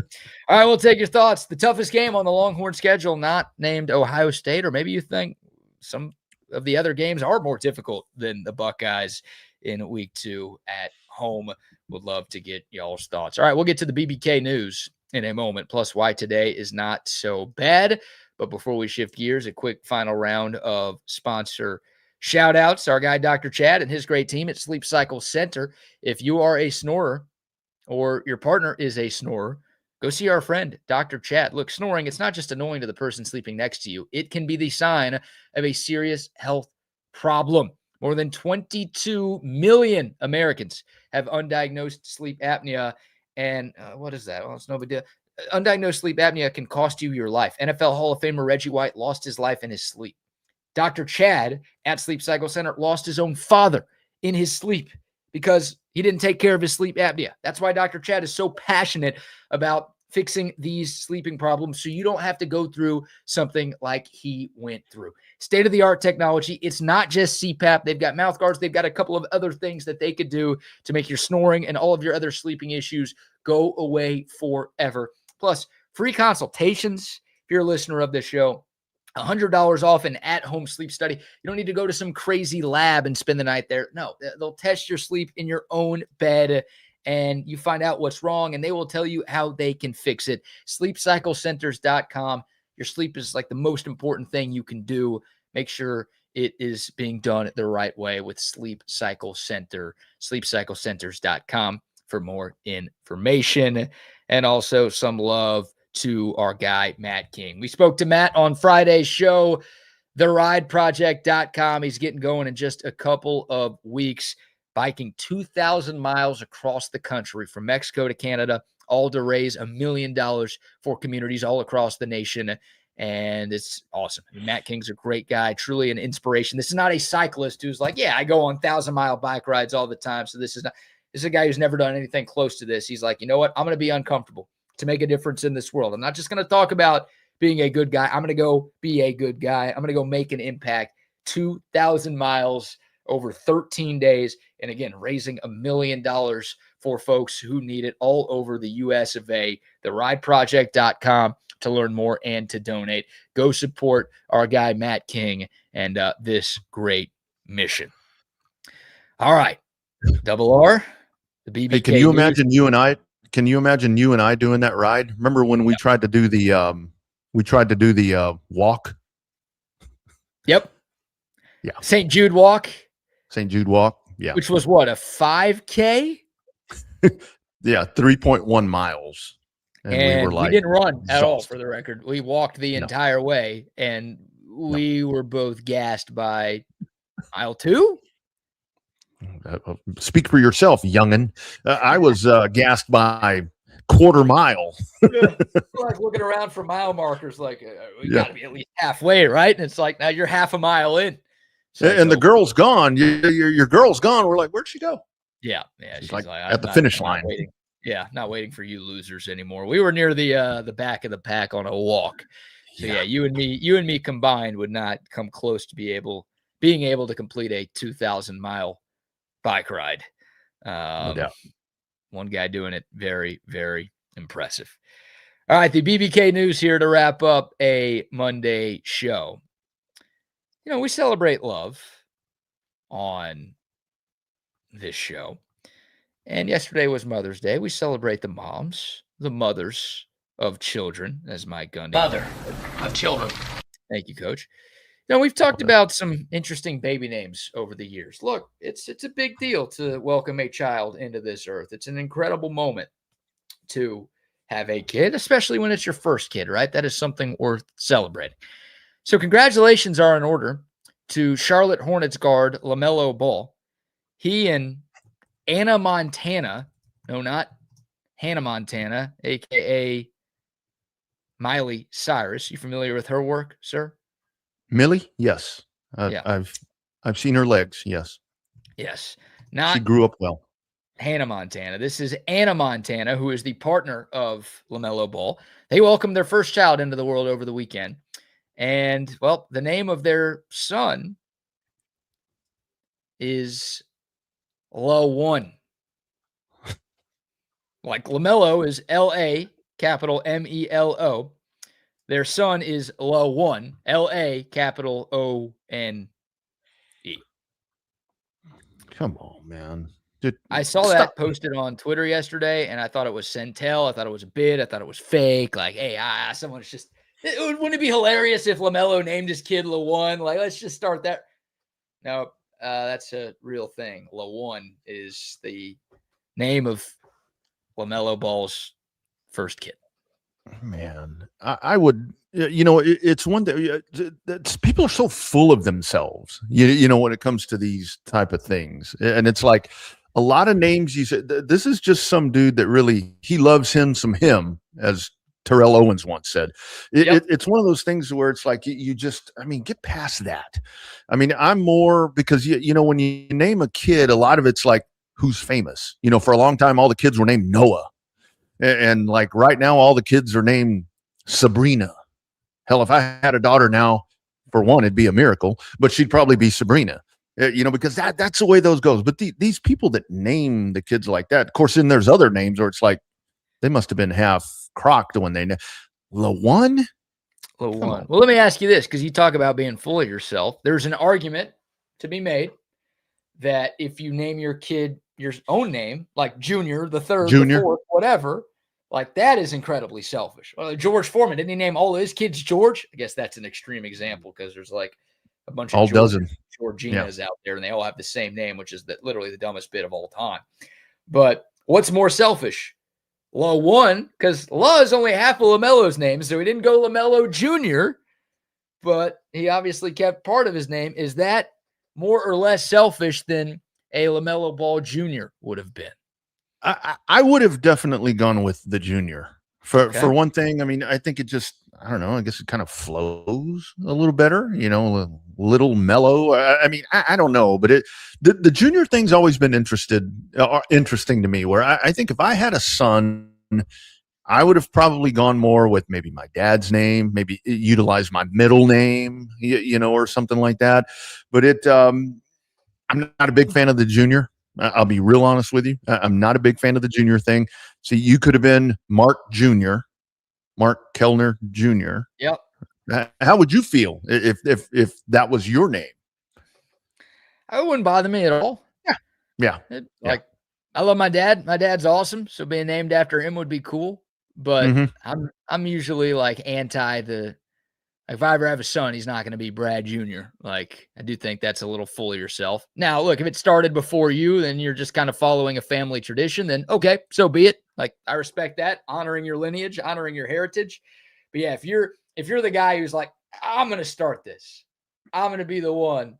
All right, we'll take your thoughts. The toughest game on the Longhorn schedule, not named Ohio State, or maybe you think some of the other games are more difficult than the Buckeyes in week 2 at home. Would love to get y'all's thoughts. All right, we'll get to the BBK news in a moment, plus why today is not so bad. But before we shift gears, a quick final round of sponsor shout-outs. Our guy, Dr. Chad, and his great team at Sleep Cycle Center. If you are a snorer or your partner is a snorer, go see our friend, Dr. Chad. Look, snoring, it's not just annoying to the person sleeping next to you. It can be the sign of a serious health problem. More than 22 million Americans have undiagnosed sleep apnea. And what is that? Well, it's no big deal. Undiagnosed sleep apnea can cost you your life. NFL Hall of Famer Reggie White lost his life in his sleep. Dr. Chad at Sleep Cycle Center lost his own father in his sleep because he didn't take care of his sleep apnea. That's why Dr. Chad is so passionate about fixing these sleeping problems so you don't have to go through something like he went through. State-of-the-art technology. It's not just CPAP. They've got mouth guards. They've got a couple of other things that they could do to make your snoring and all of your other sleeping issues go away forever. Plus, free consultations. If you're a listener of this show, $100 off an at-home sleep study. You don't need to go to some crazy lab and spend the night there. No, they'll test your sleep in your own bed, and you find out what's wrong, and they will tell you how they can fix it. SleepCyclecenters.com. Your sleep is like the most important thing you can do. Make sure it is being done the right way with Sleep Cycle Center. SleepCyclecenters.com for more information. And also some love to our guy, Matt King. We spoke to Matt on Friday's show, therideproject.com. He's getting going in just a couple of weeks, biking 2,000 miles across the country from Mexico to Canada, all to raise $1 million for communities all across the nation. And it's awesome. I mean, Matt King's a great guy, truly an inspiration. This is not a cyclist who's like, yeah, I go on 1,000-mile bike rides all the time. So this is a guy who's never done anything close to this. He's like, you know what? I'm going to be uncomfortable. to make a difference in this world. I'm not just going to talk about being a good guy. I'm going to go be a good guy. I'm going to go make an impact. 2,000 miles over 13 days. And again, raising $1 million for folks who need it all over the US of A. TheRideProject.com to learn more and to donate. Go support our guy, Matt King, and this great mission. All right. Double R, the BBK. Hey, can you imagine you and I? Can you imagine you and I doing that ride? Remember when we tried to do the walk? Yep. Yeah. St. Jude walk. St. Jude walk. Yeah. Which was what, a 5K? Yeah, 3.1 miles. And we were like, we didn't run at all, exhausted. for the record. We walked the entire way, and we were both gassed by mile 2. Speak for yourself, youngin. I was gassed by quarter mile. Like looking around for mile markers, like we got to be at least halfway, right? And it's like, now you're half a mile in. So and the girl's gone. Your girl's gone. We're like, where'd she go? Yeah. She's like at the finish line. Waiting. Yeah, not waiting for you losers anymore. We were near the back of the pack on a walk. So yeah, you and me combined would not come close to being able to complete a 2,000-mile bike ride. No doubt. One guy doing it, very, very impressive. All right, the BBK news here to wrap up a Monday show. You know, we celebrate love on this show. And yesterday was Mother's Day. We celebrate the moms, the mothers of children, as Mike Gundy. Mother of children. Thank you, Coach. You know, we've talked about some interesting baby names over the years. Look, it's a big deal to welcome a child into this earth. It's an incredible moment to have a kid, especially when it's your first kid, right? That is something worth celebrating. So congratulations are in order to Charlotte Hornets guard LaMelo Ball. He and Anna Montana, no, not Hannah Montana, a.k.a. Miley Cyrus. You familiar with her work, sir? Millie? Yes. Yeah. I've seen her legs. Yes. Yes. She grew up well. Hannah Montana. This is Anna Montana, who is the partner of LaMelo Ball. They welcomed their first child into the world over the weekend. And, well, the name of their son is LaOne. Like LaMelo is L-A, capital M-E-L-O. Their son is LaOne, L-A, capital O-N-E. Come on, man. I saw that posted on Twitter yesterday, and I thought it was Centel. I thought it was a bid. I thought it was fake. Like, hey, someone's just – wouldn't it be hilarious if LaMelo named his kid LaOne? Like, let's just start that. No, that's a real thing. LaOne is the name of LaMelo Ball's first kid. Man, I would, it's one that people are so full of themselves, you know, when it comes to these type of things. And it's like a lot of names you said, this is just some dude that really, he loves him, as Terrell Owens once said. It's one of those things where it's like, you just, I mean, get past that. I mean, I'm more because, you know, when you name a kid, a lot of it's like, who's famous? You know, for a long time, all the kids were named Noah. And like right now, all the kids are named Sabrina. Hell, if I had a daughter now, for one, it'd be a miracle, but she'd probably be Sabrina, you know, because that's the way those goes. But these people that name the kids like that, of course, then there's other names where it's like, they must have been half crocked when they LaOne. Well, let me ask you this, because you talk about being full of yourself. There's an argument to be made that if you name your kid your own name, like Junior, the third, the fourth, whatever, like that is incredibly selfish. George Foreman, didn't he name all his kids George? I guess that's an extreme example because there's like a bunch of Georginas out there and they all have the same name, which is literally the dumbest bit of all time. But what's more selfish? LaOne, because La is only half of LaMelo's name, so he didn't go LaMelo Jr., but he obviously kept part of his name. Is that more or less selfish than a LaMelo Ball Jr. would have been? I would have definitely gone with the junior for one thing. I mean, I think it just, I don't know, I guess it kind of flows a little better, you know, a little mellow. I mean, I don't know, but the junior thing's always been interesting to me, where I think if I had a son, I would have probably gone more with maybe my dad's name, maybe utilize my middle name, or something like that. But I'm not a big fan of the junior. I'll be real honest with you. I'm not a big fan of the junior thing. So you could have been Mark Jr., Mark Kellner Jr. Yep. How would you feel if that was your name? It wouldn't bother me at all. Yeah. I love my dad. My dad's awesome. So being named after him would be cool. But I'm usually like anti if I ever have a son, he's not going to be Brad Jr. Like, I do think that's a little full of yourself. Now, look, if it started before you, then you're just kind of following a family tradition, then okay, so be it. Like, I respect that, honoring your lineage, honoring your heritage. But yeah, if you're the guy who's like, I'm going to start this, I'm going to be the one,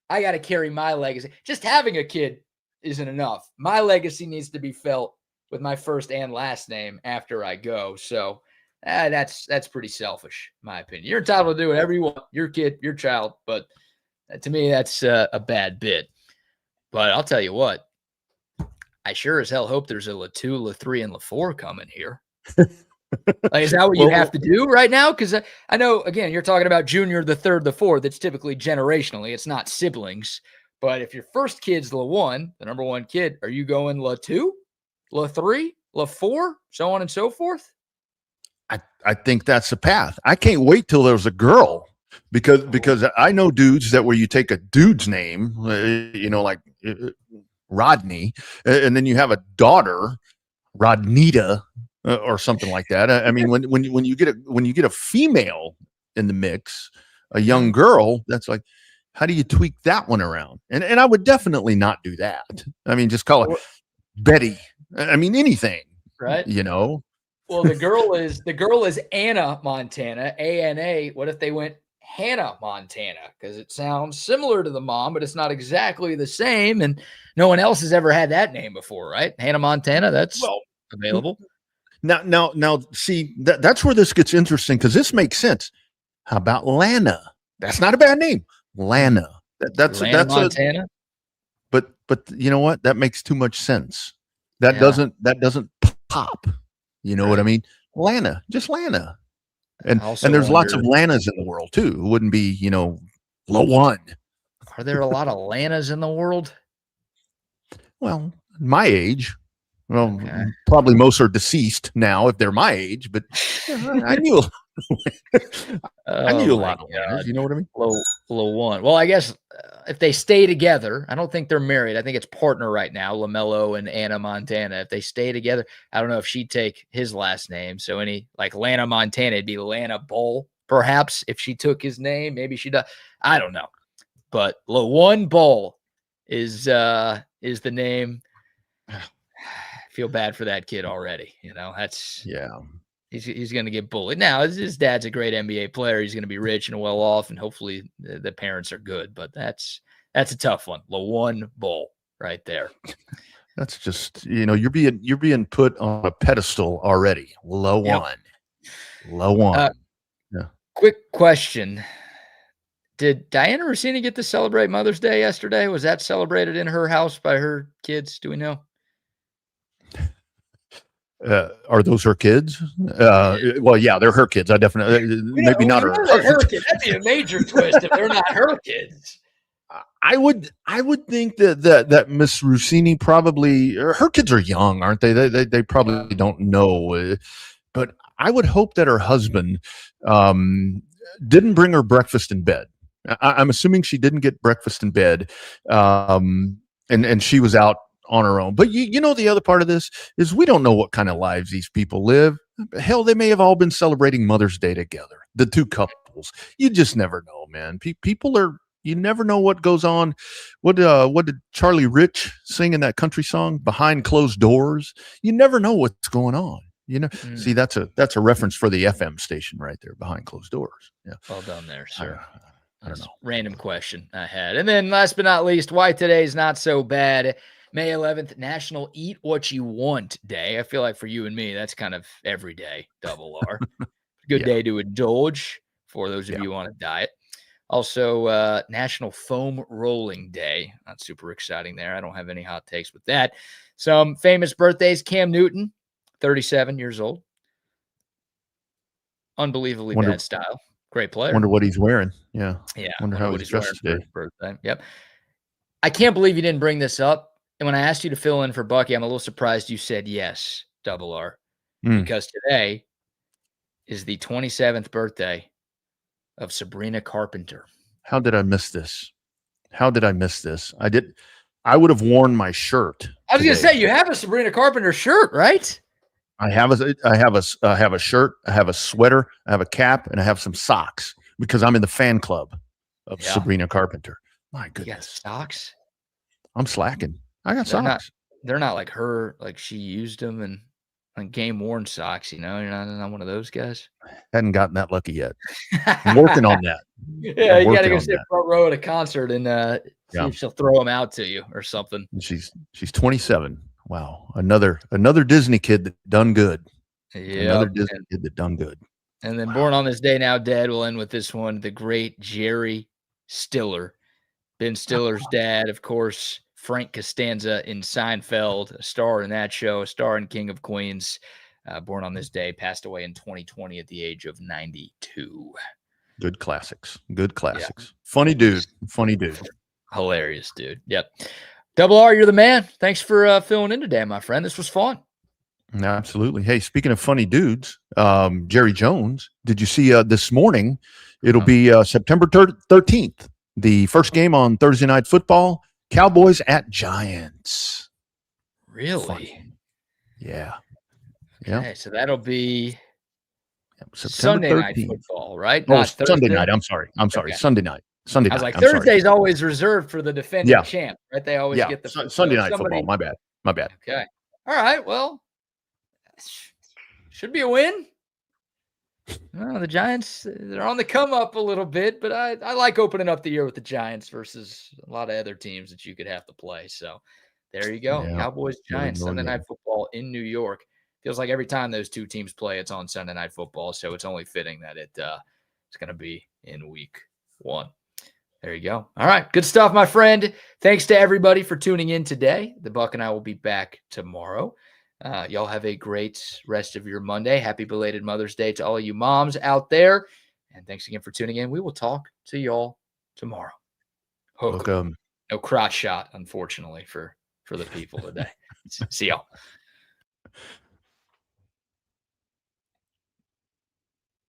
I got to carry my legacy. Just having a kid isn't enough. My legacy needs to be felt with my first and last name after I go. So that's pretty selfish, in my opinion. You're entitled to do whatever you want, your kid, your child, but to me, that's a bad bit. But I'll tell you what, I sure as hell hope there's a La2, La3, and La4 coming here. Like, is that what you have to do right now? Because I know, again, you're talking about junior, the third, the fourth. That's typically generationally. It's not siblings. But if your first kid's La1, the number one kid, are you going La2, La3, La4, so on and so forth? I think that's the path. I can't wait till there's a girl because I know dudes that where you take a dude's name, like Rodney, and then you have a daughter, Rodnita, or something like that. I mean, when you get a female in the mix, a young girl, that's like, how do you tweak that one around? And I would definitely not do that. I mean, just call it Betty. I mean, anything, right? Well, the girl is Anna Montana, ANA. What if they went Hannah Montana? Because it sounds similar to the mom, but it's not exactly the same. And no one else has ever had that name before, right? Hannah Montana, that's available. Now, see, that's where this gets interesting because this makes sense. How about Lana? That's not a bad name. Lana. That's Montana. But you know what? That makes too much sense. That doesn't pop. You know what I mean? Lana, just Lana. And there's lots of Lanas in the world too. It wouldn't be, La1. Are there a lot of Lanas in the world? Well, my age. Well, probably most are deceased now if they're my age, but I knew a lot of Lanas. You know what I mean? La1. Well, I guess if they stay together, I don't think they're married. I think it's partner right now, LaMelo and Anna Montana. If they stay together, I don't know if she'd take his last name. So like Lana Montana, it'd be Lana Bull, perhaps. If she took his name, maybe she does. I don't know. But La1 Bull is the name. I feel bad for that kid already. He's going to get bullied. Now, his dad's a great NBA player. He's going to be rich and well off, and hopefully the parents are good. But that's a tough one. La1 Bull right there. That's just you're being put on a pedestal already. La1. Yep. La1. Quick question: did Diana Rossini get to celebrate Mother's Day yesterday? Was that celebrated in her house by her kids? Do we know? Are those her kids? Well, yeah, they're her kids. I definitely maybe not her. Her kids. That'd be a major twist if they're not her kids. I would think that Miss Rossini probably her kids are young, aren't they? They probably don't know, but I would hope that her husband didn't bring her breakfast in bed. I'm assuming she didn't get breakfast in bed, and she was out on her own. But the other part of this is we don't know what kind of lives these people live. Hell, they may have all been celebrating Mother's Day together. The two couples. You just never know, man. People are. You never know what goes on. What did Charlie Rich sing in that country song? Behind closed doors. You never know what's going on. See, that's a reference for the FM station right there. Behind closed doors. Yeah. Well done there, sir. I don't know. Random question I had. And then last but not least, why today's not so bad. May 11th, National Eat What You Want Day. I feel like for you and me, that's kind of every day, double R. Good day to indulge for those of you who want to diet. Also, National Foam Rolling Day. Not super exciting there. I don't have any hot takes with that. Some famous birthdays. Cam Newton, 37 years old. Unbelievably Wonder- bad style. Great player. Wonder what he's wearing. Yeah. Yeah. Wonder how what he's he's wearing dressed for today. his birthday. Yep. I can't believe you didn't bring this up. And when I asked you to fill in for Bucky, I'm a little surprised you said yes, Double R, because today is the 27th birthday of Sabrina Carpenter. How did I miss this? I would have worn my shirt. I was going to say, you have a Sabrina Carpenter shirt, right? I have a shirt, I have a sweater, I have a cap, and I have some socks because I'm in the fan club of Sabrina Carpenter. My goodness. You got socks? I'm slacking. I got socks. They're not like her, like she used them and like game worn socks, You're not one of those guys. Hadn't gotten that lucky yet. I'm working on that. Yeah, you got to go sit front row at a concert and see if she'll throw them out to you or something. She's 27. Wow, another Disney kid that done good. Yeah, another Disney kid that done good. And then born on this day now dead. We'll end with this one. The great Jerry Stiller, Ben Stiller's dad, of course. Frank Costanza in Seinfeld, a star in that show, a star in King of Queens. Born on this day, passed away in 2020 at the age of 92. Good classics. Yeah. Funny dude. Hilarious dude. Yep. Double R, you're the man. Thanks for filling in today, my friend. This was fun. Absolutely. Hey, speaking of funny dudes, Jerry Jones, did you see this morning? It'll be September 13th, the first game on Thursday Night Football, Cowboys at Giants. Really? Funny. Yeah. Okay, so that'll be September Sunday 13th. Night Football, right? Oh, Sunday night. I'm sorry. Okay. Sunday night. I was like, Thursday's always reserved for the defending champ, right? They always get the Sunday Night Football. My bad. Okay. All right. Well, should be a win. The Giants, they're on the come up a little bit, but I like opening up the year with the Giants versus a lot of other teams that you could have to play. So there you go. Yeah. Cowboys, Giants, Sunday Night Football in New York. Feels like every time those two teams play, it's on Sunday Night Football. So it's only fitting that it's going to be in week 1. There you go. All right. Good stuff, my friend. Thanks to everybody for tuning in today. The Buck and I will be back tomorrow. Y'all have a great rest of your Monday. Happy belated Mother's Day to all you moms out there. And thanks again for tuning in. We will talk to y'all tomorrow. Welcome. No crotch shot, unfortunately, for the people today. See y'all.